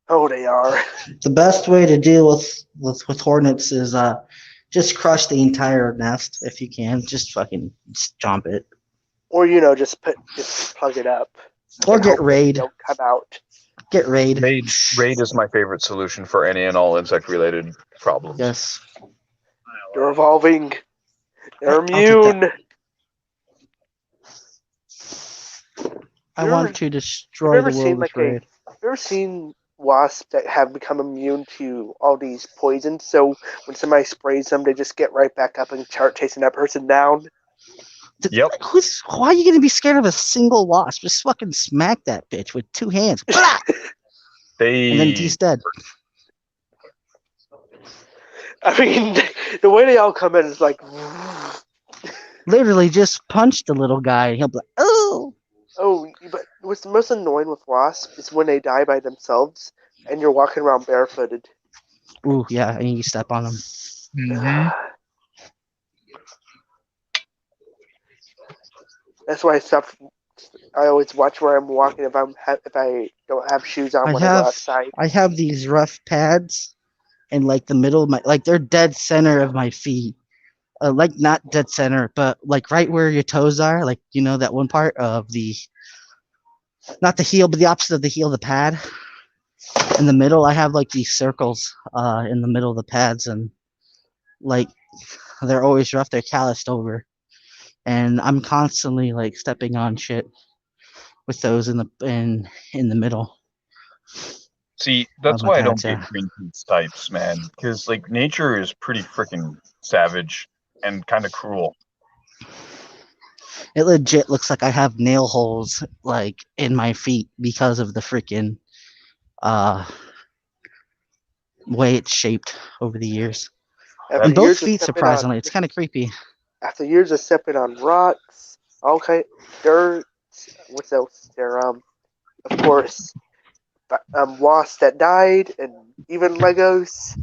Oh, they are. The best way to deal with hornets is just crush the entire nest if you can. Just fucking stomp it. Or just plug it up. Or and get hope that raid. they don't come out. Get raid. Raid is my favorite solution for any and all insect-related problems. Yes. They're evolving. They're I'll take immune. I want to destroy have you ever the seen world with raid. Have you ever seen wasps that have become immune to all these poisons? So when somebody sprays them, they just get right back up and start chasing that person down. Yep. Why are you gonna be scared of a single wasp? Just fucking smack that bitch with 2 hands. And then he's dead. I mean, the way they all come in is like, Literally just punch the little guy and he'll be like, oh. oh, but what's the most annoying with wasps is when they die by themselves and you're walking around barefooted. Ooh, yeah, and you step on them. Mhm. That's why I always watch where I'm walking if I don't have shoes on when I go outside. I have these rough pads in like the middle of like they're dead center of my feet. Like not dead center, but like right where your toes are, like that one part of not the heel, but the opposite of the heel, the pad. In the middle, I have like these circles in the middle of the pads, and like they're always rough. They're calloused over, and I'm constantly like stepping on shit with those in the middle. See, that's why I don't pads, get Greenpeace types, man. Because like nature is pretty freaking savage and kind of cruel. It legit looks like I have nail holes like in my feet because of the freaking way it's shaped over the years. After And both years of feet, stepping surprisingly, it's kind of creepy. After years of stepping on rocks, all kind dirt, what else there? Of course, wasps that died, and even Legos.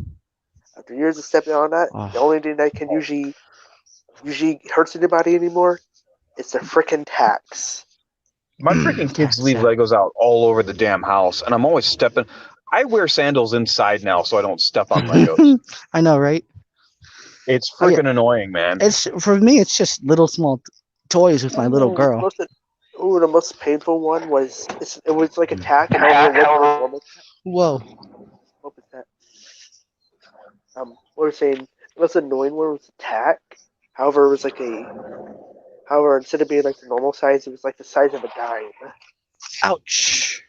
After years of stepping on that, the only thing that can usually hurts anybody anymore is the frickin' tax. My freaking kids leave Legos out all over the damn house, and I'm always stepping. I wear sandals inside now so I don't step on Legos. I know, right? It's freaking annoying, man. It's for me. It's just little small toys with my little girl. The most painful one was it was like a tack, and normal. Whoa. What was that? What was saying? The most annoying one was a tack. However, it was like However, instead of being like the normal size, it was like the size of a dime. Ouch.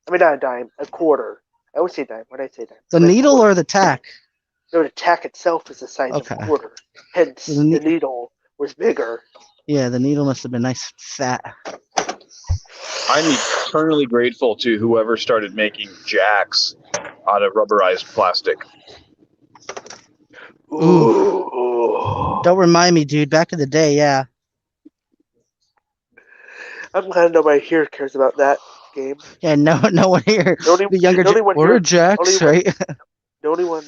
I mean, not a dime, a quarter. I always say dime. Why did I say dime? The needle or the tack? No, the tack itself is the size of a quarter. Hence, the needle was bigger. Yeah, the needle must have been nice fat. I'm eternally grateful to whoever started making jacks out of rubberized plastic. Ooh. Don't remind me, dude. Back in the day, yeah. I'm glad nobody here cares about that game. Yeah, no one here. The younger or jacks, right? The only one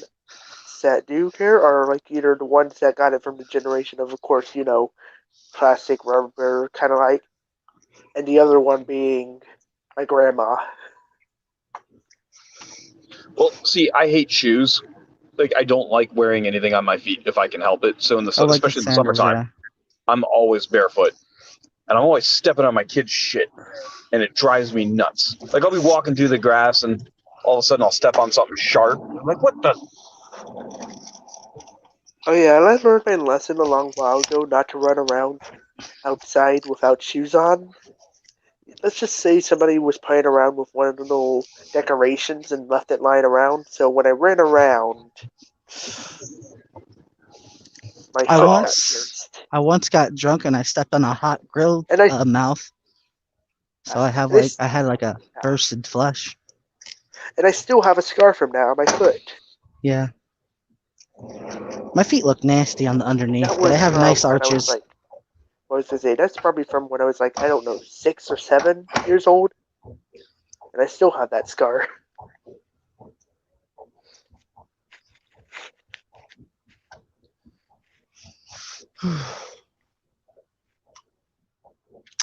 that do care are like either the ones that got it from the generation of course, plastic, rubber, kind of like, and the other one being my grandma. Well, see, I hate shoes. Like, I don't like wearing anything on my feet if I can help it. So especially in the summertime, I'm always barefoot. and I'm always stepping on my kid's shit, and it drives me nuts. Like I'll be walking through the grass, and all of a sudden I'll step on something sharp. I'm like, what the? Oh yeah, I learned my lesson a long while ago not to run around outside without shoes on. Let's just say somebody was playing around with one of the little decorations and left it lying around. So when I ran around, my I foot got once pierced. I once got drunk and I stepped on a hot grilled And I mouth. So I had like a bursted flesh. and I still have a scar from that on my foot. Yeah. My feet look nasty on the underneath, That but I was have from nice when I was arches. like, what was I say? That's probably from when I was like, I don't know, 6 or 7 years old, and I still have that scar.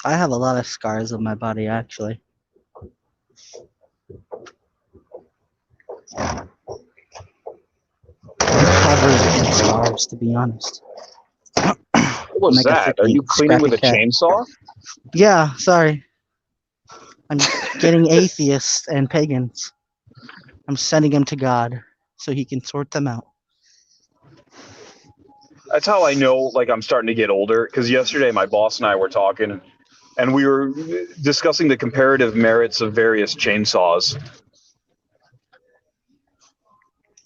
I have a lot of scars on my body, actually. Covered in scars, to be honest. What was Like a that? Are freaking you cleaning with a scrappy cat. chainsaw? Yeah, sorry. I'm getting atheists and pagans. I'm sending them to God so he can sort them out. That's how I know, like, I'm starting to get older. Because yesterday, my boss and I were talking, and we were discussing the comparative merits of various chainsaws.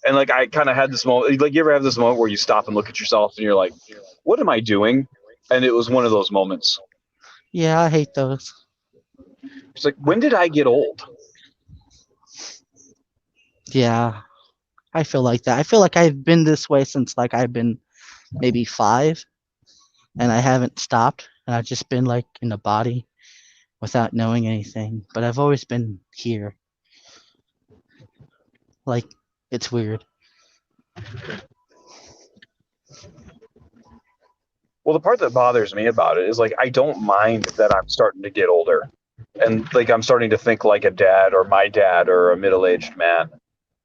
And like, I kind of had this moment. Like, you ever have this moment where you stop and look at yourself, and you're like, "What am I doing?" And it was one of those moments. Yeah, I hate those. It's like, when did I get old? Yeah, I feel like that. I feel like I've been this way since like I've been maybe 5, and I haven't stopped. And I've just been like in a body without knowing anything. But I've always been here. Like, it's weird. Well, the part that bothers me about it is like, I don't mind that I'm starting to get older, and like I'm starting to think like a dad or my dad or a middle-aged man.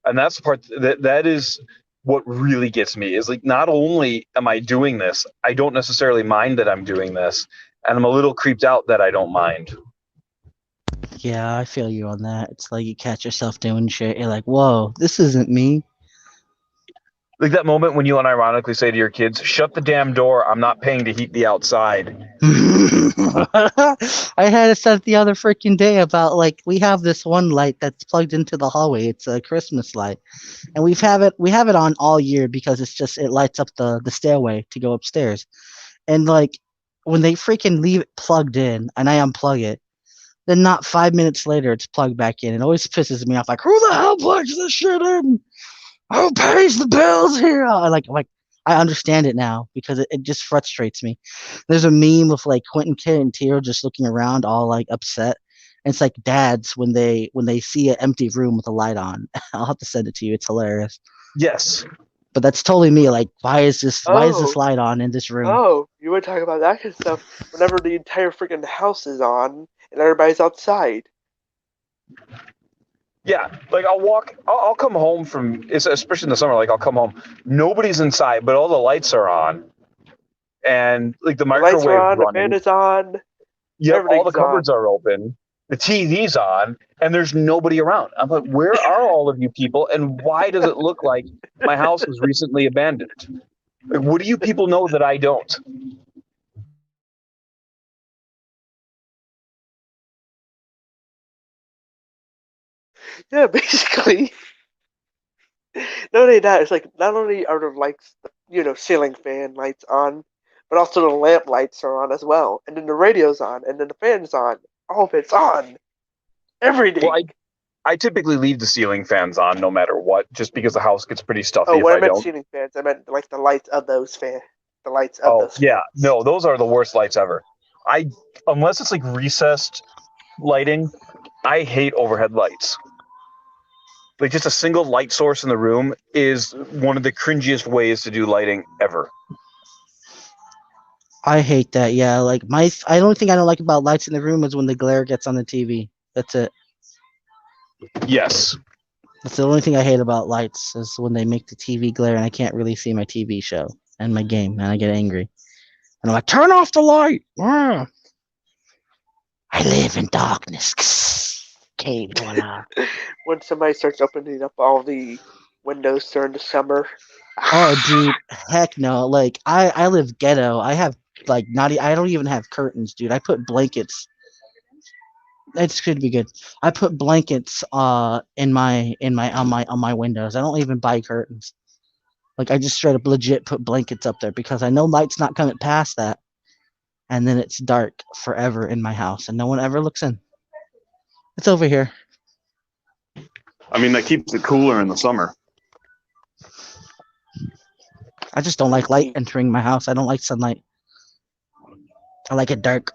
And that's the part that is what really gets me, is like, not only am I doing this, I don't necessarily mind that I'm doing this, and I'm a little creeped out that I don't mind. Yeah, I feel you on that. It's like you catch yourself doing shit. You're like, whoa, this isn't me. Like that moment when you unironically say to your kids, "Shut the damn door, I'm not paying to heat the outside." I had it said the other freaking day about like we have this one light that's plugged into the hallway. It's a Christmas light, and we have it on all year because it lights up the stairway to go upstairs. And like when they freaking leave it plugged in and I unplug it, then not 5 minutes later it's plugged back in. It always pisses me off. Like, who the hell plugs this shit in? Who pays the bills here? Like I understand it now because it just frustrates me. There's a meme of like Quentin Tarantino just looking around all like upset. And it's like dads when they see an empty room with a light on. I'll have to send it to you. It's hilarious. Yes. But that's totally me. Like, why is this light on in this room? Oh, you would talk about that kind of stuff whenever the entire freaking house is on and everybody's outside. Yeah, like I'll come home from, especially in the summer, like I'll come home, nobody's inside, but all the lights are on, and like the The lights are microwave's on, the fan running. is on, Yep, all the everything's cupboards on. are open, the TV's on, and there's nobody around. I'm like, where are all of you people, and why does it look like my house was recently abandoned? Like, what do you people know that I don't? Yeah, basically. Not only that, it's like not only are the lights, ceiling fan lights on, but also the lamp lights are on as well, and then the radio's on, and then the fan's on. All of it's on. Everything. Well, I typically leave the ceiling fans on no matter what, just because the house gets pretty stuffy Oh, if when I I meant don't. ceiling fans, I meant like the lights of those the lights of Oh those yeah, fans. no, those are the worst lights ever. Unless it's like recessed lighting, I hate overhead lights. Like just a single light source in the room is one of the cringiest ways to do lighting ever. I hate that. Yeah, like I don't think I don't like about lights in the room is when the glare gets on the TV. That's it. Yes. That's the only thing I hate about lights is when they make the TV glare and I can't really see my TV show and my game and I get angry. And I'm like, turn off the light. I live in darkness. Cave dweller. When somebody starts opening up all the windows during the summer. Oh, dude, heck no. Like I live ghetto. I have like not. I don't even have curtains, dude. I put blankets. It's could be good. I put blankets in my windows. I don't even buy curtains. Like I just straight up legit put blankets up there because I know light's not coming past that, and then it's dark forever in my house, and no one ever looks in. It's over here. I mean, that keeps it cooler in the summer. I just don't like light entering my house. I don't like sunlight. I like it dark.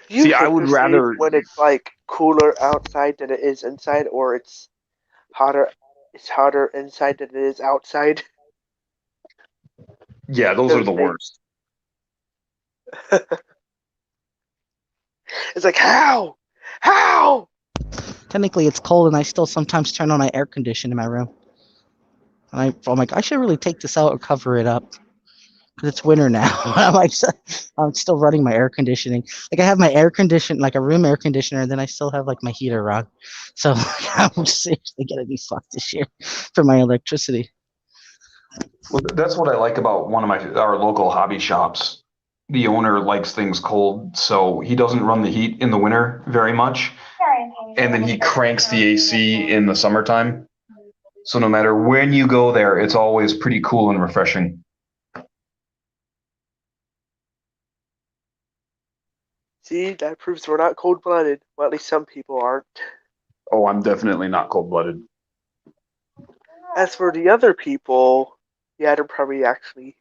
Do you See, I would prefer rather. when it's like cooler outside than it is inside, or it's hotter? It's hotter inside than it is outside. Yeah, those are the worst. It's like how? Technically, it's cold, and I still sometimes turn on my air conditioner in my room. And I'm like, I should really take this out or cover it up because it's winter now. I'm like, I'm still running my air conditioning. Like I have my air condition, like a room air conditioner, and then I still have like my heater on. So I'm seriously gonna be fucked this year for my electricity. Well, that's what I like about one of our local hobby shops. The owner likes things cold, so he doesn't run the heat in the winter very much, and then he cranks the AC in the summertime. So no matter when you go there, it's always pretty cool and refreshing. See, that proves we're not cold-blooded. Well, at least some people aren't. Oh, I'm definitely not cold-blooded. As for the other people, yeah, they're probably actually.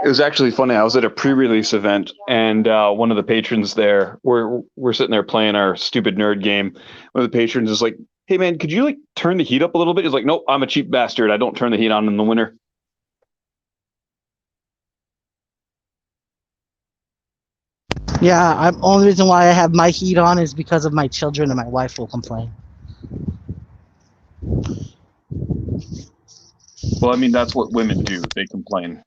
It was actually funny. I was at a pre-release event, and one of the patrons there, we're sitting there playing our stupid nerd game. One of the patrons is like, "Hey man, could you like turn the heat up a little bit?" He's like, "Nope, I'm a cheap bastard. I don't turn the heat on in the winter." Yeah, I'm only reason why I have my heat on is because of my children, and my wife will complain. Well, I mean, that's what women do. They complain.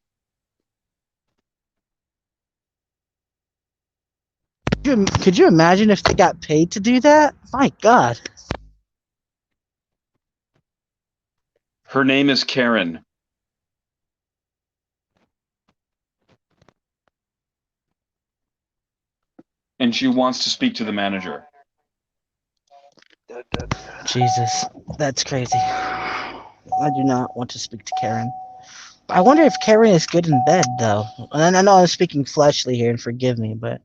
Could you imagine if they got paid to do that? My God. Her name is Karen. And she wants to speak to the manager. Dun, dun, dun. Jesus, that's crazy. I do not want to speak to Karen. I wonder if Karen is good in bed, though. And I know I'm speaking fleshly here, and forgive me, but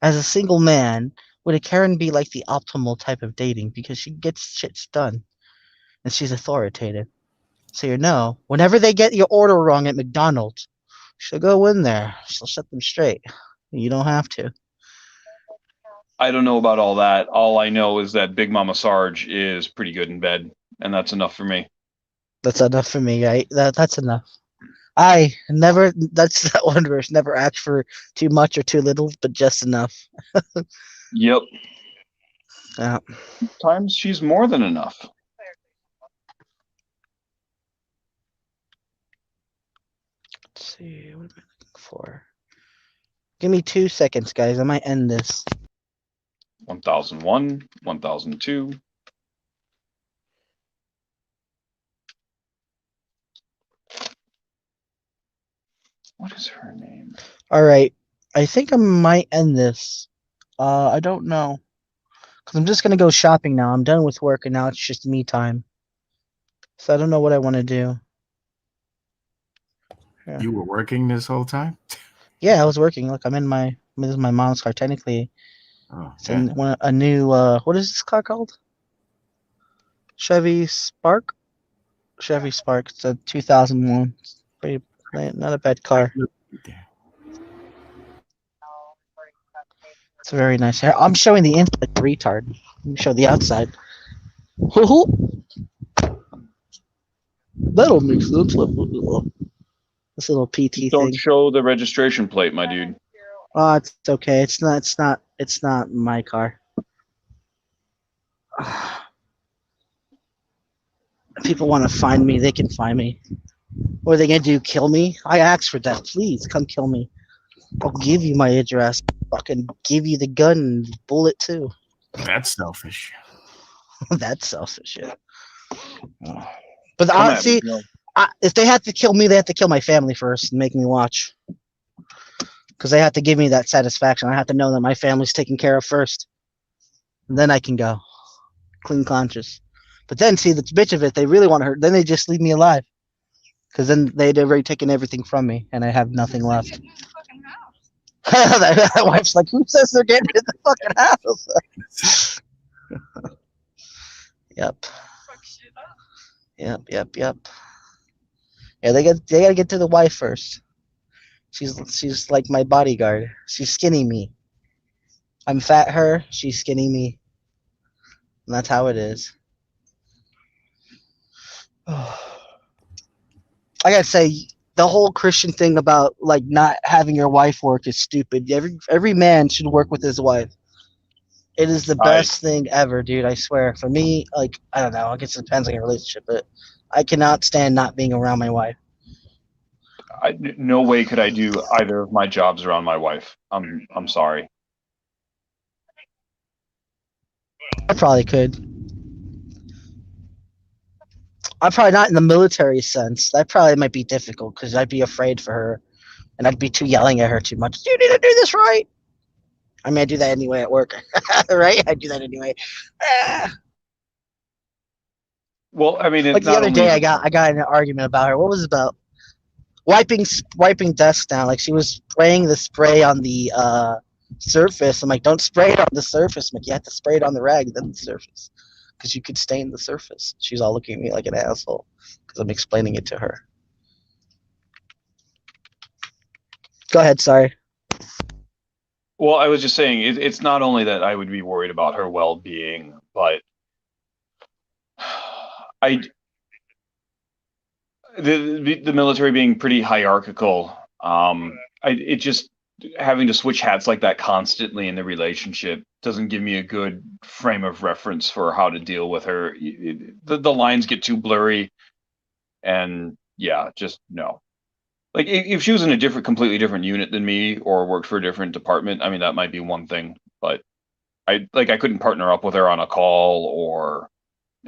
as a single man, would a Karen be like the optimal type of dating? Because she gets shit done, and she's authoritative. So you know, whenever they get your order wrong at McDonald's, she'll go in there. She'll set them straight. You don't have to. I don't know about all that. All I know is that Big Mama Sarge is pretty good in bed, and that's enough for me. That's enough for me, right? That's enough. I never. That's that one verse. Never ask for too much or too little, but just enough. Yep. Yeah. Sometimes she's more than enough. Let's see. What am I looking for? Give me 2 seconds, guys. I might end this. 1001, 1002. What is her name? All right. I think I might end this. I don't know. Because I'm just going to go shopping now. I'm done with work, and now it's just me time. So I don't know what I want to do. Yeah. You were working this whole time? Yeah, I was working. Look, this is my mom's car. Technically, Oh, it's yeah. a new, what is this car called? Chevy Spark? Chevy Spark. It's a 2001. It's pretty, not a bad car. It's a very nice hair. I'm showing the inside, retard. Let me show the outside. That'll make sense. This little PT Don't thing. show the registration plate, my dude. Oh, it's okay. It's not my car. If people want to find me, they can find me. What are they gonna do? Kill me? I asked for that. Please come kill me. I'll give you my address. Fucking give you the gun and bullet too. That's selfish. That's selfish, yeah. But Come at me, see, Joe. if they have to kill me, they have to kill my family first and make me watch. Because they have to give me that satisfaction. I have to know that my family's taken care of first. And then I can go. Clean conscious. But then, see, the bitch of it, they really want to hurt. Then they just leave me alive. Because then they'd already taken everything from me, and I have nothing left. That wife's like, who says they're getting in the fucking house? Yep. Yep. Yeah, they gotta get to the wife first. She's like my bodyguard. She's skinny me. I'm fat her, she's skinny me. And that's how it is. I gotta say, the whole Christian thing about like not having your wife work is stupid. Every man should work with his wife. It is the best thing ever, dude. I swear. For me, like I don't know. I guess it depends on your relationship, but I cannot stand not being around my wife. No way could I do either of my jobs around my wife. I'm sorry. I probably could. I'm probably not in the military sense. That probably might be difficult because I'd be afraid for her, and I'd be too yelling at her too much. You need to do this right. I mean, I do that anyway at work, right? I do that anyway. Well, I mean, Like the other day, I got in an argument about her. What was it about? Wiping desk down. Like she was spraying the spray on the surface. I'm like, don't spray it on the surface. I'm like, you have to spray it on the rag, then the surface, because you could stain the surface. She's all looking at me like an asshole because I'm explaining it to her. Go ahead. Sorry. Well, I was just saying, it's not only that I would be worried about her well-being, but the military being pretty hierarchical. It just having to switch hats like that constantly in the relationship doesn't give me a good frame of reference for how to deal with her. The lines get too blurry, and yeah, just no. Like if she was in a completely different unit than me or worked for a different department, I mean that might be one thing, but I couldn't partner up with her on a call, or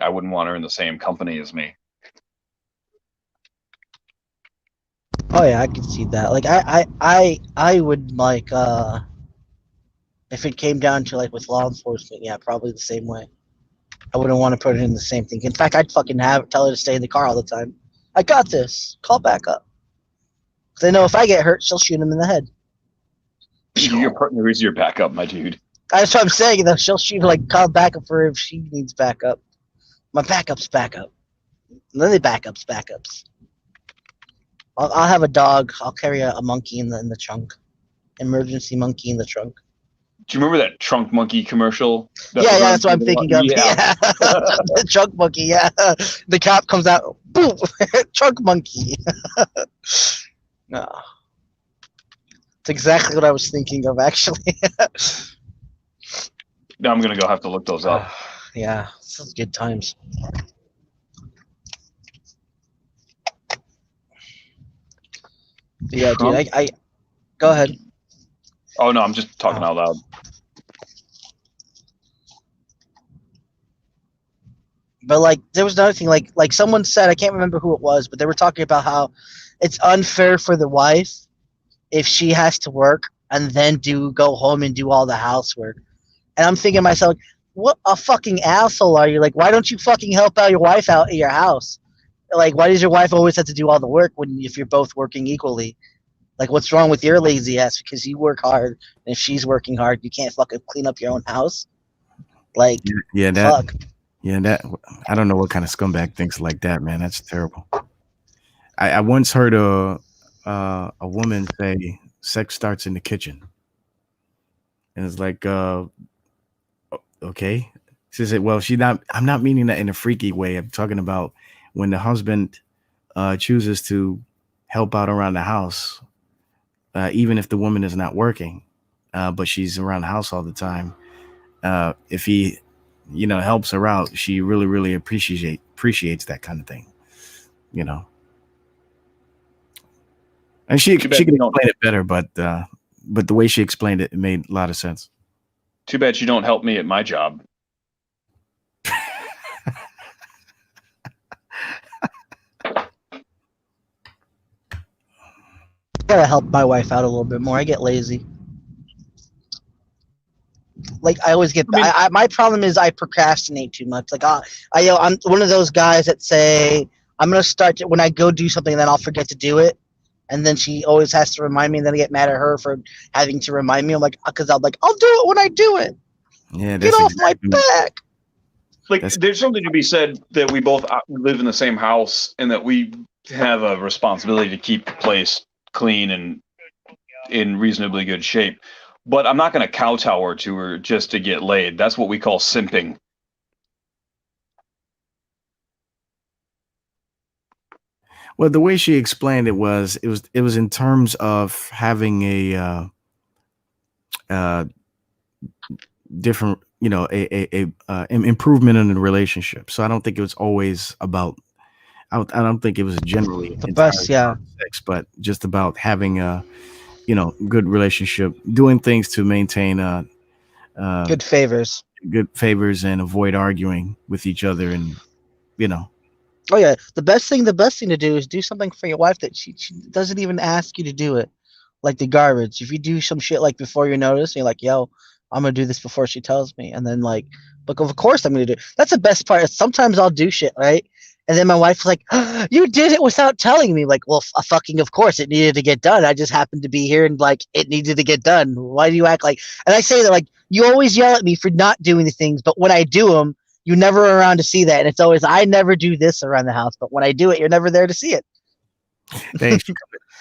I wouldn't want her in the same company as me. Oh yeah, I can see that. Like I would like if it came down to like with law enforcement, yeah, probably the same way. I wouldn't want to put it in the same thing. In fact, I'd fucking tell her to stay in the car all the time. I got this. Call back up. Because I know if I get hurt, she'll shoot him in the head. Your partner is your backup, my dude. That's what I'm saying. Though she'll shoot like call backup for her if she needs backup. My backup's backup. And then the backups. I'll have a dog. I'll carry a monkey in the trunk. Emergency monkey in the trunk. Do you remember that trunk monkey commercial? Yeah, that's what I'm thinking of. Yeah. The trunk monkey, yeah. The cop comes out, boom, trunk monkey. No. It's exactly what I was thinking of, actually. Now I'm going to go have to look those up. Yeah, sounds good times. Yeah, dude, I go ahead. Oh, no, I'm just talking out loud. But like, there was another thing. Like someone said, I can't remember who it was, but they were talking about how it's unfair for the wife if she has to work and then go home and do all the housework. And I'm thinking to myself, what a fucking asshole are you? Like, why don't you fucking help out your wife out at your house? Like, why does your wife always have to do all the work if you're both working equally? Like, what's wrong with your lazy ass? Because you work hard, and if she's working hard, you can't fucking clean up your own house. Like, fuck. Yeah, that I don't know what kind of scumbag thinks like that, man. That's terrible. I once heard a woman say sex starts in the kitchen, and it's like, okay. She said, well, I'm not meaning that in a freaky way. I'm talking about when the husband chooses to help out around the house, even if the woman is not working, but she's around the house all the time. If he, helps her out, she really, really appreciates that kind of thing. And she Too bad could you don't. explain it better, but the way she explained it, it made a lot of sense. Too bad you don't help me at my job. Gotta help my wife out a little bit more. I get lazy. Like I always get. I mean- My problem is I procrastinate too much. Like I'm one of those guys that say I'm gonna start when I go do something, and then I'll forget to do it, and then she always has to remind me, and then I get mad at her for having to remind me. I'm like, because I'm like, I'll do it when I do it. Yeah, Get off my back. Like, there's something to be said that we both live in the same house and that we have a responsibility to keep the place clean and in reasonably good shape. But I'm not going to kowtower to her just to get laid. That's what we call simping. Well, the way she explained it was in terms of having a different, a improvement in the relationship. So I don't think it was always about. I don't think it was generally The best, yeah. about sex, but just about having a, good relationship, doing things to maintain Good favors. good favors and avoid arguing with each other, and Oh yeah, the best thing to do is do something for your wife that she doesn't even ask you to do it. Like the garbage. If you do some shit like before you notice, and you're like, yo, I'm gonna do this before she tells me, and then like, but of course I'm gonna do it. That's the best part. Sometimes I'll do shit, right? And then my wife's like, you did it without telling me. Like, well, fucking of course it needed to get done. I just happened to be here and like it needed to get done. Why do you act like? And I say that like you always yell at me for not doing the things, but when I do them, you're never around to see that. And it's always I never do this around the house, but when I do it, you're never there to see it. Hey,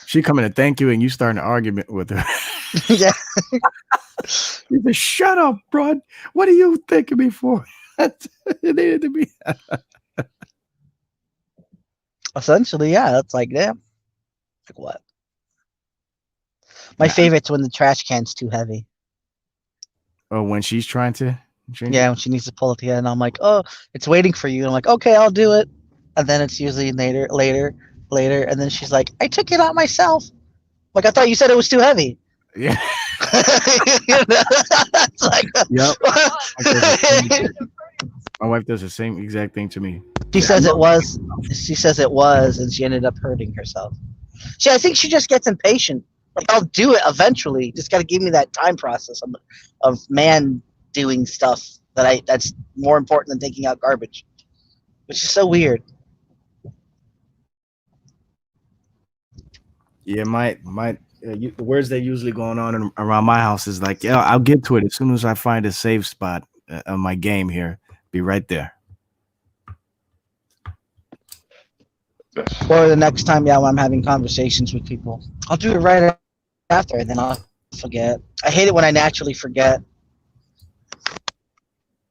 she coming to thank you, and you starting an argument with her. Yeah. You said, shut up, bro. What are you thanking me for? It needed to be. Essentially, yeah. That's like, damn. Like what? My favorite's when the trash can's too heavy. Oh, when she's trying to change Yeah, when she needs to pull it together, and I'm like, oh, it's waiting for you. And I'm like, okay, I'll do it. And then it's usually later, and then she's like, I took it out myself. Like I thought you said it was too heavy. Yeah. It's like, Yep. My wife does the same exact thing to me. She says it was. She says it was, and she ended up hurting herself. I think she just gets impatient. Like I'll do it eventually. Just got to give me that time process of man doing stuff that's more important than taking out garbage, which is so weird. Yeah, the words that usually going on around my house is like, yeah, I'll get to it as soon as I find a safe spot on my game here. Be right there. Or the next time, when I'm having conversations with people, I'll do it right after, and then I'll forget. I hate it when I naturally forget.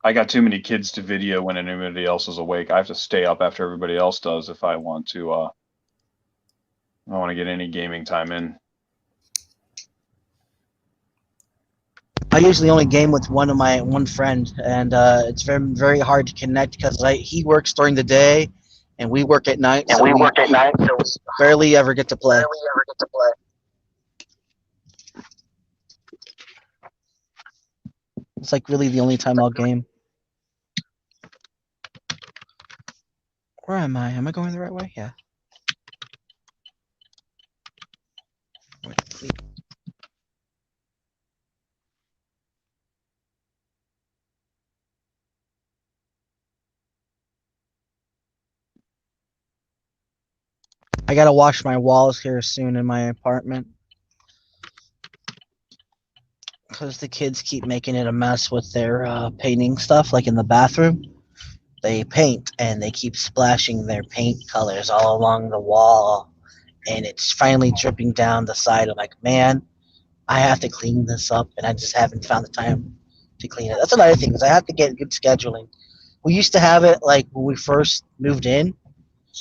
I got too many kids to video when anybody else is awake. I have to stay up after everybody else does if I want to. I want to get any gaming time in. I usually only game with one friend, and it's very very hard to connect because he works during the day, and we work at night. So we barely ever get to play. It's like really the only time I'll game. Where am I? Am I going the right way? Yeah. I gotta wash my walls here soon in my apartment because the kids keep making it a mess with their painting stuff, like in the bathroom. They paint and they keep splashing their paint colors all along the wall, and it's finally dripping down the side. I'm like, man, I have to clean this up, and I just haven't found the time to clean it. That's another thing, is I have to get good scheduling. We used to have it like when we first moved in,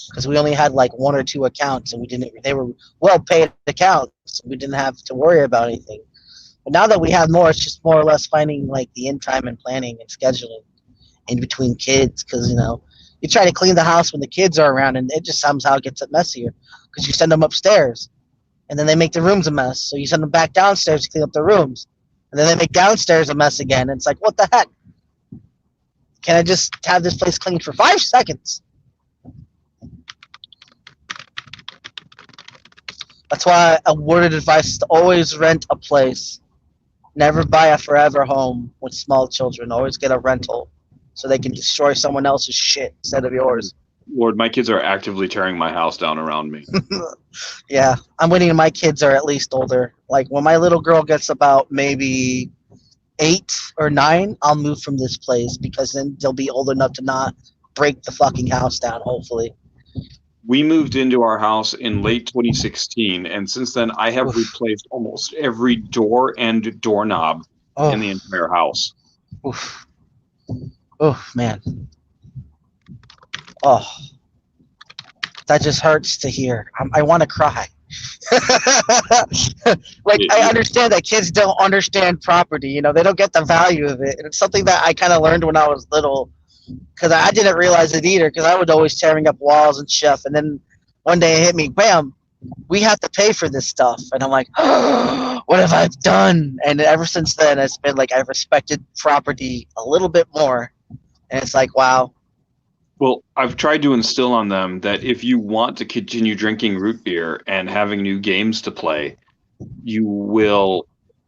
because we only had like one or two accounts, and they were well paid accounts. We didn't have to worry about anything. But now that we have more, it's just more or less finding like the in time and planning and scheduling in between kids, because you try to clean the house when the kids are around, and it just somehow gets it messier because you send them upstairs. and then they make the rooms a mess. So you send them back downstairs to clean up the rooms, and then they make downstairs a mess again. And it's like, what the heck? Can I just have this place cleaned for 5 seconds? That's why a word of advice is to always rent a place. Never buy a forever home with small children. Always get a rental so they can destroy someone else's shit instead of yours. Lord, my kids are actively tearing my house down around me. Yeah, I'm waiting. My kids are at least older. Like when my little girl gets about maybe 8 or 9, I'll move from this place because then they'll be old enough to not break the fucking house down, hopefully. We moved into our house in late 2016, and since then I have replaced almost every door and doorknob in the entire house. Oof. Oh, man. Oh. That just hurts to hear. I want to cry. I understand that kids don't understand property. You know, they don't get the value of it. And it's something that I kind of learned when I was little, because I didn't realize it either, because I was always tearing up walls and stuff. And then one day it hit me, bam, we have to pay for this stuff. And I'm like, oh, what have I done? And ever since then, it's been like I've respected property a little bit more. And it's like, wow. Well, I've tried to instill on them that if you want to continue drinking root beer and having new games to play, you will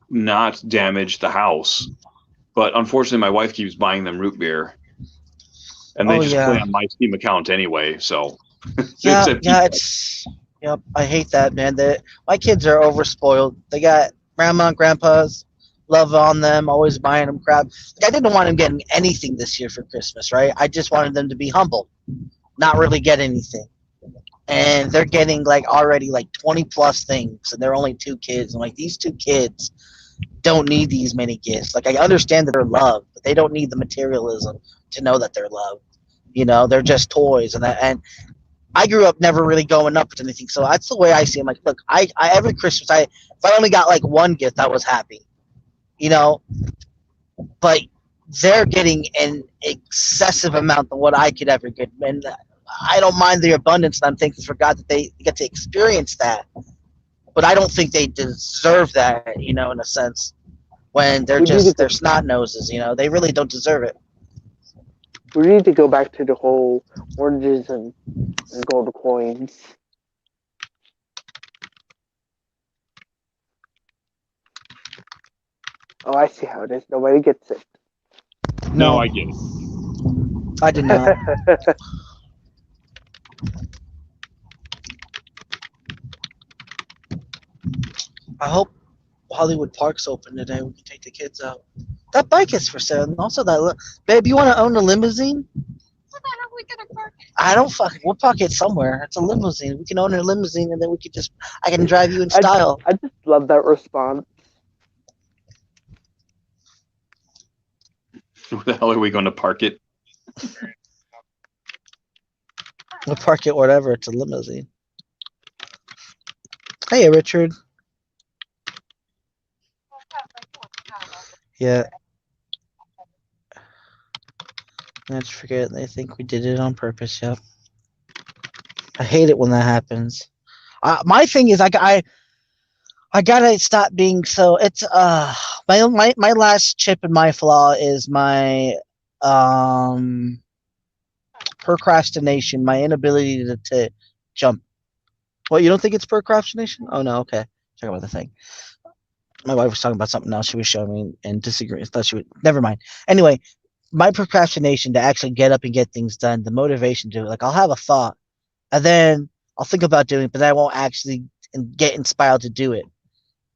not damage the house. But unfortunately, my wife keeps buying them root beer. And they play on my Steam account anyway, so. Yep, I hate that, man. My kids are overspoiled. They got grandma and grandpas, love on them, always buying them crap. I didn't want them getting anything this year for Christmas, right? I just wanted them to be humble, not really get anything. And they're getting already 20 plus things, and they're only 2 kids. I'm like, these 2 kids don't need these many gifts. I understand that they're loved, but they don't need the materialism to know that they're loved. You know, they're just toys, and I grew up never really going up with anything, so that's the way I see them. Like, look, I every Christmas, if I only got 1 gift, I was happy, you know. But they're getting an excessive amount of what I could ever get, and I don't mind the abundance, and I'm thankful for God that they get to experience that. But I don't think they deserve that, you know, in a sense, when they're snot noses, you know. They really don't deserve it. We need to go back to the whole oranges and gold coins. Oh, I see how it is. Nobody gets it. No, I get it. I did not. I hope Hollywood Park's open today. We can take the kids out. That bike is for sale. And also babe, you want to own a limousine? Where the hell are we gonna park it? I don't we'll park it somewhere. It's a limousine. We can own a limousine, and then I can drive you in style. I just love that response. Where the hell are we going to park it? We'll park it wherever. It's a limousine. Hey, Richard. Yeah. Let's forget. They think we did it on purpose. Yep. I hate it when that happens. My thing is, I gotta stop being so. It's my last chip in my flaw is my procrastination, my inability to jump. Well, you don't think it's procrastination? Oh no, okay. Talk about the thing. My wife was talking about something else. She was showing me and disagreeing. Thought she would. Never mind. Anyway, my procrastination to actually get up and get things done, the motivation to do it. I'll have a thought, and then I'll think about doing it, but I won't actually get inspired to do it.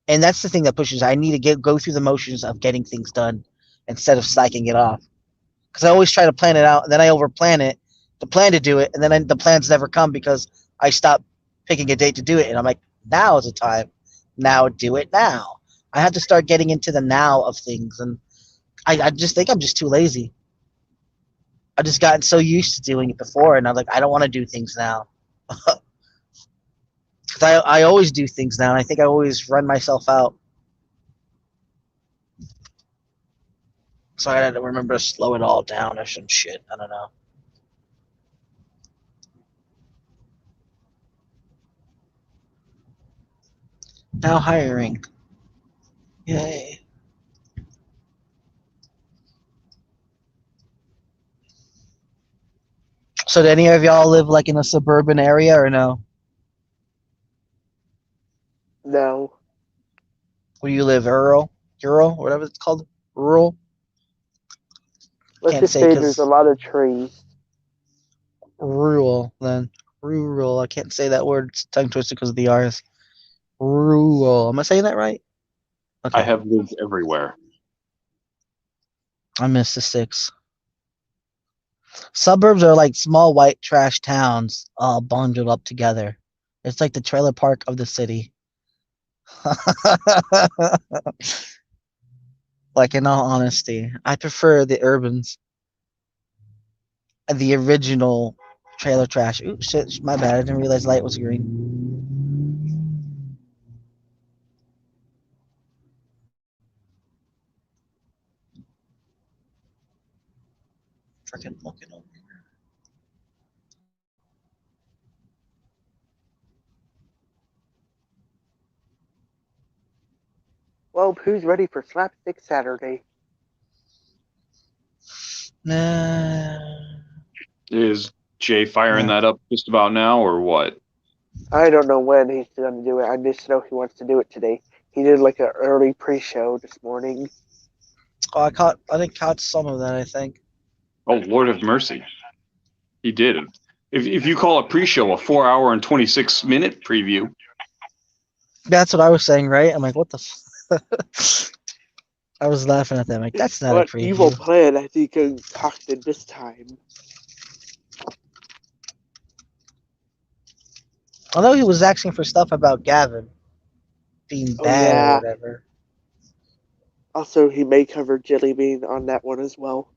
And that's the thing that pushes. I need to go through the motions of getting things done instead of slacking it off. Because I always try to plan it out, and then I overplan it, to plan to do it, and then the plans never come because I stop picking a date to do it. And I'm like, now is the time. Now do it now. I have to start getting into the now of things, and I just think I'm just too lazy. I've just gotten so used to doing it before, and I'm like, I don't want to do things now. Because I always do things now, and I think I always run myself out. So I had to remember to slow it all down or some shit. I don't know. Now hiring. Yay. So, do any of y'all live like in a suburban area or no? No. Where do you live? Rural, whatever it's called. Rural. Let's Can't just say say there's a because lot of trees. rural. Then rural. I can't say that word. It's tongue twisted because of the R's. Rural. Am I saying that right? I Okay. have lived everywhere. I missed the six. Suburbs are like small white trash towns all bundled up together. It's like the trailer park of the city. Like in all honesty, I prefer the urbans, the original trailer trash. Ooh, shit, my bad. I didn't realize light was green. Freaking looking over here. Well, who's ready for Slapstick Saturday? Nah. Is Jay firing Yeah. that up just about now, or what? I don't know when he's going to do it. I just know he wants to do it today. He did like an early pre-show this morning. Oh, I didn't catch some of that, I think. Oh, Lord have mercy. He did. If you call a pre-show a 4-hour and 26-minute preview. That's what I was saying, right? I'm like, what the I was laughing at them. Like, that's not a What evil preview. plan has he concocted this time? Although he was asking for stuff about Gavin being Oh bad or yeah. whatever. Also, he may cover Jelly Bean on that one as well.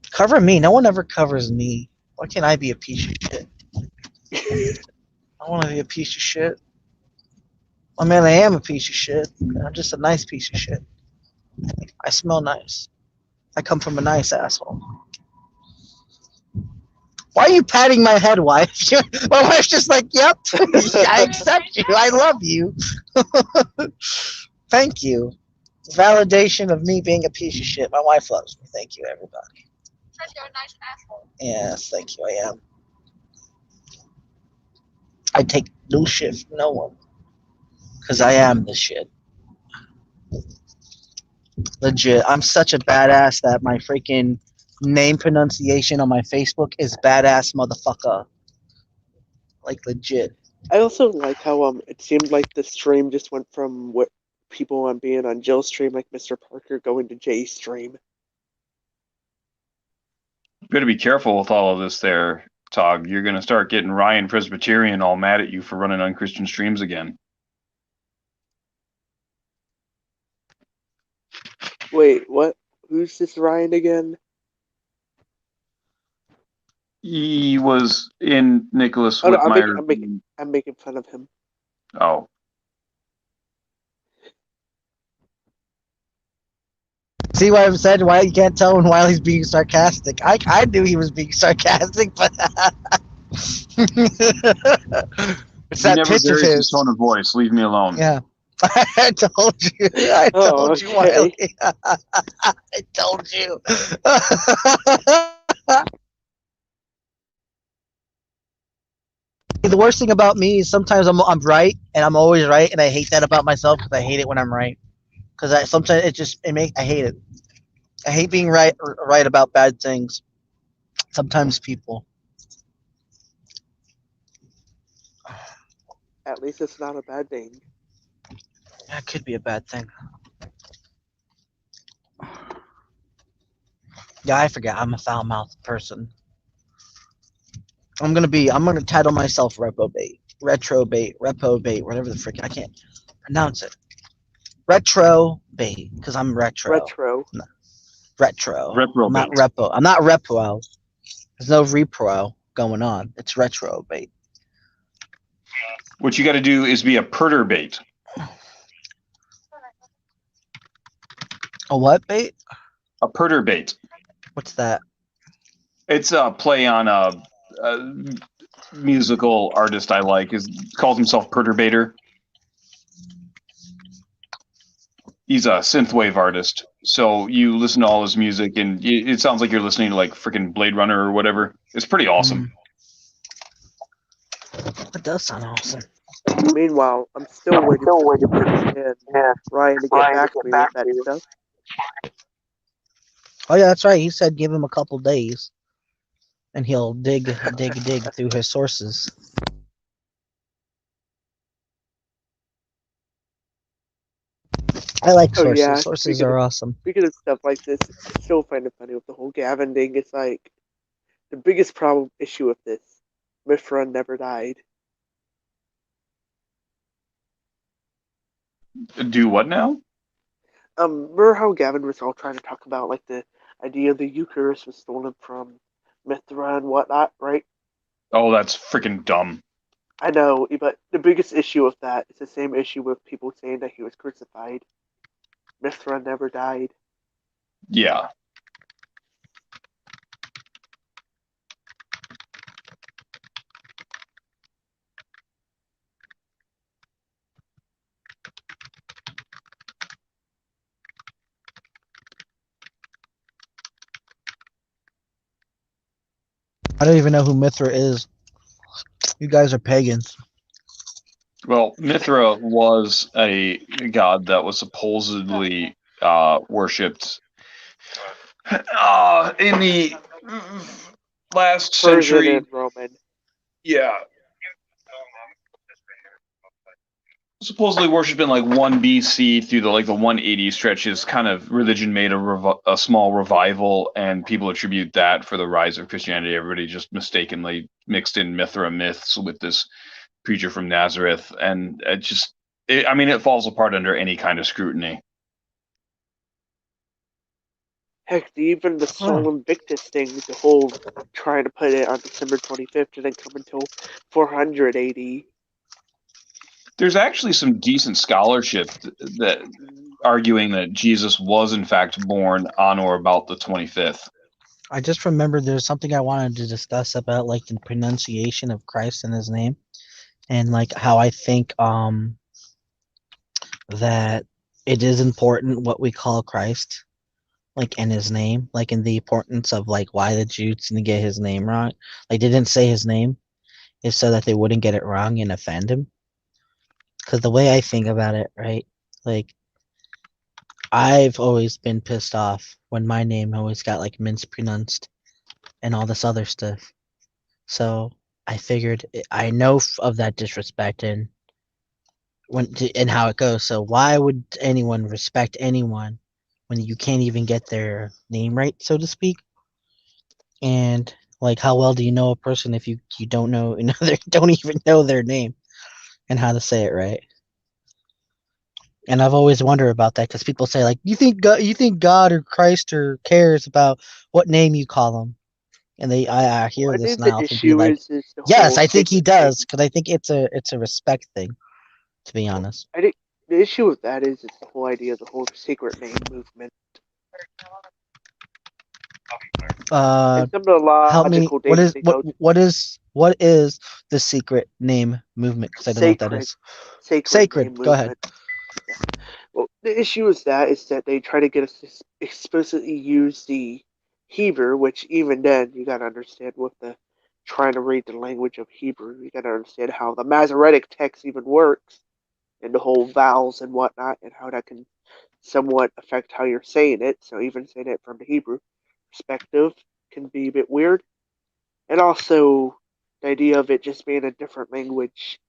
Cover me. No one ever covers me. Why can't I be a piece of shit? I want to be a piece of shit. I mean, I am a piece of shit. I'm just a nice piece of shit. I smell nice. I come from a nice asshole. Why are you patting my head, wife? My wife's just like, yep, I accept you. I love you. Thank you. Validation of me being a piece of shit. My wife loves me. Thank you, everybody. Says you're a nice asshole. Yes, thank you. I am. I take no shit from no one. Because I am the shit. Legit. I'm such a badass that my freaking name pronunciation on my Facebook is badass motherfucker. Like legit. I also like how it seemed like the stream just went from what people on being on Jill's stream, like Mr. Parker, going to Jay's stream. You better be careful with all of this there, Tog. You're going to start getting Ryan Presbyterian all mad at you for running unchristian streams again. Wait, what? Who's this Ryan again? He was in Nicholas Oh no, Whitmire. I'm making fun of him. Oh. See what I've said? Why you can't tell when Wiley's being sarcastic. I knew he was being sarcastic, but it's He that never pitch of varies his his. tone of voice. Leave me alone. Yeah. I told you. I told you, okay. Wiley. I told you. The worst thing about me is sometimes I'm right and I'm always right, and I hate that about myself because I hate it when I'm right. Because I sometimes I hate it. I hate being right about bad things. Sometimes people. At least it's not a bad thing. That could be a bad thing. Yeah, I forget. I'm a foul-mouthed person. I'm gonna title myself reprobate, whatever the frick. I can't pronounce it. Retrobate, because I'm retro. Retro. No, retro. Reprobate. I'm not repo. I'm not repro. There's no repro going on. It's retrobate. What you got to do is be a perturbate. A what bait? A perturbate. What's that? It's a play on a musical artist I like. Calls himself Perturbator. He's a synthwave artist. So you listen to all his music, and it sounds like you're listening to like freaking Blade Runner or whatever. It's pretty awesome. It does sound awesome. Meanwhile, I'm still waiting for Ryan to get back to me with that stuff. Oh yeah, that's right. He said give him a couple days, and he'll dig through his sources. I like sources. Yeah, sources are awesome. Speaking of stuff like this, I still find it funny with the whole Gavin thing. It's like the biggest issue with this. Mithra never died. Do what now? Remember how Gavin was all trying to talk about like the idea the Eucharist was stolen from Mithra and whatnot, right? Oh, that's freaking dumb. I know, but the biggest issue with that is the same issue with people saying that he was crucified. Mithra never died. Yeah. I don't even know who Mithra is. You guys are pagans. Well, Mithra was a god that was supposedly worshipped in the last century. And Roman. Yeah. Supposedly worshipped in like 1 BC through the 180 stretches. Kind of religion made a small revival, and people attribute that for the rise of Christianity. Everybody just mistakenly mixed in Mithra myths with this preacher from Nazareth, and it falls apart under any kind of scrutiny. Heck, even the Sol Invictus thing, the whole trying to put it on December 25th and then come until 480. There's actually some decent scholarship that arguing that Jesus was in fact born on or about the 25th. I just remembered there's something I wanted to discuss about the pronunciation of Christ and his name, and how I think that it is important what we call Christ, in his name, in the importance of why the Jews didn't get his name wrong. They didn't say his name is so that they wouldn't get it wrong and offend him. Because the way I think about it, right, I've always been pissed off when my name always got mispronounced and all this other stuff. So I figured I know of that disrespect and how it goes. So why would anyone respect anyone when you can't even get their name right, so to speak? And how well do you know a person if you don't know don't even know their name and how to say it right? And I've always wondered about that because people say you think God or Christ or cares about what name you call him, and I hear this now from people yes, I think he does because I think it's a respect thing, to be honest. I think the issue with that is it's the whole idea of the whole secret name movement. Help me. What is the secret name movement? Because I don't know what that is. Sacred. Go ahead. Yeah. Well, the issue is that they try to get us to explicitly use the Hebrew, which even then you gotta understand with the trying to read the language of Hebrew, you gotta understand how the Masoretic text even works, and the whole vowels and whatnot, and how that can somewhat affect how you're saying it. So even saying it from the Hebrew perspective can be a bit weird. And also the idea of it just being a different language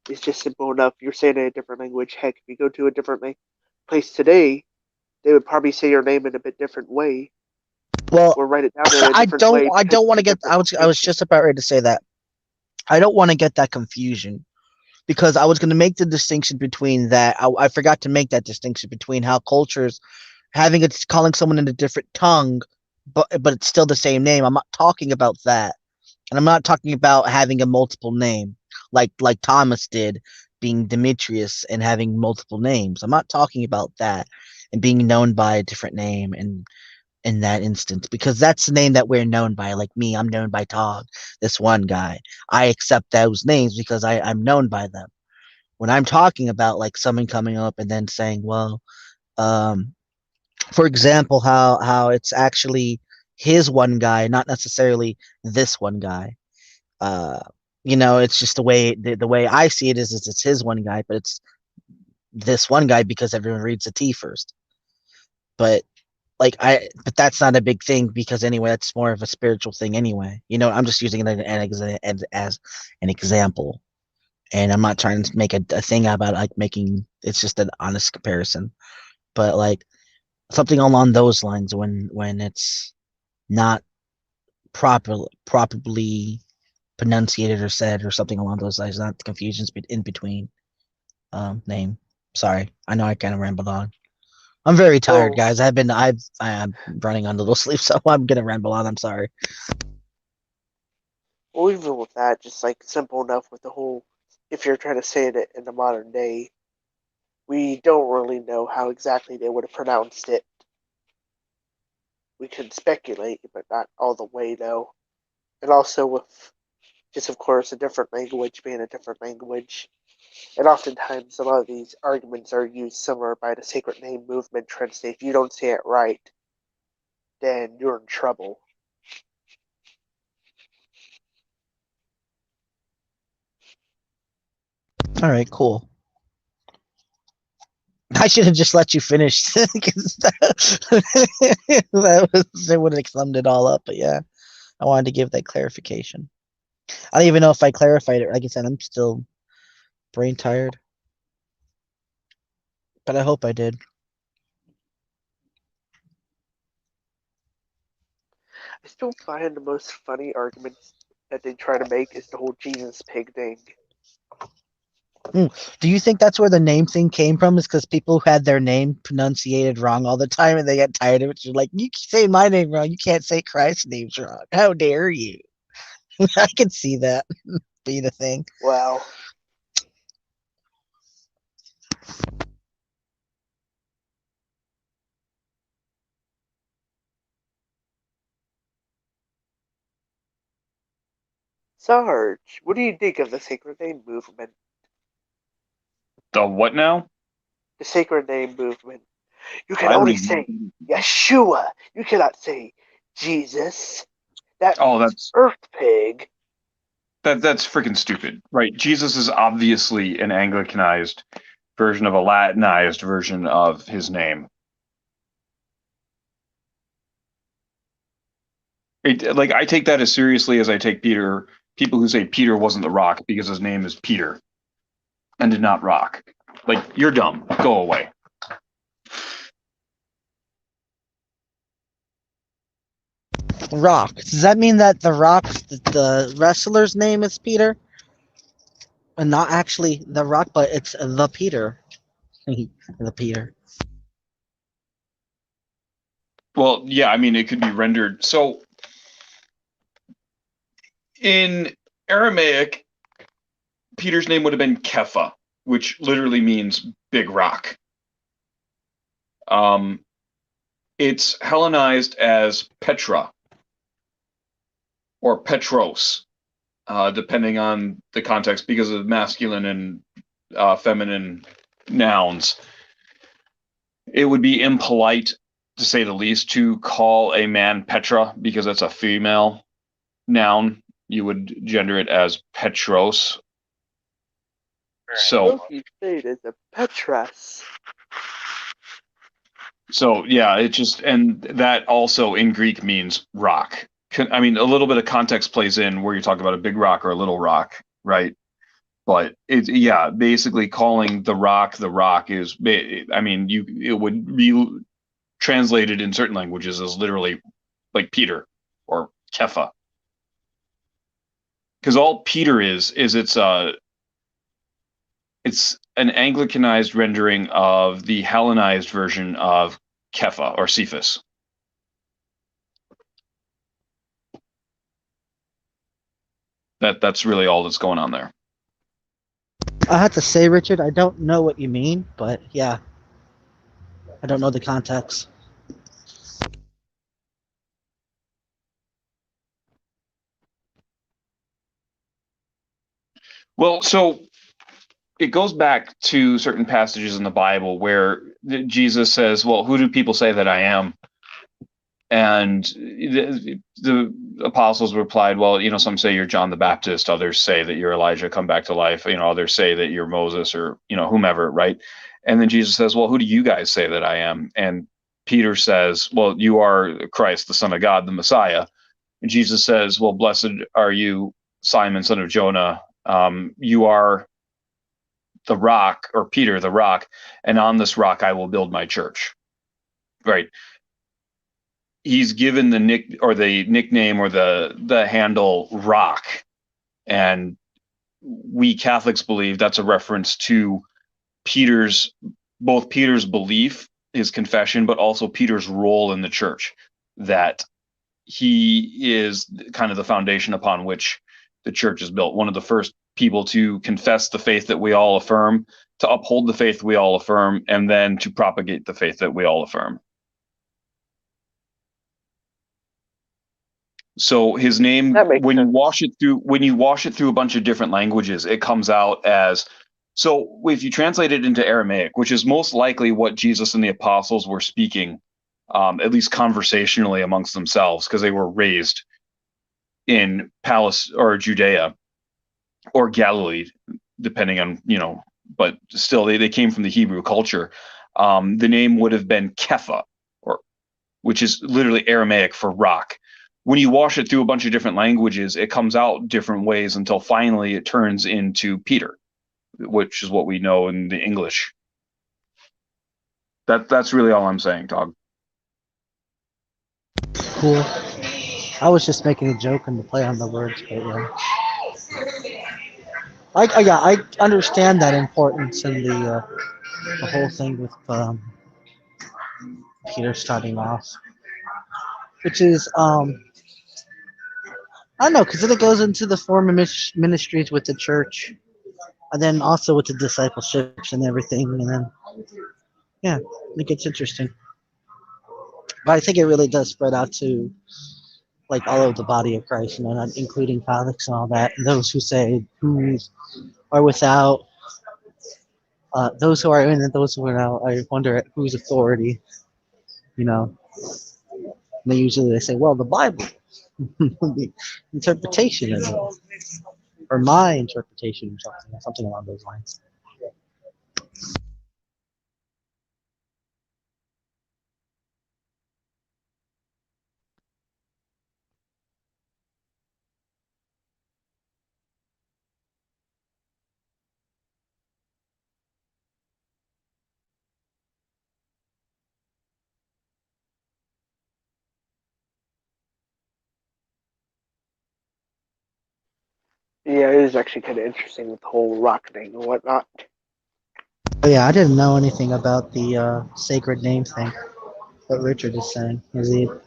is just simple enough. You're saying it in a different language. Heck, if you go to a different place today, they would probably say your name in a bit different way. Well, or write it down in a different way. I don't want to get. I was just about ready to say that. I don't want to get that confusion because I was going to make the distinction between that. I forgot to make that distinction between how cultures calling someone in a different tongue, but it's still the same name. I'm not talking about that, and I'm not talking about having a multiple name like Thomas did, being Demetrius and having multiple names. I'm not talking about that and being known by a different name and in that instance, because that's the name that we're known by. Like me, I'm known by Tog, this one guy. I accept those names because I'm known by them. When I'm talking about someone coming up and then saying, well, For example, how it's actually his one guy, not necessarily this one guy. Uh, it's just the way I see it is it's his one guy, but it's this one guy because everyone reads the T first. But but that's not a big thing because anyway, that's more of a spiritual thing anyway. I'm just using it as an example, and I'm not trying to make a thing about making. It's just an honest comparison, but something along those lines when it's not properly pronunciated or said or something along those lines, not the confusions in between name. Sorry, I know I kind of rambled on. I'm very tired, guys. I'm running on a little sleep, so I'm gonna ramble on. I'm sorry. Well, even with that, just simple enough with the whole, if you're trying to say it in the modern day, we don't really know how exactly they would have pronounced it. We could speculate, but not all the way, though. And also with just, of course, a different language being a different language. And oftentimes, a lot of these arguments are used similar by the sacred name movement, trying to say if you don't say it right, then you're in trouble. All right, cool. I should have just let you finish because it would have summed it all up. But yeah, I wanted to give that clarification. I don't even know if I clarified it. Like I said, I'm still brain tired, but I hope I did. I still find the most funny arguments that they try to make is the whole Jesus pig thing. Do you think that's where the name thing came from? Is because people who had their name pronunciated wrong all the time and they get tired of it? You're like, you say my name wrong. You can't say Christ's name's wrong. How dare you? I can see that be the thing. Well, Sarge, what do you think of the sacred name movement? The what now? The sacred name movement. You can I don't only even say Yeshua. You cannot say Jesus. That Oh, means Earth Pig. that's freaking stupid, right? Jesus is obviously an Anglicanized version of a Latinized version of his name. I take that as seriously as I take Peter. People who say Peter wasn't the rock because his name is Peter and did not rock. You're dumb. Go away. Rock. Does that mean that the wrestler's name is Peter? And not actually the Rock, but it's the Peter. The Peter. Well, yeah, I mean, it could be rendered. So in Aramaic, Peter's name would have been Kepha, which literally means big rock. It's Hellenized as Petra or Petros, depending on the context, because of masculine and feminine nouns. It would be impolite, to say the least, to call a man Petra because that's a female noun. You would gender it as Petros. So you say it is a Petras. So yeah, it just, and that also in Greek means rock. I mean, a little bit of context plays in where you talk about a big rock or a little rock, right? But yeah, basically calling the rock is, I mean, it would be translated in certain languages as literally like Peter or Kepha. Because all Peter is it's an Anglicanized rendering of the Hellenized version of Kepha or Cephas. That's really all that's going on there. I have to say, Richard, I don't know what you mean, but yeah, I don't know the context. Well, so it goes back to certain passages in the Bible where Jesus says, well, who do people say that I am? And the apostles replied, well, some say you're John the Baptist, others say that you're Elijah come back to life, others say that you're Moses or whomever, right? And then Jesus says, well, who do you guys say that I am? And Peter says, well, you are Christ, the Son of God, the Messiah. And Jesus says, well, blessed are you, Simon, son of Jonah. You are the rock, or Peter, the rock, and on this rock I will build my church. Right. He's given the nickname or the handle Rock, and we Catholics believe that's a reference to both Peter's belief, his confession, but also Peter's role in the church, that he is kind of the foundation upon which the church is built. One of the first people to confess the faith that we all affirm, to uphold the faith we all affirm, and then to propagate the faith that we all affirm. So his name, when you wash it through a bunch of different languages, it comes out as, so if you translate it into Aramaic, which is most likely what Jesus and the apostles were speaking, at least conversationally amongst themselves, because they were raised in Palestine or Judea or Galilee, depending on, but still they came from the Hebrew culture. The name would have been Kepha, which is literally Aramaic for rock. When you wash it through a bunch of different languages, it comes out different ways until finally it turns into Peter, which is what we know in the English. That's really all I'm saying, Dog. Cool. I was just making a joke and to play on the words, but yeah. I understand that importance in the whole thing with Peter starting off, which is I don't know, because then it goes into the form of ministries with the church, and then also with the discipleships and everything, and then yeah, it gets interesting. But I think it really does spread out to like all of the body of Christ, not including Catholics and all that. And those who say who are without, those who are in and those who are out. I wonder at whose authority, And they say, well, the Bible, the interpretation of it, or my interpretation, or something along those lines. Yeah, it is actually kind of interesting with the whole rock thing and whatnot. Oh yeah, I didn't know anything about the sacred name thing. What Richard is saying is the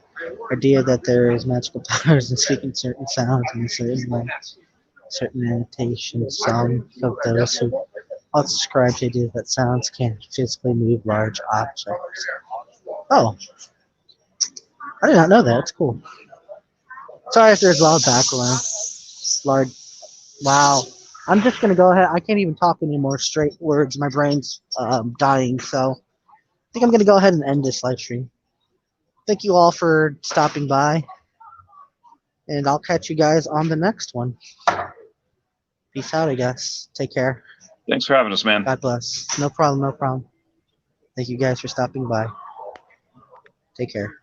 idea that there is magical powers in speaking certain sounds and certain annotations. Some of those who also describe the idea that sounds can physically move large objects. Oh, I did not know that. It's cool. Sorry if there's loud background. Large. Wow. I'm just gonna go ahead. I can't even talk anymore straight words. My brain's dying. So I think I'm gonna go ahead and end this live stream. Thank you all for stopping by, and I'll catch you guys on the next one. Peace out, I guess. Take care. Thanks for having us, man. God bless. No problem. No problem. Thank you guys for stopping by. Take care.